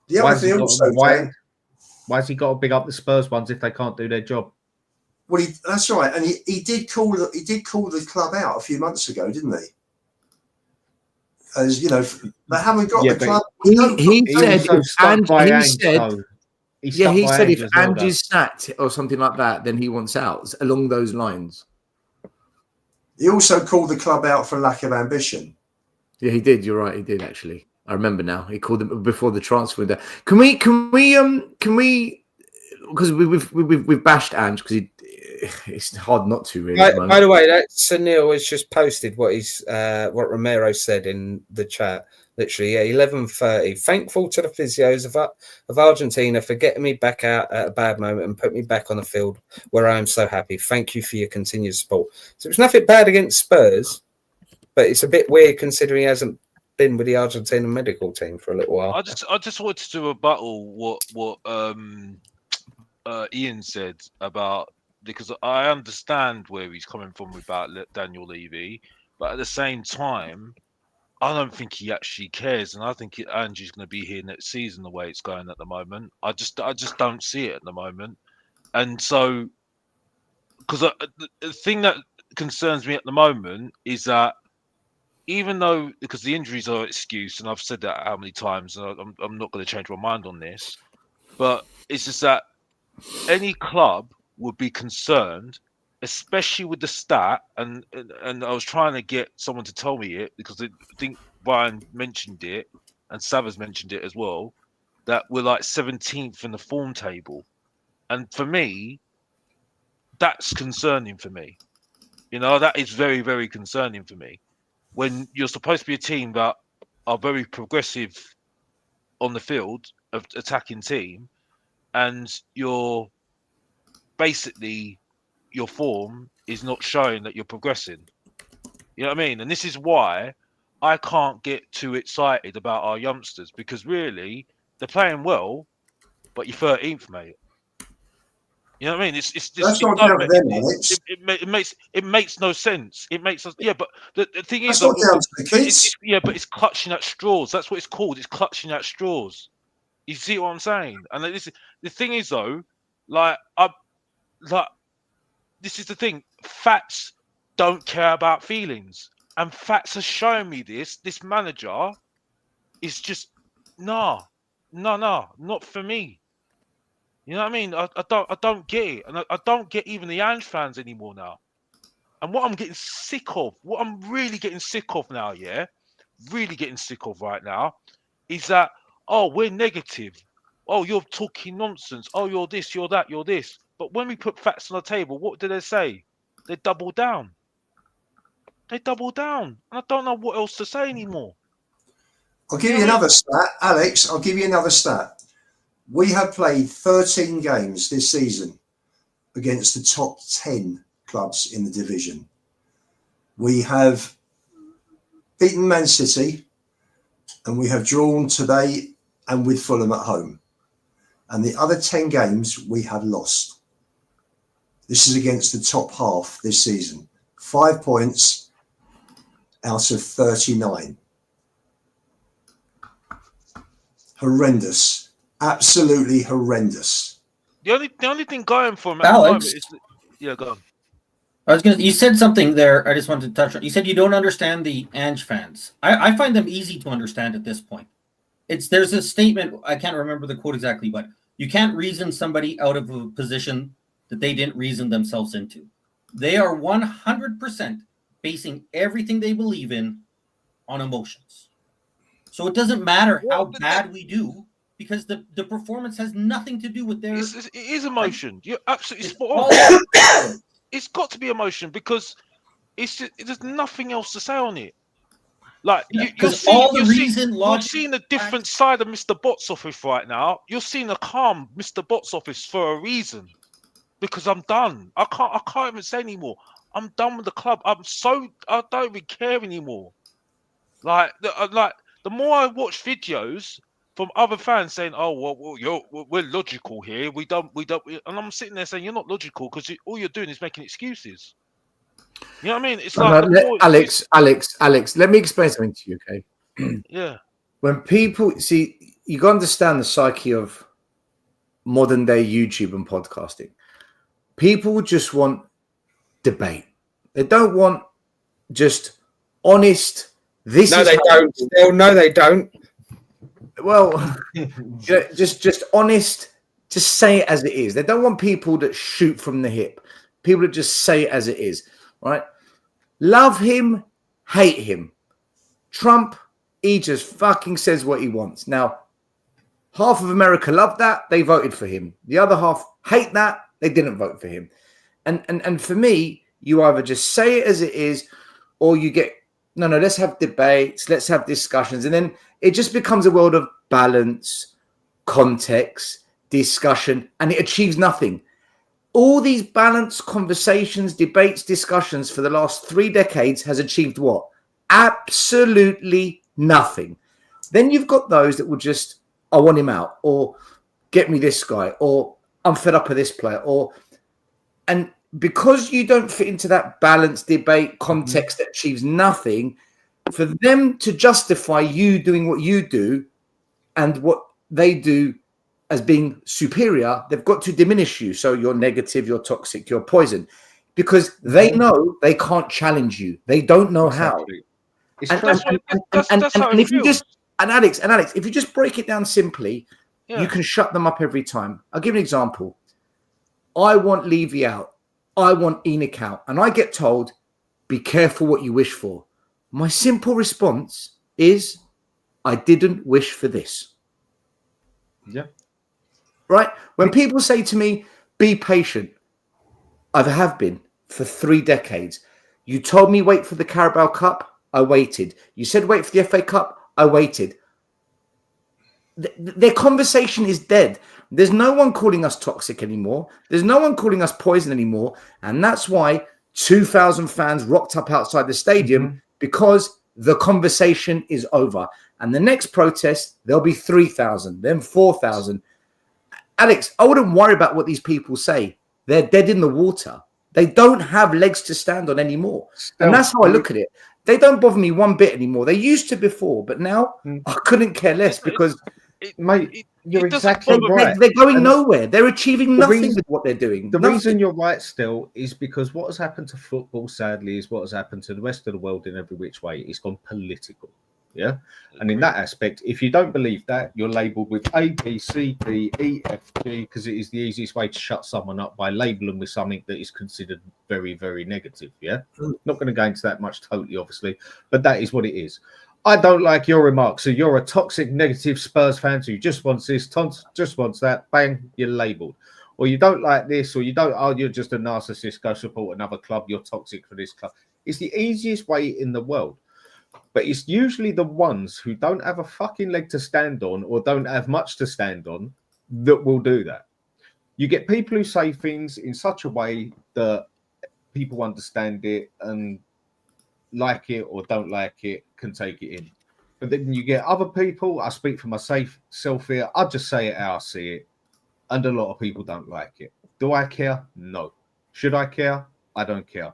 Why has he got to big up the Spurs ones if they can't do their job? Well, that's right. And he did call the club out a few months ago, didn't he? As you know, they haven't got the club. He said if Angie's sacked or something like that, then he wants out, along those lines. He also called the club out for lack of ambition. Yeah, he did. You're right. He did actually. I remember now. He called them before the transfer window. Can we? Because we've bashed Ange because it's hard not to really. By the way, that Sunil has just posted what Romero said in the chat. Literally, 11:30. Thankful to the physios of Argentina for getting me back out at a bad moment and put me back on the field where I am so happy. Thank you for your continued support. So it's nothing bad against Spurs, but it's a bit weird considering he hasn't been with the Argentina medical team for a little while. I just wanted to rebuttal what Ian said about, because I understand where he's coming from about Daniel Levy, but at the same time, I don't think he actually cares, and I think Angie's going to be here next season the way it's going at the moment. I just don't see it at the moment. And so, because the thing that concerns me at the moment is that even though, because the injuries are an excuse, and I've said that how many times, and I'm not going to change my mind on this, but it's just that any club would be concerned, especially with the stat, and I was trying to get someone to tell me it because I think Brian mentioned it and Savas mentioned it as well, that we're like 17th in the form table. And for me, that's concerning for me. That is very, very concerning for me. When you're supposed to be a team that are very progressive on the field, of attacking team, and you're basically, your form is not showing that you're progressing. You know what I mean? And this is why I can't get too excited about our youngsters, because really they're playing well, but you're 13th, mate. You know what I mean? It's just That's not down to them, Alex. It makes no sense. It makes us, yeah, but the thing is, That's not down to the kids. but it's clutching at straws. That's what it's called. It's clutching at straws. You see what I'm saying? And the thing is, though, this is the thing. Fats don't care about feelings, and Fats has shown me this. This manager is just no, not for me. You know what I mean? I don't get it, and I don't get even the Ange fans anymore now. And what I'm getting sick of, what I'm really getting sick of now, really getting sick of right now, is that, oh, we're negative. Oh, you're talking nonsense. Oh, you're this, you're that, you're this. But when we put facts on the table, what do they say? They double down. And I don't know what else to say anymore. I'll give you another stat, Alex. I'll give you another stat. We have played 13 games this season against the top 10 clubs in the division. We have beaten Man City, and we have drawn today and with Fulham at home. And the other 10 games we have lost. This is against the top half this season. 5 points out of 39. Horrendous. Absolutely horrendous. The only thing going for him at Alex, the moment is, yeah, go on. You said something there. I just wanted to touch on. You said you don't understand the Ange fans. I find them easy to understand at this point. There's a statement, I can't remember the quote exactly, but you can't reason somebody out of a position that they didn't reason themselves into. They are 100% basing everything they believe in on emotions. So it doesn't matter how bad we do, because the performance has nothing to do with their... It is emotion. You're absolutely spot on. It's got to be emotion, because there's nothing else to say on it. Like, you're seeing a different side of Mr. Box Office right now. You're seeing a calm Mr. Box Office for a reason. Because I'm done. I can't even say anymore. I'm done with the club. I don't even care anymore. Like the more I watch videos from other fans saying, "Oh, well, we're logical here. We don't," and I'm sitting there saying, "You're not logical, because all you're doing is making excuses." You know what I mean? It's like Alex. Let me explain something to you, okay? Yeah. When people see, you got to understand the psyche of modern day YouTube and podcasting. People just want debate. They don't want just honest. They don't. No, they don't. Well, just honest. Just say it as it is. They don't want people that shoot from the hip. People that just say it as it is. Right? Love him, hate him. Trump, he just fucking says what he wants. Now, half of America love that. They voted for him. The other half hate that. They didn't vote for him. And for me, you either just say it as it is, or you get, no, let's have debates, let's have discussions. And then it just becomes a world of balance, context, discussion, and it achieves nothing. All these balanced conversations, debates, discussions for the last 3 decades has achieved what? Absolutely nothing. Then you've got those that will just, I want him out, or get me this guy, or I'm fed up with this player, and because you don't fit into that balanced debate context that achieves nothing, for them to justify you doing what you do and what they do as being superior, they've got to diminish you. So you're negative, you're toxic, you're poison, because they know they can't challenge you. They don't know Exactly. It's how. That's how And it if you feels. just Alex, if you just break it down simply, Yeah. you can shut them up every time. I'll give you an example. I want Levy out. I want Enoch out. And I get told, be careful what you wish for. My simple response is, I didn't wish for this. Yeah. Right? When people say to me, be patient, I have been for 3 decades. You told me wait for the Carabao Cup, I waited. You said wait for the FA Cup, I waited. Their conversation is dead. There's no one calling us toxic anymore. There's no one calling us poison anymore. And that's why 2,000 fans rocked up outside the stadium, because the conversation is over. And the next protest, there'll be 3,000, then 4,000. Alex, I wouldn't worry about what these people say. They're dead in the water. They don't have legs to stand on anymore. And that's how I look at it. They don't bother me one bit anymore. They used to before, but now I couldn't care less, because Mate, you're exactly right. They're going nowhere. They're achieving nothing with what they're doing. The reason you're right still is because what has happened to football, sadly, is what has happened to the rest of the world in every which way. It's gone political. Yeah. And in that aspect, if you don't believe that, you're labelled with A, B, C, D, E, F, G, because it is the easiest way to shut someone up, by labeling them with something that is considered very, very negative. Yeah. Not going to go into that much totally, obviously, but that is what it is. I don't like your remarks. So you're a toxic, negative Spurs fan who just wants this, just wants that. Bang, you're labelled. Or you don't like this, or you don't. Oh, you're just a narcissist. Go support another club. You're toxic for this club. It's the easiest way in the world. But it's usually the ones who don't have a fucking leg to stand on, or don't have much to stand on, that will do that. You get people who say things in such a way that people understand it and like it or don't like it, can take it in. But then you get other people, I speak for myself here, I just say it how I see it, and a lot of people don't like it. Do I care? No. Should I care? I don't care.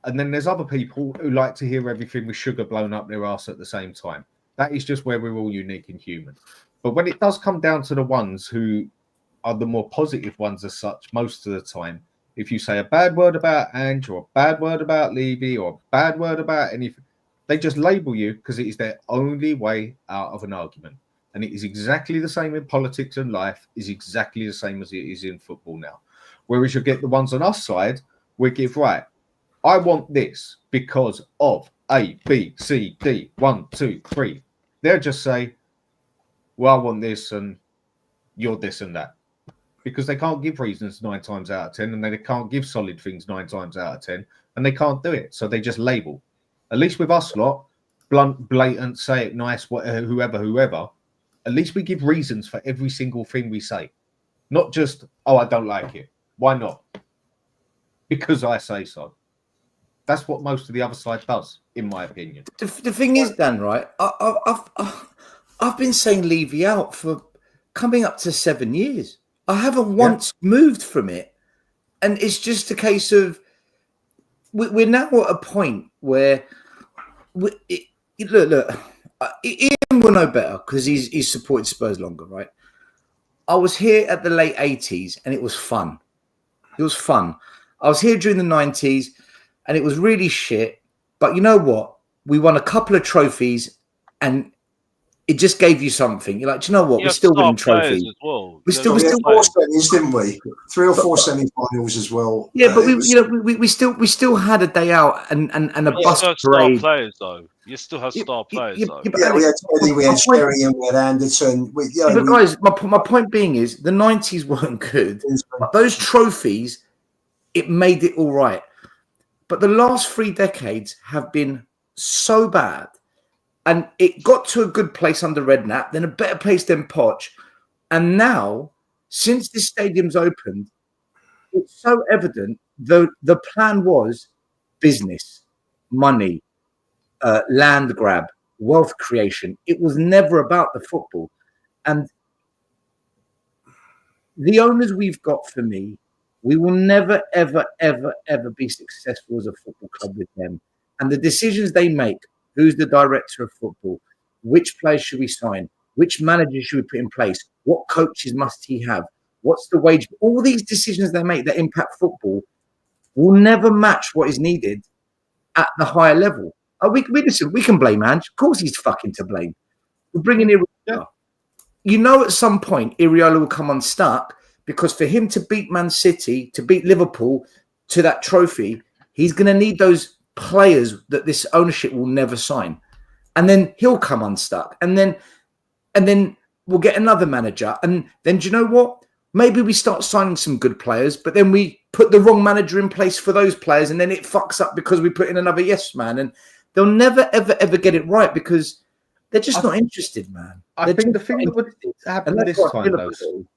And then there's other people who like to hear everything with sugar blown up their ass at the same time. That is just where we're all unique and human. But when it does come down to the ones who are the more positive ones as such, most of the time, if you say a bad word about Ange, or a bad word about Levy, or a bad word about anything, they just label you, because it is their only way out of an argument. And it is exactly the same in politics and life, is exactly the same as it is in football now. Whereas you get the ones on our side, we give, right, I want this because of A, B, C, D, 1, 2, 3. They'll just say, well, I want this and you're this and that. Because they can't give reasons 9 times out of 10, and they can't give solid things 9 times out of 10, and they can't do it. So they just label. At least with us lot, blunt, blatant, say it nice, whatever, whoever, at least we give reasons for every single thing we say. Not just, oh, I don't like it. Why not? Because I say so. That's what most of the other side does, in my opinion. The thing is, Dan, right? I've been saying Levy out for coming up to 7 years. I haven't once moved from it. And it's just a case of, we're now at a point where, look, Ian will know better because he's supported Spurs longer, right? I was here at the late 80s and it was fun. It was fun. I was here during the 90s and it was really shit. But you know what? We won a couple of trophies and it just gave you something. You're like, do you know what? We're still winning trophies. Well. We're still 4 semis, didn't we? 3 or 4 semi-finals as well. Yeah, but we still had a day out and a bus parade. Star players though. You still have star players though. Yeah, we had Teddy, we had Sheringham, we had Anderton. But guys, my point being is the 90s weren't good. But those trophies, it made it all right. But the last 3 decades have been so bad. And it got to a good place under Redknapp, then a better place than Poch. And now, since this stadium's opened, it's so evident the plan was business, money, land grab, wealth creation. It was never about the football. And the owners we've got, for me, we will never, ever, ever, ever be successful as a football club with them. And the decisions they make, who's the director of football? Which players should we sign? Which manager should we put in place? What coaches must he have? What's the wage? All these decisions they make that impact football will never match what is needed at the higher level. Listen, we can blame Ange. Of course he's fucking to blame. We're bringing Iraola. Yeah. You know, at some point, Iraola will come unstuck because for him to beat Man City, to beat Liverpool to that trophy, he's going to need those players that this ownership will never sign. And then he'll come unstuck. And then we'll get another manager. And then do you know what? Maybe we start signing some good players, but then we put the wrong manager in place for those players, and then it fucks up because we put in another yes man. And they'll never, ever, ever get it right because they're just not interested, man. I think the thing that would happen this time, though,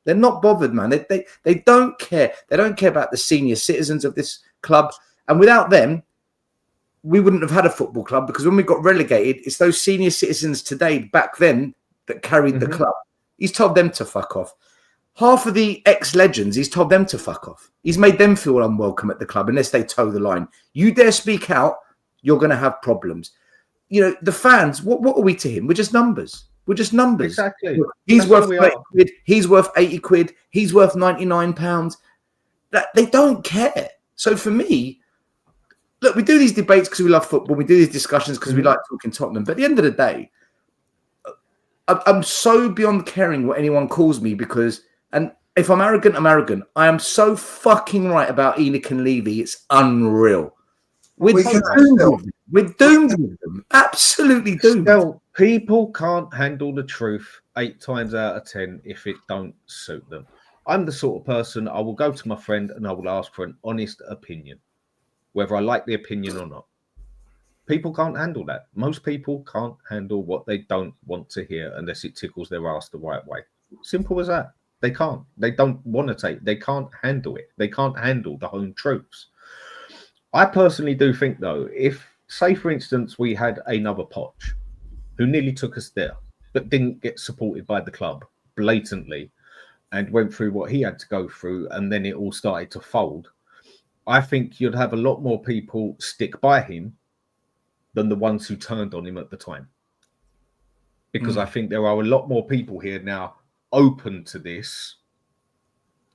they're not bothered, man. They don't care. They don't care about the senior citizens of this club. And without them, we wouldn't have had a football club because when we got relegated, it's those senior citizens today, back then, that carried the club. He's told them to fuck off. Half of the ex-legends, he's told them to fuck off. He's made them feel unwelcome at the club unless they toe the line. You dare speak out, you're going to have problems. You know, the fans, what are we to him? We're just numbers. We're just numbers. Exactly. He's worth 30 quid. He's worth 80 quid. He's worth £99. They don't care. So for me, look, we do these debates because we love football. We do these discussions because we like talking Tottenham. But at the end of the day, I'm so beyond caring what anyone calls me because, and if I'm arrogant, I'm arrogant. I am so fucking right about Enoch and Levy. It's unreal. We're doomed with them. Absolutely doomed. Still, people can't handle the truth 8 times out of 10 if it don't suit them. I'm the sort of person, I will go to my friend and I will ask for an honest opinion, whether I like the opinion or not. People can't handle that. Most people can't handle what they don't want to hear unless it tickles their ass the right way. Simple as that. They can't. They don't want to take. They can't handle it. They can't handle the home truths. I personally do think, though, if, say, for instance, we had another Poch who nearly took us there, but didn't get supported by the club blatantly and went through what he had to go through, and then it all started to fold, I think you'd have a lot more people stick by him than the ones who turned on him at the time. Because I think there are a lot more people here now open to this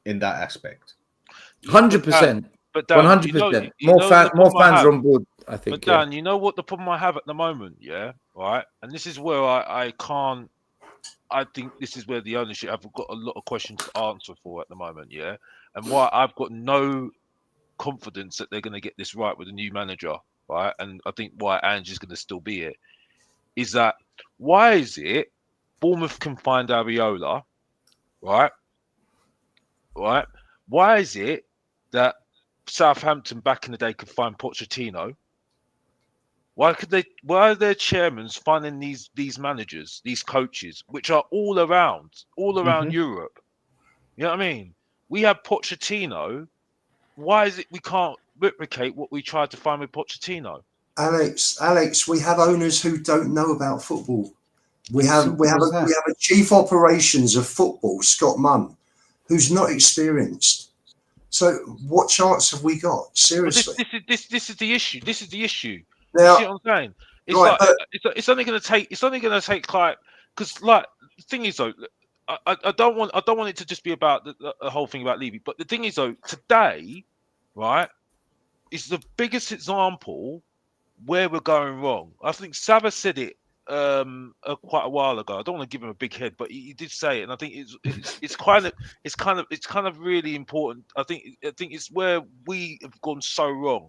in that aspect. 100%. But Dan, 100%. More fans are on board, I think. But Dan, you know what the problem I have at the moment, yeah? Right? And this is where I can't, I think this is where the ownership, I've got a lot of questions to answer for at the moment, yeah? And why I've got no confidence that they're going to get this right with a new manager, right? And I think why Ange is going to still be it is that why is it Bournemouth can find Iraola, right? Right? Why is it that Southampton back in the day could find Pochettino? Why are their chairmen finding these managers, these coaches, which are all around Europe? You know what I mean? We have Pochettino. Why is it we can't replicate what we tried to find with Pochettino? Alex, we have owners who don't know about football. We have a chief operations of football, Scott Munn, who's not experienced. So what chance have we got? Seriously, this is the issue. This is the issue. Now, you see what I'm saying? It's right, like it's only going to take. It's only going to take like because like the thing is though, I don't want it to just be about the whole thing about Levy. But the thing is though, today, right, is the biggest example where we're going wrong. I think Sava said it quite a while ago. I don't want to give him a big head, but he did say it, and I think it's kind of really important. I think it's where we have gone so wrong.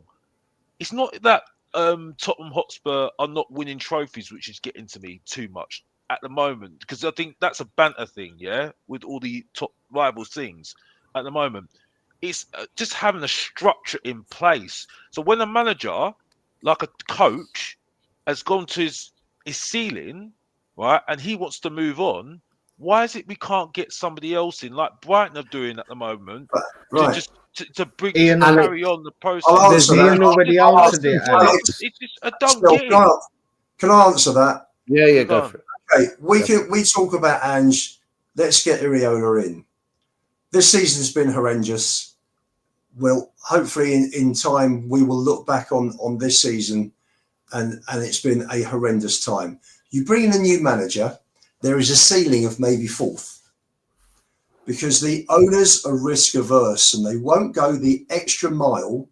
It's not that Tottenham Hotspur are not winning trophies, which is getting to me too much at the moment, because I think that's a banter thing, yeah, with all the top rivals things at the moment. It's just having a structure in place. So when a manager, like a coach, has gone to his ceiling, right, and he wants to move on, why is it we can't get somebody else in, like Brighton are doing at the moment, right. to carry on the process? Ian already answered it. It's just, I don't get it. Can I answer that? Yeah, go for it. Okay, we talk about Ange. Let's get Iraola in. This season's been horrendous. Well, hopefully in time we will look back on this season and it's been a horrendous time. You bring in a new manager, there is a ceiling of maybe fourth. because the owners are risk averse and they won't go the extra mile.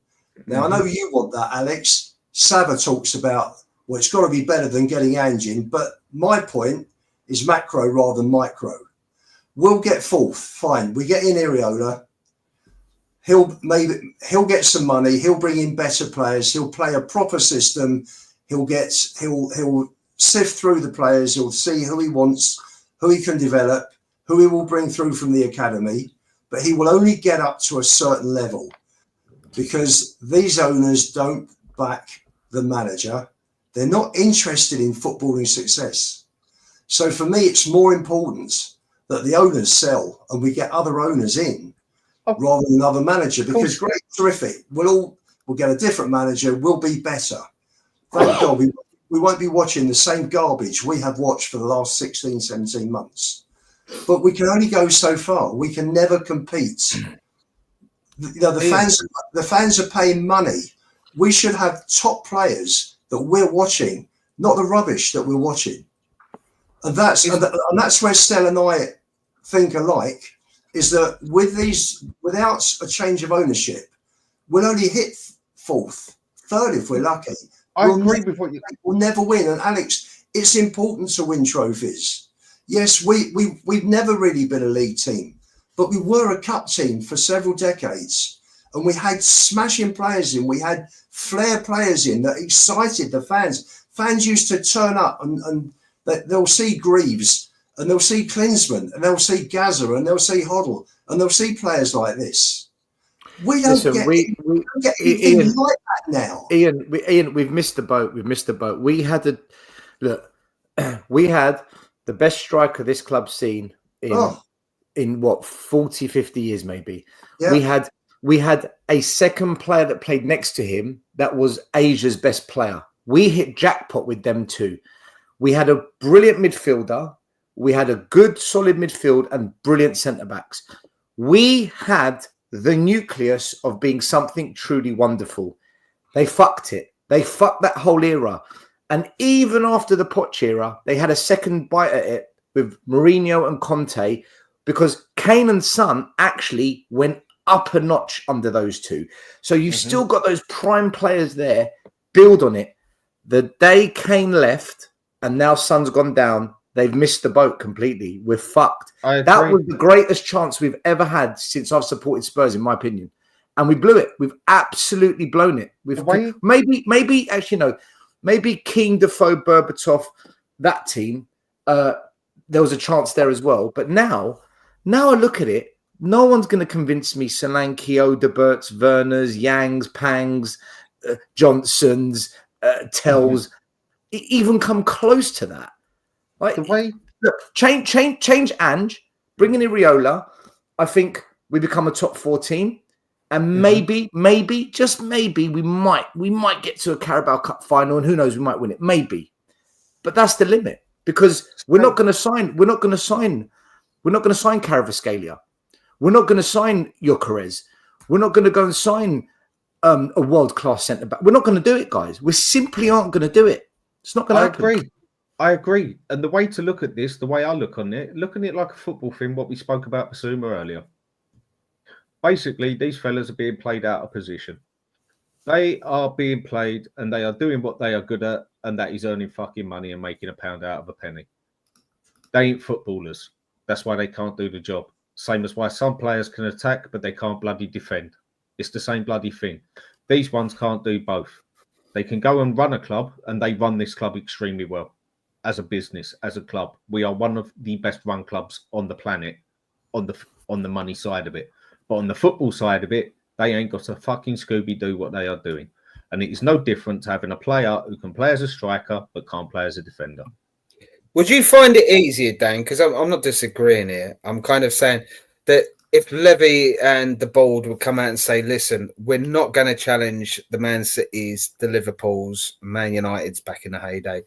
Now, I know you want that, Alex. Sava talks about, well, it's got to be better than getting Ange in, but my point is macro rather than micro. We'll get fourth, fine. We get in Iraola. He'll get some money. He'll bring in better players. He'll play a proper system. He'll sift through the players. He'll see who he wants, who he can develop, who he will bring through from the academy. But he will only get up to a certain level because these owners don't back the manager. They're not interested in footballing success. So for me, it's more important that the owners sell and we get other owners in rather than another manager, because great, terrific. We'll get a different manager. We'll be better. Thank God we won't be watching the same garbage we have watched for the last 16, 17 months. But we can only go so far. We can never compete. The fans are paying money. We should have top players that we're watching, not the rubbish that we're watching. And that's where Stella and I think alike, is that without a change of ownership, we'll only hit fourth, third if we're lucky. We'll never win. And Alex, it's important to win trophies. Yes, we've never really been a league team, but we were a cup team for several decades. And we had smashing players in. We had flair players in that excited the fans. Fans used to turn up and they'll see Greaves and they'll see Klinsmann and they'll see Gaza and they'll see Hoddle and they'll see players like this. We don't get anything Ian, like that now. Ian, we've missed the boat. We had the best striker this club's seen in what 40, 50 years maybe. Yeah. We had a second player that played next to him that was Asia's best player. We hit jackpot with them too. We had a brilliant midfielder. We had a good, solid midfield and brilliant centre-backs. We had the nucleus of being something truly wonderful. They fucked it. They fucked that whole era. And even after the Poch era, they had a second bite at it with Mourinho and Conte, because Kane and Son actually went up a notch under those two. So you've still got those prime players there. Build on it. The day Kane left and now Son's gone down, they've missed the boat completely. We're fucked. That was the greatest chance we've ever had since I've supported Spurs, in my opinion. And we blew it. We've absolutely blown it. Maybe King, Defoe, Berbatov, that team, there was a chance there as well. But now I look at it, no one's going to convince me Solanke, Odeberts, Werners, Yangs, Pangs, Johnsons, Tells, even come close to that. Like, look, change Ange, bring in Iraola. I think we become a top 4 team. And maybe, just maybe, we might get to a Carabao Cup final, and who knows, we might win it. Maybe. But that's the limit, because we're not going to sign Kvaratskhelia. We're not going to sign Gyökeres. We're not going to go and sign a world-class centre-back. We're not going to do it, guys. We simply aren't going to do it. It's not going to happen. I agree. And the way to look at this, the way I look on it, looking at it like a football thing, what we spoke about Bissouma earlier. Basically, these fellas are being played out of position. They are being played and they are doing what they are good at, and that is earning fucking money and making a pound out of a penny. They ain't footballers. That's why they can't do the job. Same as why some players can attack, but they can't bloody defend. It's the same bloody thing. These ones can't do both. They can go and run a club, and they run this club extremely well. As a business, as a club, we are one of the best run clubs on the planet, on the money side of it. But on the football side of it, they ain't got a fucking Scooby-Doo what they are doing. And it is no different to having a player who can play as a striker but can't play as a defender. Would you find it easier, Dan? Because I'm not disagreeing here. I'm kind of saying that if Levy and the board would come out and say, listen, we're not going to challenge the Man Cities, the Liverpools, Man United's back in the heyday.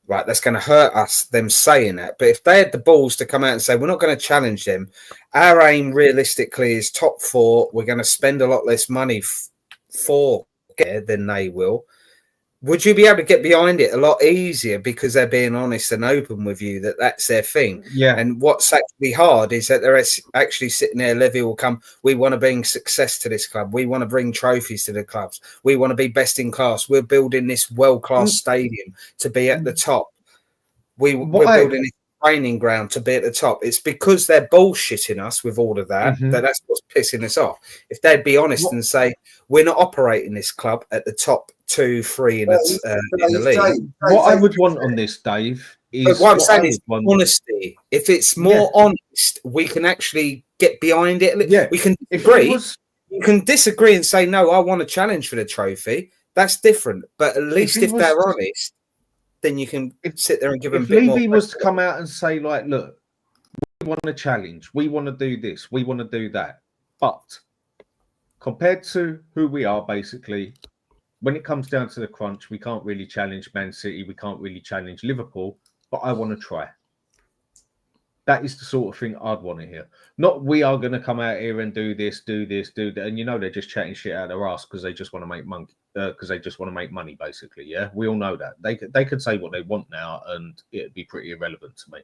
Right, that's going to hurt us, them saying that. But if they had the balls to come out and say, we're not going to challenge them, our aim realistically is top 4. We're going to spend a lot less money for than they will. would you be able to get behind it a lot easier because they're being honest and open with you that that's their thing? Yeah. And what's actually hard is that they're actually sitting there. Levy will come. We want to bring success to this club. We want to bring trophies to the clubs. We want to be best in class. We're building this world-class stadium to be at the top. We're building this training ground to be at the top. It's because they're bullshitting us with all of that that's what's pissing us off. If they'd be honest and say, we're not operating this club at the top 2-3 in the league. What I would want on this, Dave, is what I'm saying is honesty. If it's more honest, we can actually get behind it. Yeah. We can disagree. You can disagree and say, no, I want a challenge for the trophy. That's different. But at least if they're honest, then you can sit there and give them a bit more. If Levy was to come out and say, like, look, we want a challenge. We want to do this. We want to do that. But compared to who we are, basically, when it comes down to the crunch, we can't really challenge Man City. We can't really challenge Liverpool. But I want to try. That is the sort of thing I'd want to hear. Not we are going to come out here and do this, do that. And you know they're just chatting shit out of their ass because they just want to make money. Because they just want to make money, basically. Yeah, we all know that they could say what they want now, and it'd be pretty irrelevant to me.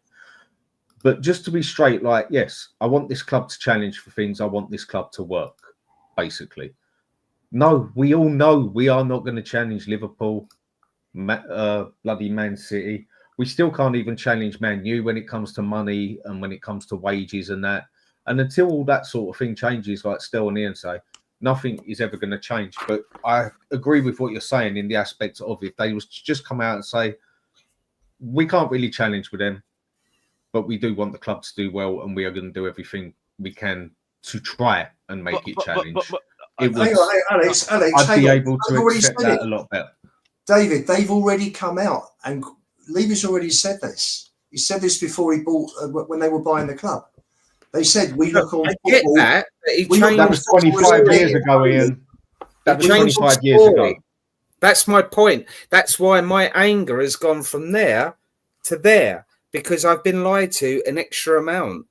But just to be straight, like, yes, I want this club to challenge for things. I want this club to work, basically. No, we all know we are not going to challenge Liverpool, bloody Man City. We still can't even challenge Man U when it comes to money and when it comes to wages and that. And until all that sort of thing changes, like Stel and Ian say, nothing is ever going to change. But I agree with what you're saying in the aspect of if they was to just come out and say, we can't really challenge with them, but we do want the club to do well and we are going to do everything we can to try and make it challenge. Alex, I'd be able to accept that a lot better. David, they've already come out and Levy's already said this. He said this before he bought, when they were buying the club. They said, we look on football. That was 25 years ago, Ian. That was 25 years ago. That's my point. That's why my anger has gone from there to there, because I've been lied to an extra amount.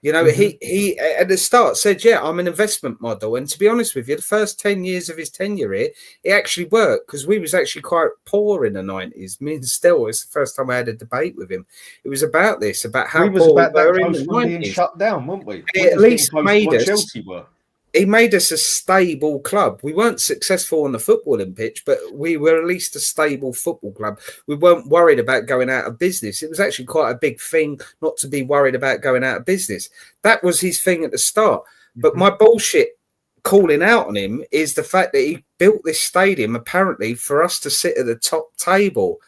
You know, he at the start said, yeah, I'm an investment model. And to be honest with you, the first 10 years of his tenure here, it actually worked because we was actually quite poor in the 90s. Me and Stel, it's the first time I had a debate with him. It was about this, about how we was poor about we were that in the 90s. Being shut down, weren't we? He at least made us. Chelsea were. He made us a stable club. We weren't successful on the footballing pitch, but we were at least a stable football club. We weren't worried about going out of business. It was actually quite a big thing not to be worried about going out of business. That was his thing at the start. But my bullshit calling out on him is the fact that he built this stadium apparently for us to sit at the top table.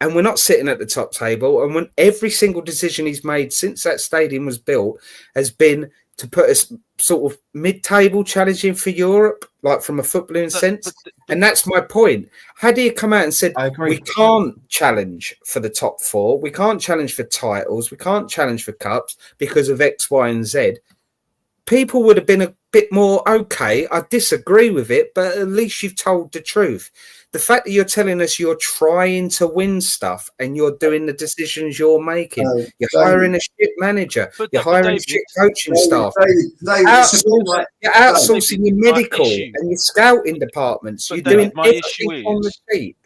And we're not sitting at the top table. And when every single decision he's made since that stadium was built has been to put us sort of mid-table challenging for Europe, like from a footballing sense. And that's my point. Had he come out and said, we can't challenge for the top four, we can't challenge for titles, we can't challenge for cups because of X, Y, and Z, people would have been a bit more, okay, I disagree with it, but at least you've told the truth. The fact that you're telling us you're trying to win stuff and you're doing the decisions you're making, you're hiring a shit manager, you're hiring shit coaching staff, you're outsourcing your medical and your scouting departments. You're doing everything on the cheap.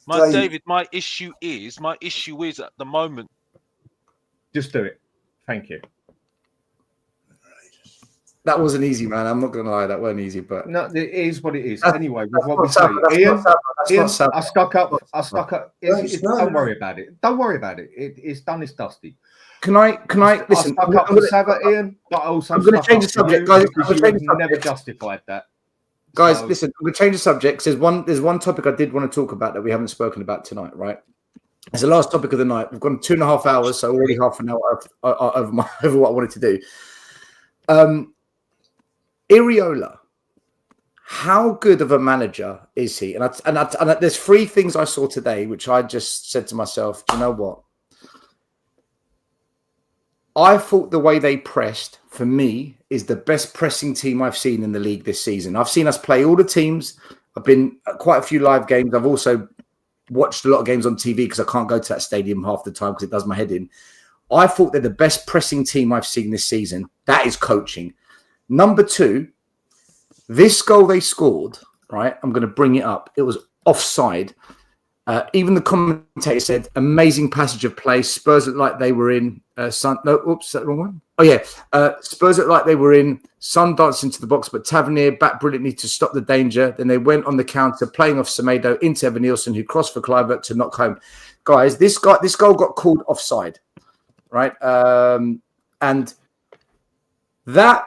David, my issue is at the moment. Just do it. Thank you. That wasn't easy, man. I'm not going to lie. That wasn't easy, but no, it is what it is. Anyway, with what we say, Ian, I stuck up. Don't worry about it. Don't worry about it. It's done. It's dusty. Can I listen? I stuck up for Sava, Ian, but also I'm going to change the subject, guys. Never justified that. Guys, listen. I'm going to change the subject. There's one topic I did want to talk about that we haven't spoken about tonight. Right? It's the last topic of the night. We've gone 2.5 hours, so already half an hour over what I wanted to do. Iraola, how good of a manager is he? And there's 3 things I saw today, which I just said to myself, do you know what? I thought the way they pressed, for me, is the best pressing team I've seen in the league this season. I've seen us play all the teams. I've been at quite a few live games. I've also watched a lot of games on TV because I can't go to that stadium half the time because it does my head in. I thought they're the best pressing team I've seen this season. That is coaching. Number 2, this goal they scored, right? I'm going to bring it up. It was offside. Even the commentator said, amazing passage of play. Spurs looked like they were in is that the wrong one? Oh, yeah. Spurs looked like they were in. Son danced into the box, but Tavernier back brilliantly to stop the danger. Then they went on the counter, playing off Semedo into Evan Nielsen, who crossed for Kluivert to knock home. Guys, this goal got called offside, right? And that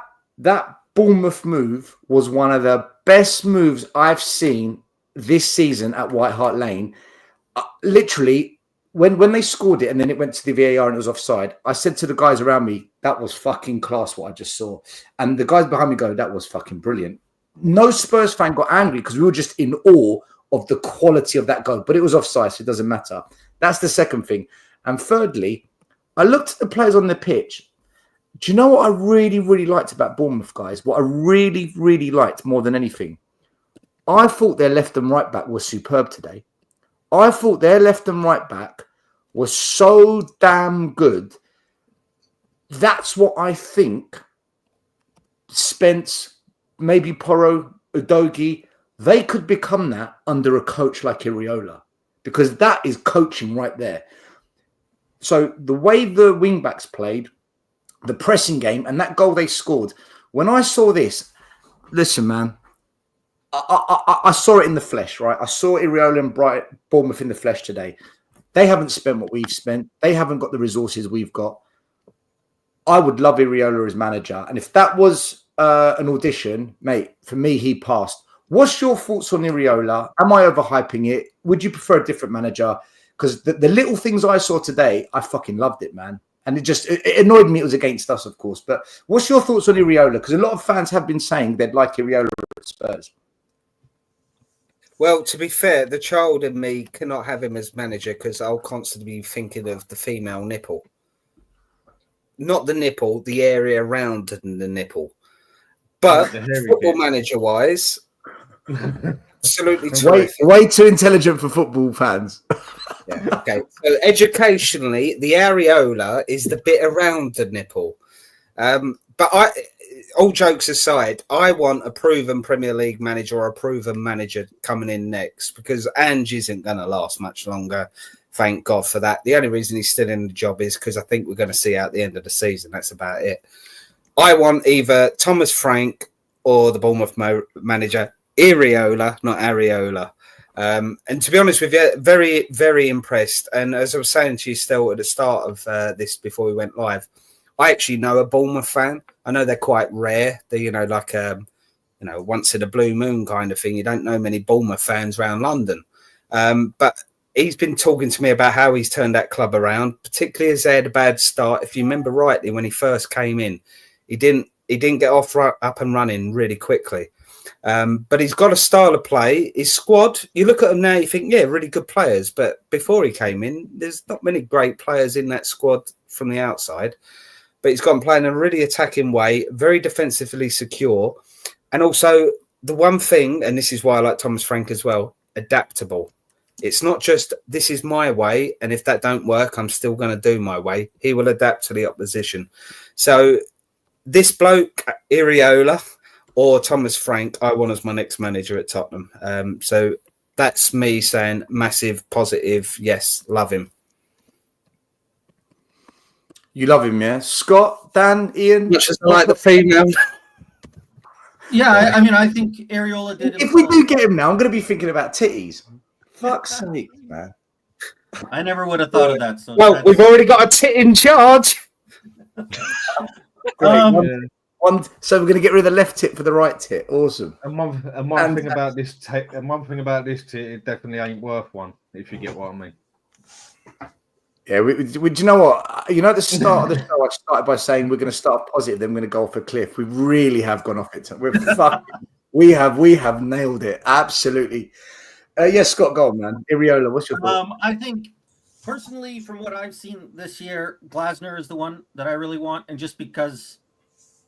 Bournemouth move was one of the best moves I've seen this season at White Hart Lane. Literally, when they scored it and then it went to the VAR and it was offside, I said to the guys around me, that was fucking class what I just saw. And the guys behind me go, that was fucking brilliant. No Spurs fan got angry because we were just in awe of the quality of that goal. But it was offside, so it doesn't matter. That's the second thing. And thirdly, I looked at the players on the pitch. Do you know what I really, really liked about Bournemouth, guys? What I really, really liked more than anything? I thought their left and right back was superb today. I thought their left and right back was so damn good. That's what I think Spence, maybe Porro, Udogie, they could become that under a coach like Iraola, because that is coaching right there. So the way the wing-backs played, the pressing game, and that goal they scored, when I saw this, listen, man, I saw it in the flesh, right? I saw Iraola and Bournemouth in the flesh today. They haven't spent what we've spent. They haven't got the resources we've got. I would love Iraola as manager. And if that was an audition, mate, for me, he passed. What's your thoughts on Iraola? Am I overhyping it? Would you prefer a different manager? Because the little things I saw today, I fucking loved it, man. And it annoyed me it was against us, of course. But what's your thoughts on Iraola? Because a lot of fans have been saying they'd like Iraola at Spurs. Well, to be fair, the child in me cannot have him as manager because I'll constantly be thinking of the female nipple. Not the nipple, the area around the nipple. But football manager-wise, absolutely terrific. Way too intelligent for football fans. Yeah, okay. So educationally, the areola is the bit around the nipple. But all jokes aside, I want a proven Premier League manager or a proven manager coming in next, because Ange isn't going to last much longer. Thank God for that. The only reason he's still in the job is because I think we're going to see out the end of the season. That's about it. I want either Thomas Frank or the Bournemouth manager, Iraola, not Areola. And to be honest with you, very, very impressed. And as I was saying to you still at the start of this before we went live, I actually know a Bournemouth fan. I know they're quite rare. They're, like once in a blue moon kind of thing. You don't know many Bournemouth fans around London. But he's been talking to me about how he's turned that club around, particularly as they had a bad start. If you remember rightly, when he first came in, he didn't get up and running really quickly. But he's got a style of play. His squad, you look at them now, you think, yeah, really good players. But before he came in, there's not many great players in that squad from the outside. But he's got them playing in a really attacking way, very defensively secure. And also the one thing, and this is why I like Thomas Frank as well, adaptable. It's not just, this is my way, and if that don't work, I'm still going to do my way. He will adapt to the opposition. So this bloke, Iraola, or Thomas Frank, I want as my next manager at Tottenham. So that's me saying massive, positive, yes, love him. You love him, yeah? Scott, Dan, Ian? Much as I like the female. Yeah, I mean, I think Iraola did. If we do get him now, I'm going to be thinking about titties. Fuck's sake, man. I never would have thought of that. So well, we've already got a tit in charge. Great. So we're going to get rid of the left tit for the right tit. Awesome. And one thing about this tit, it definitely ain't worth one, if you get what I mean. Yeah, do you know what? At the start of the show, I started by saying we're going to start positive, then we're going to go off a cliff. We really have gone off it. We have nailed it. Absolutely. Yes, Scott, go on, man. Iraola, what's your thought? I think, personally, from what I've seen this year, Glasner is the one that I really want. And just because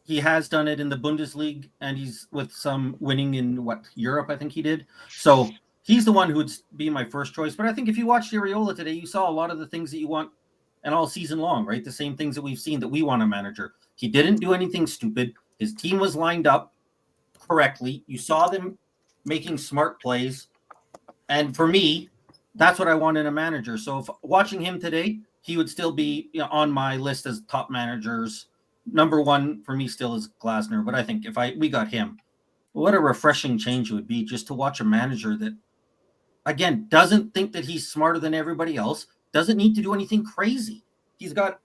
he has done it in the Bundesliga and he's with some winning in Europe, I think he did. So he's the one who would be my first choice. But I think if you watched Iraola today, you saw a lot of the things that you want and all season long, right? The same things that we've seen that we want a manager. He didn't do anything stupid. His team was lined up correctly. You saw them making smart plays. And for me, That's what I want in a manager. So if watching him today, he would still be on my list as top managers. Number one for me still is Glasner, but I think if we got him, what a refreshing change it would be just to watch a manager that, again, doesn't think that he's smarter than everybody else, doesn't need to do anything crazy. He's got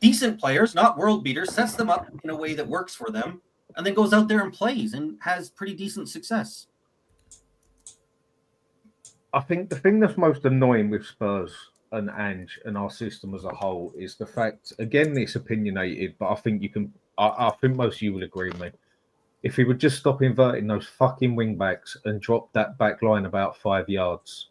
decent players, not world beaters, sets them up in a way that works for them, and then goes out there and plays and has pretty decent success. I think the thing that's most annoying with Spurs and Ange and our system as a whole is the fact, again, it's opinionated, but I think you can, I think most of you will agree with me. If he would just stop inverting those fucking wing backs and drop that back line about 5 yards,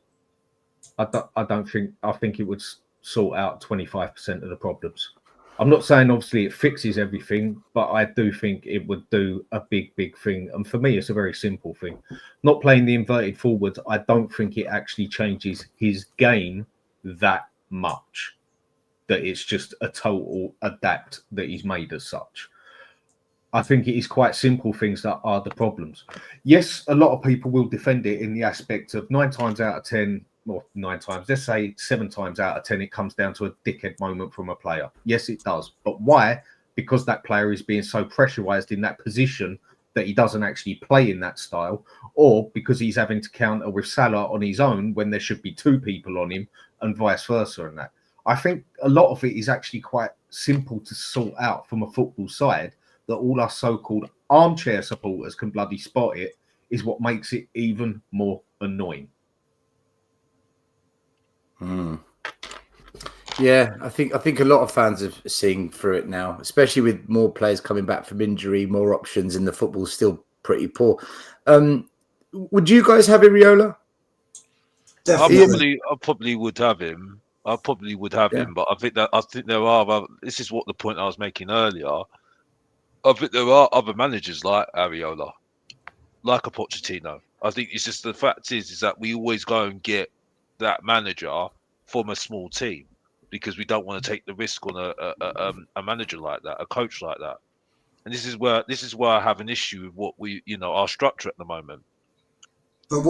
I think it would sort out 25% of the problems. I'm not saying obviously it fixes everything, but I do think it would do a big, big thing. And for me, it's a very simple thing. Not playing the inverted forwards, I don't think it actually changes his game that much. That it's just a total adapt that he's made as such. I think it is quite simple things that are the problems. Yes, a lot of people will defend it in the aspect of 9 times out of 10, or 9 times, let's say 7 times out of 10, it comes down to a dickhead moment from a player. Yes, it does. But why? Because that player is being so pressurized in that position that he doesn't actually play in that style, or because he's having to counter with Salah on his own when there should be 2 people on him, and vice versa. And that, I think a lot of it is actually quite simple to sort out from a football side, that all our so-called armchair supporters can bloody spot it, is what makes it even more annoying. Yeah, I think a lot of fans are seeing through it now, especially with more players coming back from injury, more options, and the football's still pretty poor. Would you guys have Iraola? Definitely. I probably would have him. I probably would have him, but I think there are. This is what the point I was making earlier. I think there are other managers like Iraola, like a Pochettino. I think it's just the fact is that we always go and get that manager from a small team because we don't want to take the risk on a manager like that, a coach like that. And this is where I have an issue with what our structure at the moment. But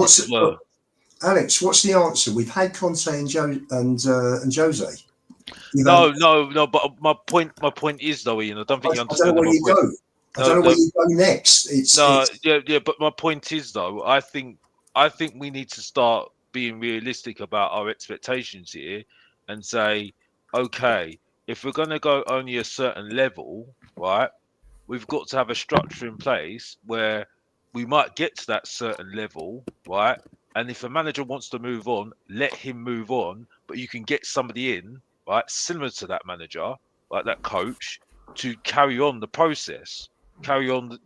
Alex? What's the answer? We've had Conte and Jose. No. But my point is though, Ian. I don't think you understand. I don't know where you go. I don't know where you go next. Yeah. But my point is though, I think we need to start being realistic about our expectations here, and say, okay, if we're going to go only a certain level, right, we've got to have a structure in place where we might get to that certain level, right? And if a manager wants to move on, let him move on, but you can get somebody in, right, similar to that manager, like that coach, to carry on the process, carry on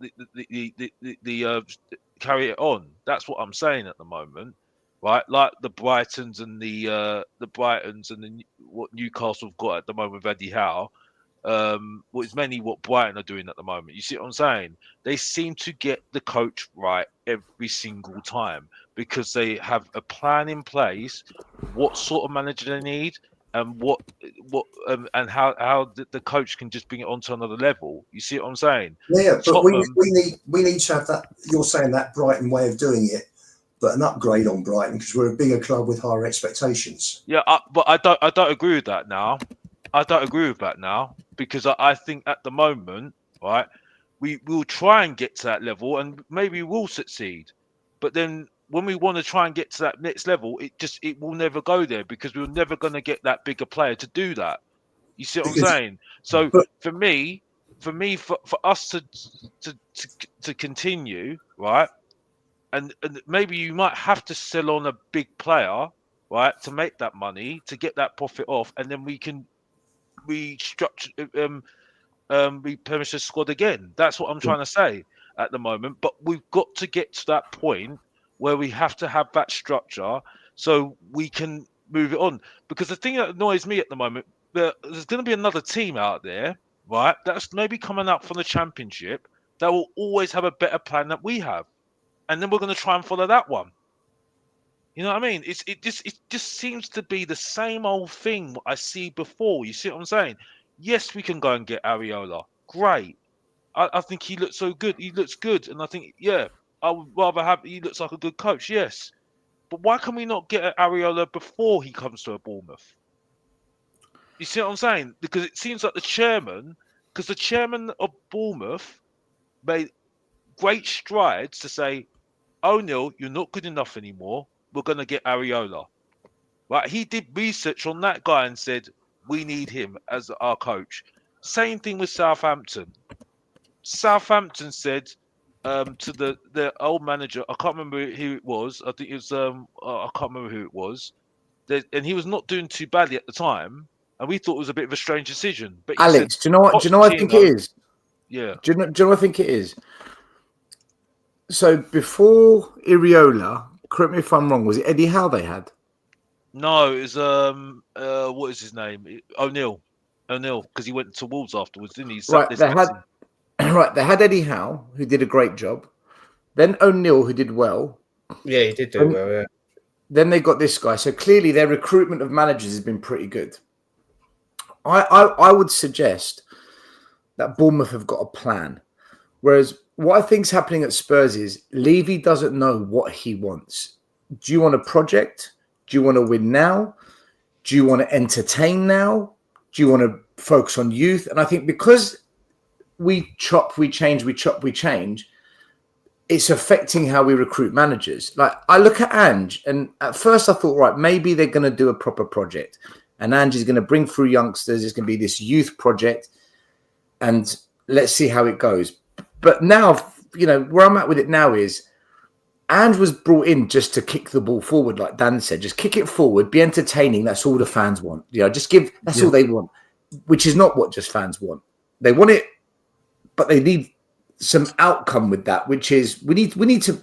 carry it on. That's what I'm saying at the moment, right? Like the Brightons and what Newcastle have got at the moment with Eddie Howe. What is mainly what Brighton are doing at the moment. You see what I'm saying? They seem to get the coach right every single time because they have a plan in place, what sort of manager they need, and and how the coach can just bring it onto another level. You see what I'm saying? Yeah, but we need to have that. You're saying that Brighton way of doing it, but an upgrade on Brighton because we're a bigger club with higher expectations. Yeah, but I don't agree with that now. I don't agree with that now because I think at the moment, right, we will try and get to that level and maybe we'll succeed. But then when we want to try and get to that next level, it will never go there because we're never going to get that bigger player to do that. You see what I'm saying? So for us to continue, right, and maybe you might have to sell on a big player, right, to make that money, to get that profit off, and then we can restructure, replenish the squad again. That's what I'm trying to say at the moment. But we've got to get to that point where we have to have that structure so we can move it on. Because the thing that annoys me at the moment, there's going to be another team out there, right, that's maybe coming up from the Championship that will always have a better plan than we have, and then we're going to try and follow that one. You know what I mean? It just seems to be the same old thing I see before. You see what I'm saying? Yes, we can go and get Iraola. Great. I think he looks so good. He looks good. And I think, yeah, I would rather have, he looks like a good coach. Yes. But why can we not get Iraola before he comes to a Bournemouth? You see what I'm saying? Because it seems like the chairman of Bournemouth made great strides to say, O'Neill, you're not good enough anymore. We're going to get Iraola. Right? He did research on that guy and said, we need him as our coach. Same thing with Southampton. Southampton said to the old manager, I can't remember who it was. I think it was, I can't remember who it was. And he was not doing too badly at the time. And we thought it was a bit of a strange decision. But Alex, do you know what? Do you know what I think it is? Yeah. Do you know what I think it is? So before Iraola, correct me if I'm wrong, was it Eddie Howe they had? No, it was what is his name? O'Neill, because he went to Wolves afterwards, didn't he? Right, they had Eddie Howe, who did a great job. Then O'Neill, who did well. Yeah, he did do well. Yeah. Then they got this guy. So clearly, their recruitment of managers has been pretty good. I would suggest that Bournemouth have got a plan. Whereas what I think's happening at Spurs is Levy doesn't know what he wants. Do you want a project? Do you want to win now? Do you want to entertain now? Do you want to focus on youth? And I think because we chop, we change, it's affecting how we recruit managers. Like I look at Ange, and at first I thought, right, maybe they're going to do a proper project. And Ange is going to bring through youngsters. It's going to be this youth project. And let's see how it goes. But now, you know, where I'm at with it now is Ange was brought in just to kick the ball forward, like Dan said. Just kick it forward, be entertaining. That's all the fans want. You know, just give, that's all they want, which is not what just fans want. They want it, but they need some outcome with that, which is we need to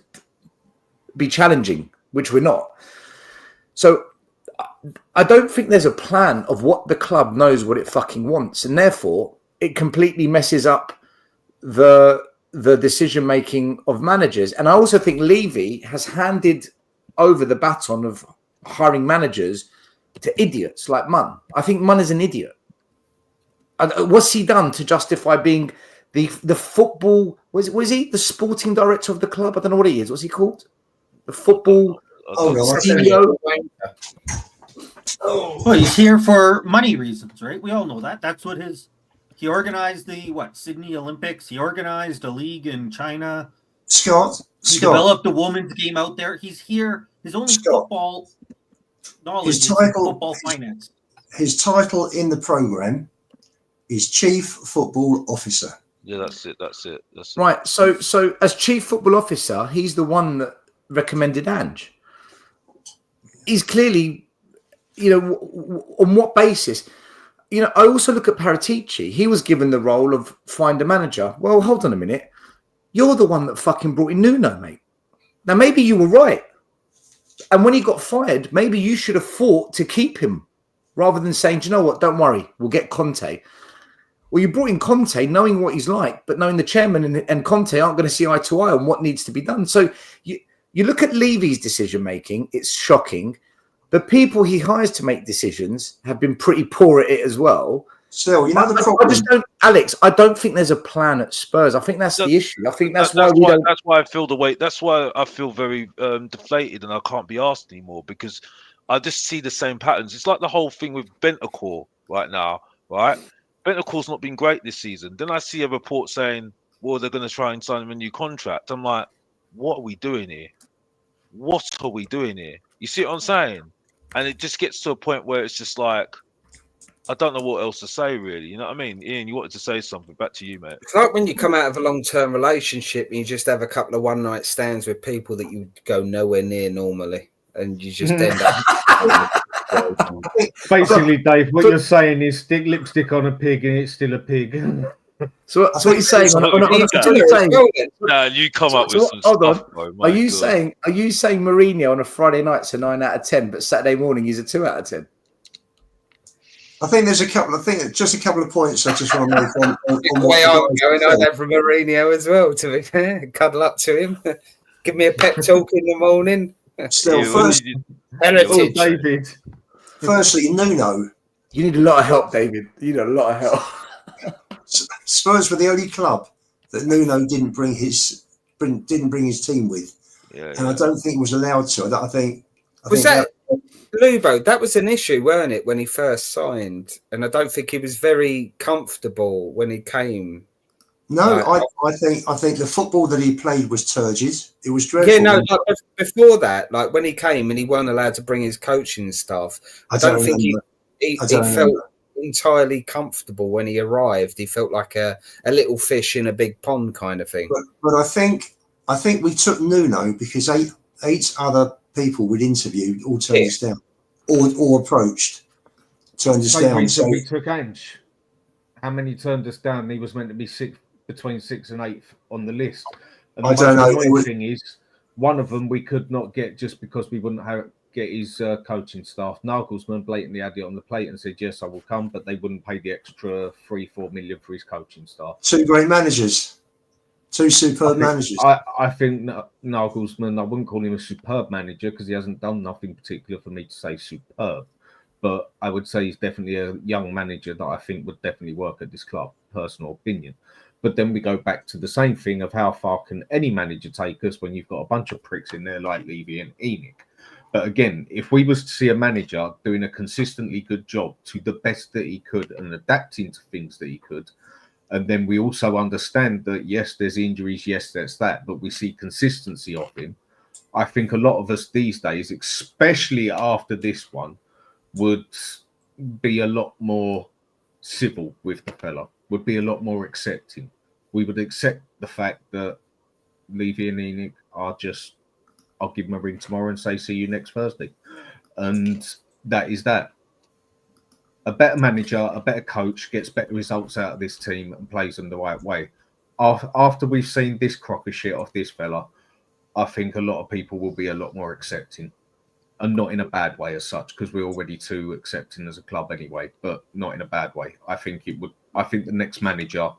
be challenging, which we're not. So I don't think there's a plan of what the club knows what it fucking wants, and therefore it completely messes up the decision making of managers. And I also think Levy has handed over the baton of hiring managers to idiots like Munn. I think Munn is an idiot. What's he done to justify being the football? Was he the sporting director of the club? I don't know what he is. What's he called? The football CEO. Well, he's here for money reasons, right? We all know that. That's what he organized the Sydney Olympics. He organized a league in China. Scott. He developed a women's game out there. He's here. His only football knowledge is football finance. His title in the program is Chief Football Officer. Yeah, that's it. Right. So as Chief Football Officer, he's the one that recommended Ange. He's clearly, you know, on what basis? You know, I also look at Paratici. He was given the role of find a manager. Well, hold on a minute. You're the one that fucking brought in Nuno, mate. Now, maybe you were right. And when he got fired, maybe you should have fought to keep him rather than saying, do you know what, don't worry, we'll get Conte. Well, you brought in Conte knowing what he's like, but knowing the chairman and Conte aren't going to see eye to eye on what needs to be done. So you look at Levy's decision-making, it's shocking. The people he hires to make decisions have been pretty poor at it as well. Still, you know the problem. Alex, I don't think there's a plan at Spurs. I think that's the issue. I think that's why I feel the way. That's why I feel very deflated and I can't be asked anymore because I just see the same patterns. It's like the whole thing with Bentancur right now, right? Bentancur's not been great this season. Then I see a report saying, well, they're going to try and sign him a new contract. I'm like, what are we doing here? What are we doing here? You see what I'm saying? And it just gets to a point where it's just like, I don't know what else to say, really. You know what I mean? Ian, you wanted to say something. Back to you, mate. It's like when you come out of a long-term relationship and you just have a couple of one-night stands with people that you go nowhere near normally, and you just end up... Basically, Dave, what you're saying is stick lipstick on a pig and it's still a pig. So what he's saying? No, you come up with some stuff. Are you saying Mourinho on a Friday night's a 9 out of 10, but Saturday morning he's a 2 out of 10? I think there's a couple of points I just want to make on the way I'm going on that from Mourinho as well, to be fair. Cuddle up to him. Give me a pep talk in the morning. Still, David. Firstly, Nuno. You need a lot of help, David. You need a lot of help. Spurs were the only club that Nuno didn't bring his team with, and I don't think he was allowed to. I think Was that Lubo? That was an issue, weren't it, when he first signed? And I don't think he was very comfortable when he came. No, I think the football that he played was turgid. It was dreadful. Yeah, no, like before that, like when he came and he weren't allowed to bring his coaching staff, I don't think he felt entirely comfortable when he arrived. He felt like a little fish in a big pond kind of thing. But I think we took Nuno because eight other people we'd interviewed all turned us down, or approached, turned us down. So we took Ange. How many turned us down? He was meant to be between 6th and 8th on the list. And the I don't know. The thing is, one of them we could not get just because we wouldn't get his coaching staff. Nagelsmann blatantly had it on the plate and said, yes, I will come, but they wouldn't pay the extra 3-4 million for his coaching staff. Two great managers. Two superb managers. I think Nagelsmann, I wouldn't call him a superb manager because he hasn't done nothing particular for me to say superb. But I would say he's definitely a young manager that I think would definitely work at this club, personal opinion. But then we go back to the same thing of how far can any manager take us when you've got a bunch of pricks in there like Levy and Enoch. But again, if we was to see a manager doing a consistently good job to the best that he could and adapting to things that he could, and then we also understand that, yes, there's injuries, yes, there's that, but we see consistency of him. I think a lot of us these days, especially after this one, would be a lot more civil with the fella, would be a lot more accepting. We would accept the fact that Levy and Enoch are just, I'll give them a ring tomorrow and say, see you next Thursday. And that is that. A better manager, a better coach gets better results out of this team and plays them the right way. After we've seen this crock of shit off this fella, I think a lot of people will be a lot more accepting. And not in a bad way as such, because we're already too accepting as a club anyway, but not in a bad way. I think the next manager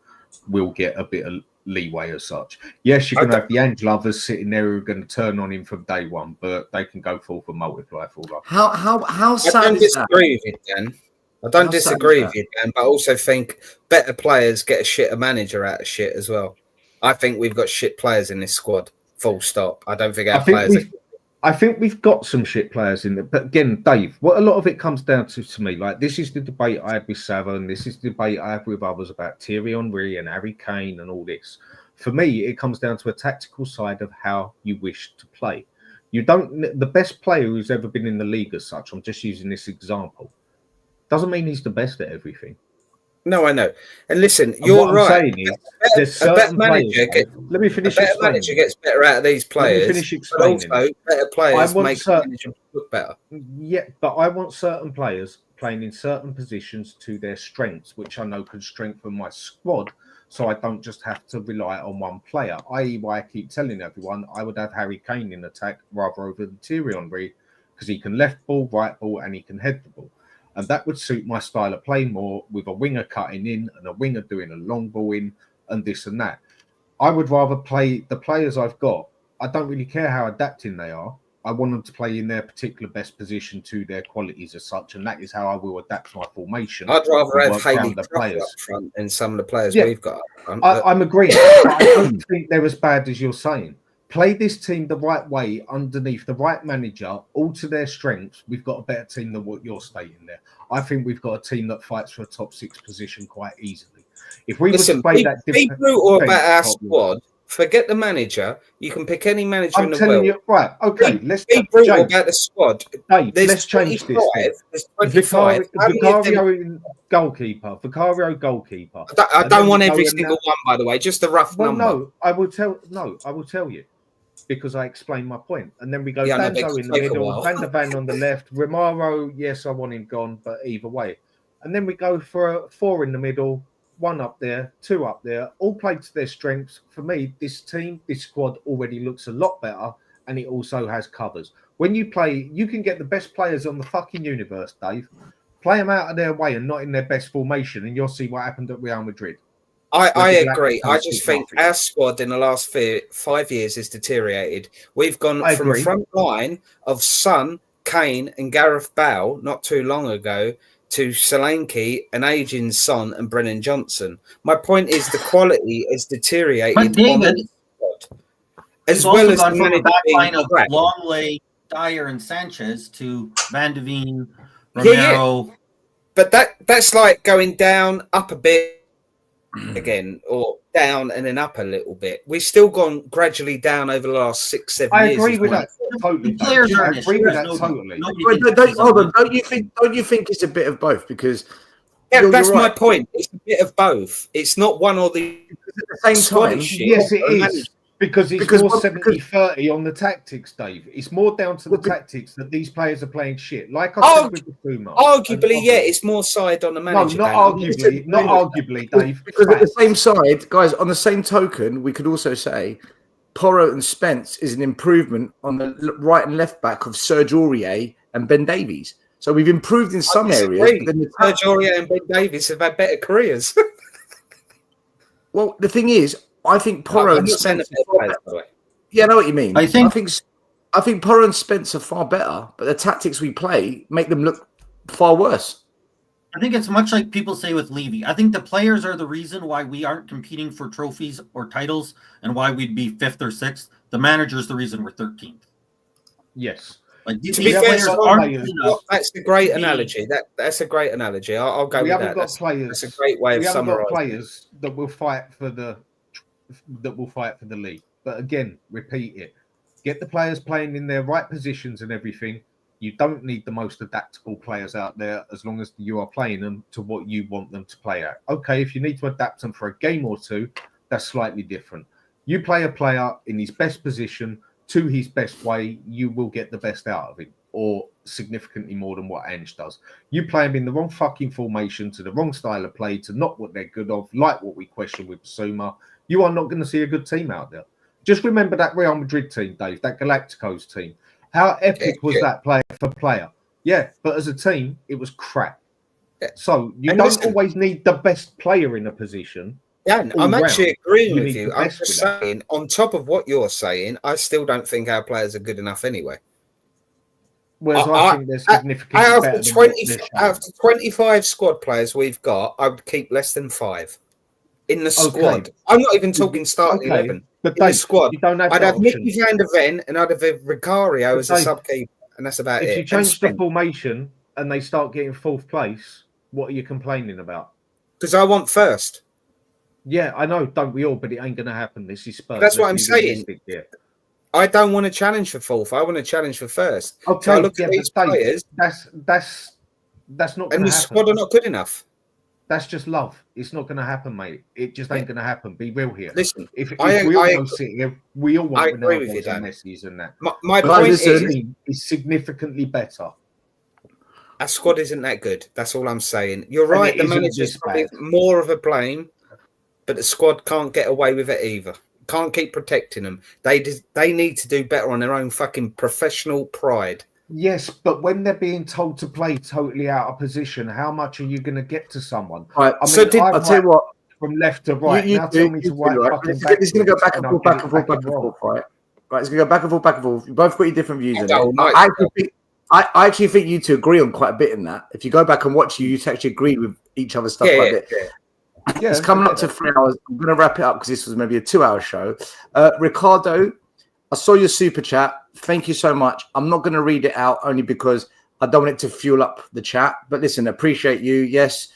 will get a bit of leeway as such. Yes, you're going to have the Ange lovers sitting there who are going to turn on him from day one, but they can go forth and multiply for all. How sad I don't is that? disagree with you, Dan. I don't disagree with you, Dan, but I also think better players get a shitter manager out of shit as well. I think we've got shit players in this squad, full stop. I don't think our players I think we've got some shit players in there. But again, Dave, what a lot of it comes down to me, like this is the debate I had with Sava, and this is the debate I have with others about Thierry Henry and Harry Kane and all this. For me, it comes down to a tactical side of how you wish to play. The best player who's ever been in the league as such, I'm just using this example, doesn't mean he's the best at everything. No, I know. And listen, you're right. A better manager gets better out of these players. Let me finish explaining. Also, better players make the manager look better. Yeah, but I want certain players playing in certain positions to their strengths, which I know can strengthen my squad, so I don't just have to rely on one player. I.e., why I keep telling everyone I would have Harry Kane in attack rather over than Thierry Henry, because he can left ball, right ball, and he can head the ball. And that would suit my style of play more, with a winger cutting in and a winger doing a long ball in and this and that. I would rather play the players I've got. I don't really care how adapting they are. I want them to play in their particular best position to their qualities as such, and that is how I will adapt my formation. I'd rather have Haley up front than some of the players we've got up front. I'm agreeing. I don't think they're as bad as you're saying. Play this team the right way underneath the right manager, all to their strengths. We've got a better team than what you're stating there. I think we've got a team that fights for a top 6 position quite easily. If we Listen, were to play that be brutal about our squad. Forget the manager. You can pick any manager in the world. You, right, okay. Let's be brutal about the squad. Dave, let's change this. There's 25. Vicario goalkeeper. Vicario goalkeeper. I don't want every single one, by the way. Just the rough number. No, I will tell you. Because I explained my point. And then we go Danzo in the middle, Van der Van on the left, Romero, yes, I want him gone, but either way. And then we go for 4 in the middle, 1 up there, 2 up there, all played to their strengths. For me, this squad already looks a lot better, and it also has covers. When you play, you can get the best players on the fucking universe, Dave. Play them out of their way and not in their best formation, and you'll see what happened at Real Madrid. I agree. I just think our squad in the last 5 years has deteriorated. We've gone from a front line of Son, Kane, and Gareth Bale not too long ago to Solanke, an aging Son, and Brennan Johnson. My point is the quality has deteriorated. But David, as well as the back line of Longley, Dyer and Sanchez to Van de Ven, Yeah. Romero. But that's like going down, up a bit again, or down and then up a little bit. We've still gone gradually down over the last 6-7 I years. agree with that totally. The players Dave. are I an agree issue. with There's that totally. nobody Wait, thinks hold on. it's Don't you think it's a bit of both? Because Yeah, that's you're my right. point. It's a bit of both. It's not one or the At the same squad time, is shit. Yes, it or is. management. Because it's Because more what- 70-30 on the tactics, Dave. It's more down to the Well, be- tactics that these players are playing shit. Like I said with Bissouma. Arguably, yeah, it's more side on the No, manager. not Dan. arguably. Not arguably, Dave. because at the Facts. same side, guys, on the same token, we could also say Porro and Spence is an improvement on the right and left back of Serge Aurier and Ben Davies. So we've improved in some areas. But then Serge Aurier and Ben Davies have had better careers. well, the thing is, I think Porro I'm and not saying Spence. they're better players, by the way. Yeah, I know what you mean. I think- I think Porro and Spence are far better, but the tactics we play make them look far worse. I think it's much like people say with Levy. I think the players are the reason why we aren't competing for trophies or titles and why we'd be 5th or 6th. The manager's the reason we're 13th. Yes. Like these To be fair, players aren't players- good enough. That's a great to be- analogy. That's a great analogy. I'll go We with haven't that. got That's, players. that's a great way of We haven't got summarising. players that will fight for the league. But again, repeat it. Get the players playing in their right positions and everything. You don't need the most adaptable players out there as long as you are playing them to what you want them to play at. Okay, if you need to adapt them for a game or two, that's slightly different. You play a player in his best position to his best way, you will get the best out of him, or significantly more than what Ange does. You play him in the wrong fucking formation, to the wrong style of play, to not what they're good of, like what we question with Bissouma, you are not going to see a good team out there. Just remember that Real Madrid team, Dave, that Galacticos team. How epic was that player for player? Yeah, but as a team, it was crap. So you And don't listen- always need the best player in a position. Dan, all I'm actually round. agreeing You with need you. the I'm best just with that. saying, on top of what you're saying, I still don't think our players are good enough anyway. Whereas I think they're significantly Out better of, than 20, what they're showing. out of the 25 squad players we've got, I would keep less than 5 in the squad. I'm not even talking starting 11. But In the Dave, squad, you don't have I'd that have option. Mickey van der Ven and I'd have Ricario But as a Dave, sub-keeper, and that's about If it. you And change the Spence. formation and they start getting 4th place, what are you complaining about? Because I want first. Yeah, I know, don't we all? But it ain't going to happen. This is Spurs. That's what Let's I'm be saying. realistic here. I don't want to challenge for 4th. I want to challenge for first. Okay, So I look yeah, at these but Dave, players, that's not going and to the happen. squad are not good enough. That's just love. It's not going to happen, mate. It just ain't going to happen. Be real here. Listen, If I we all I- go sit here, we all I want agree with you, Ronaldo's and Dan. Messi's and that. My But point listen- is, Team is significantly better. our squad isn't that good. That's all I'm saying. You're And right. it The isn't manager's this probably bad. more of a blame, but the squad can't get away with it either. Can't keep protecting them. They need to do better on their own fucking professional pride. Yes, but when they're being told to play totally out of position, how much are you going to get to someone? Right. I mean, So did- I'll tell you what. from left to right. You now do, tell me you to do, right right? fucking It's going to go backwards back and I'll forth, get back it and forth, back and wrong. forth, right? Right, it's going to go back and forth, back and forth. You both got your different views in it. Oh, no, I actually think you two agree on quite a bit in that. If you go back and watch you actually agree with each other's stuff quite a bit. Yeah, It's coming up to 3 hours. I'm going to wrap it up because this was maybe a 2-hour show. Ricardo, I saw your super chat. Thank you so much. I'm not going to read it out only because I don't want it to fuel up the chat. But listen, appreciate you. Yes,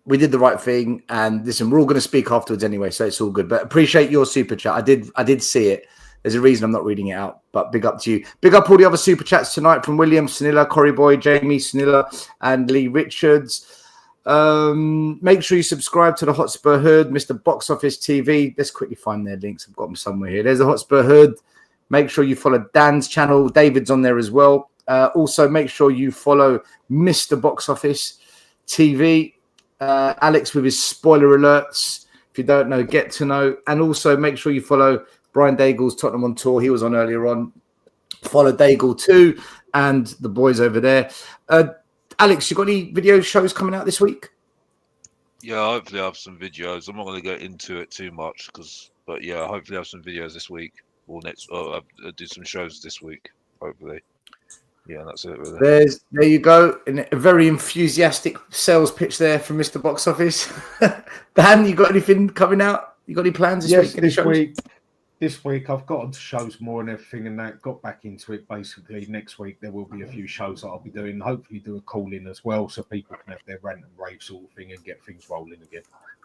we did the right thing. And listen, we're all going to speak afterwards anyway, so it's all good. But appreciate your super chat. I did see it. There's a reason I'm not reading it out, but big up to you. Big up all the other super chats tonight from William, Snilla, Corey Boy, Jamie, Snilla, and Lee Richards. Make sure you subscribe to the Hotspur Hood, Mr. Box Office TV. Let's quickly find their links. I've got them somewhere here. There's the Hotspur Hood. Make sure you follow Dan's channel. David's on there as well. Also, make sure you follow Mr. Box Office TV. Alex with his spoiler alerts. If you don't know, get to know. And also make sure you follow Brian Daigle's Tottenham on Tour. He was on earlier on. Follow Daigle too and the boys over there. Alex, you got any video shows coming out this week? Yeah, hopefully I have some videos. I'm not going to get into it too much, but yeah, hopefully I have some videos this week or next. I'll do some shows this week, hopefully. Yeah, that's it. Really. There you go. A very enthusiastic sales pitch there from Mr. Box Office. Dan, you got anything coming out? You got any plans this week? Any This shows? week. this week I've got onto shows more and everything and that, got back into it basically. Next week there will be a few shows that I'll be doing, hopefully do a call-in as well so people can have their rant and rave sort of thing and get things rolling again.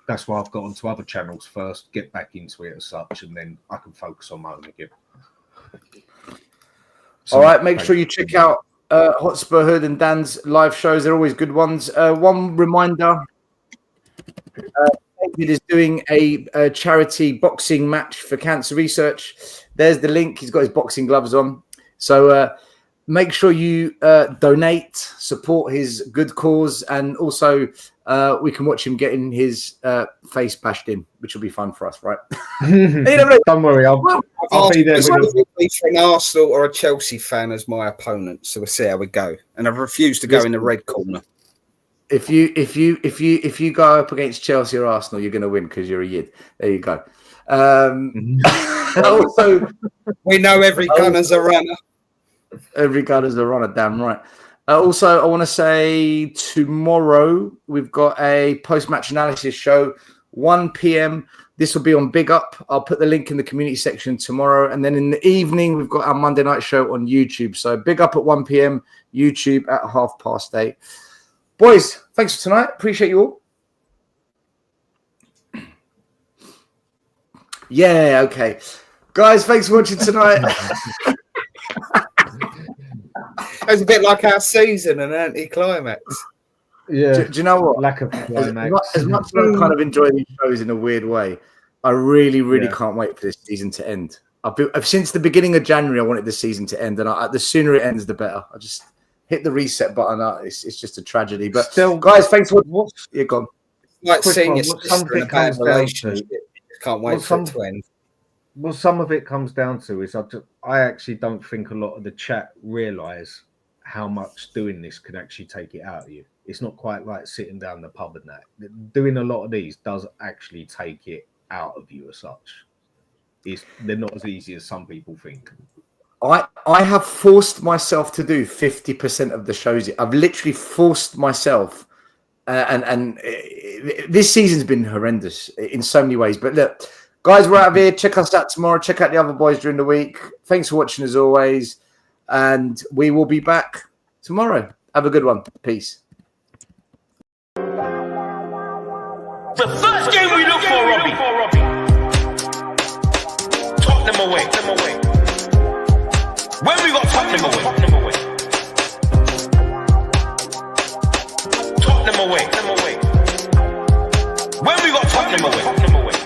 That's why I've got onto other channels first, get back into it as such, and then I can focus on my own again. So, all right, make sure you check out Hotspur Hood and Dan's live shows. They're always good ones. One reminder, David is doing a charity boxing match for cancer research. There's the link. He's got his boxing gloves on. So make sure you donate, support his good cause, and also we can watch him getting his face bashed in, which will be fun for us, right? Don't worry, I'll be there. For an Arsenal or a Chelsea fan as my opponent, so we'll see how we go. And I've refused to go in the red corner. If you go up against Chelsea or Arsenal, you're going to win because you're a yid. There you go. Also, we know every gunner's a runner. Every gunner's a runner, damn right. Also, I want to say tomorrow we've got a post-match analysis show, 1 p.m. This will be on Big Up. I'll put the link in the community section tomorrow. And then in the evening, we've got our Monday night show on YouTube. So Big Up at 1 p.m., YouTube at 8:30. Boys, thanks for tonight. Appreciate you all. Yeah, okay. Guys, thanks for watching tonight. It's a bit like our season, an anti-climax. Yeah. Do you know what? Lack of climax. As much as I kind of enjoy these shows in a weird way, I really can't wait for this season to end. Since the beginning of January, I wanted this season to end, and the sooner it ends, the better. I just hit the reset button. It's just a tragedy. But still, guys, thanks for watching. You're gone. Like seeing your sister in a bad relationship. Can't wait for it to end. Well, some of it comes down to is I actually don't think a lot of the chat realise how much doing this can actually take it out of you. It's not quite like sitting down the pub and that. Doing a lot of these does actually take it out of you as such. They're not as easy as some people think. I have forced myself to do 50% of the shows. I've literally forced myself, and this season's been horrendous in so many ways. But look, guys, we're out of here. Check us out tomorrow. Check out the other boys during the week. Thanks for watching as always, and we will be back tomorrow. Have a good one. Peace. The first game we look for, Robbie. Tottenham away. When we got Tottenham away. Tottenham away. When we got Tottenham away.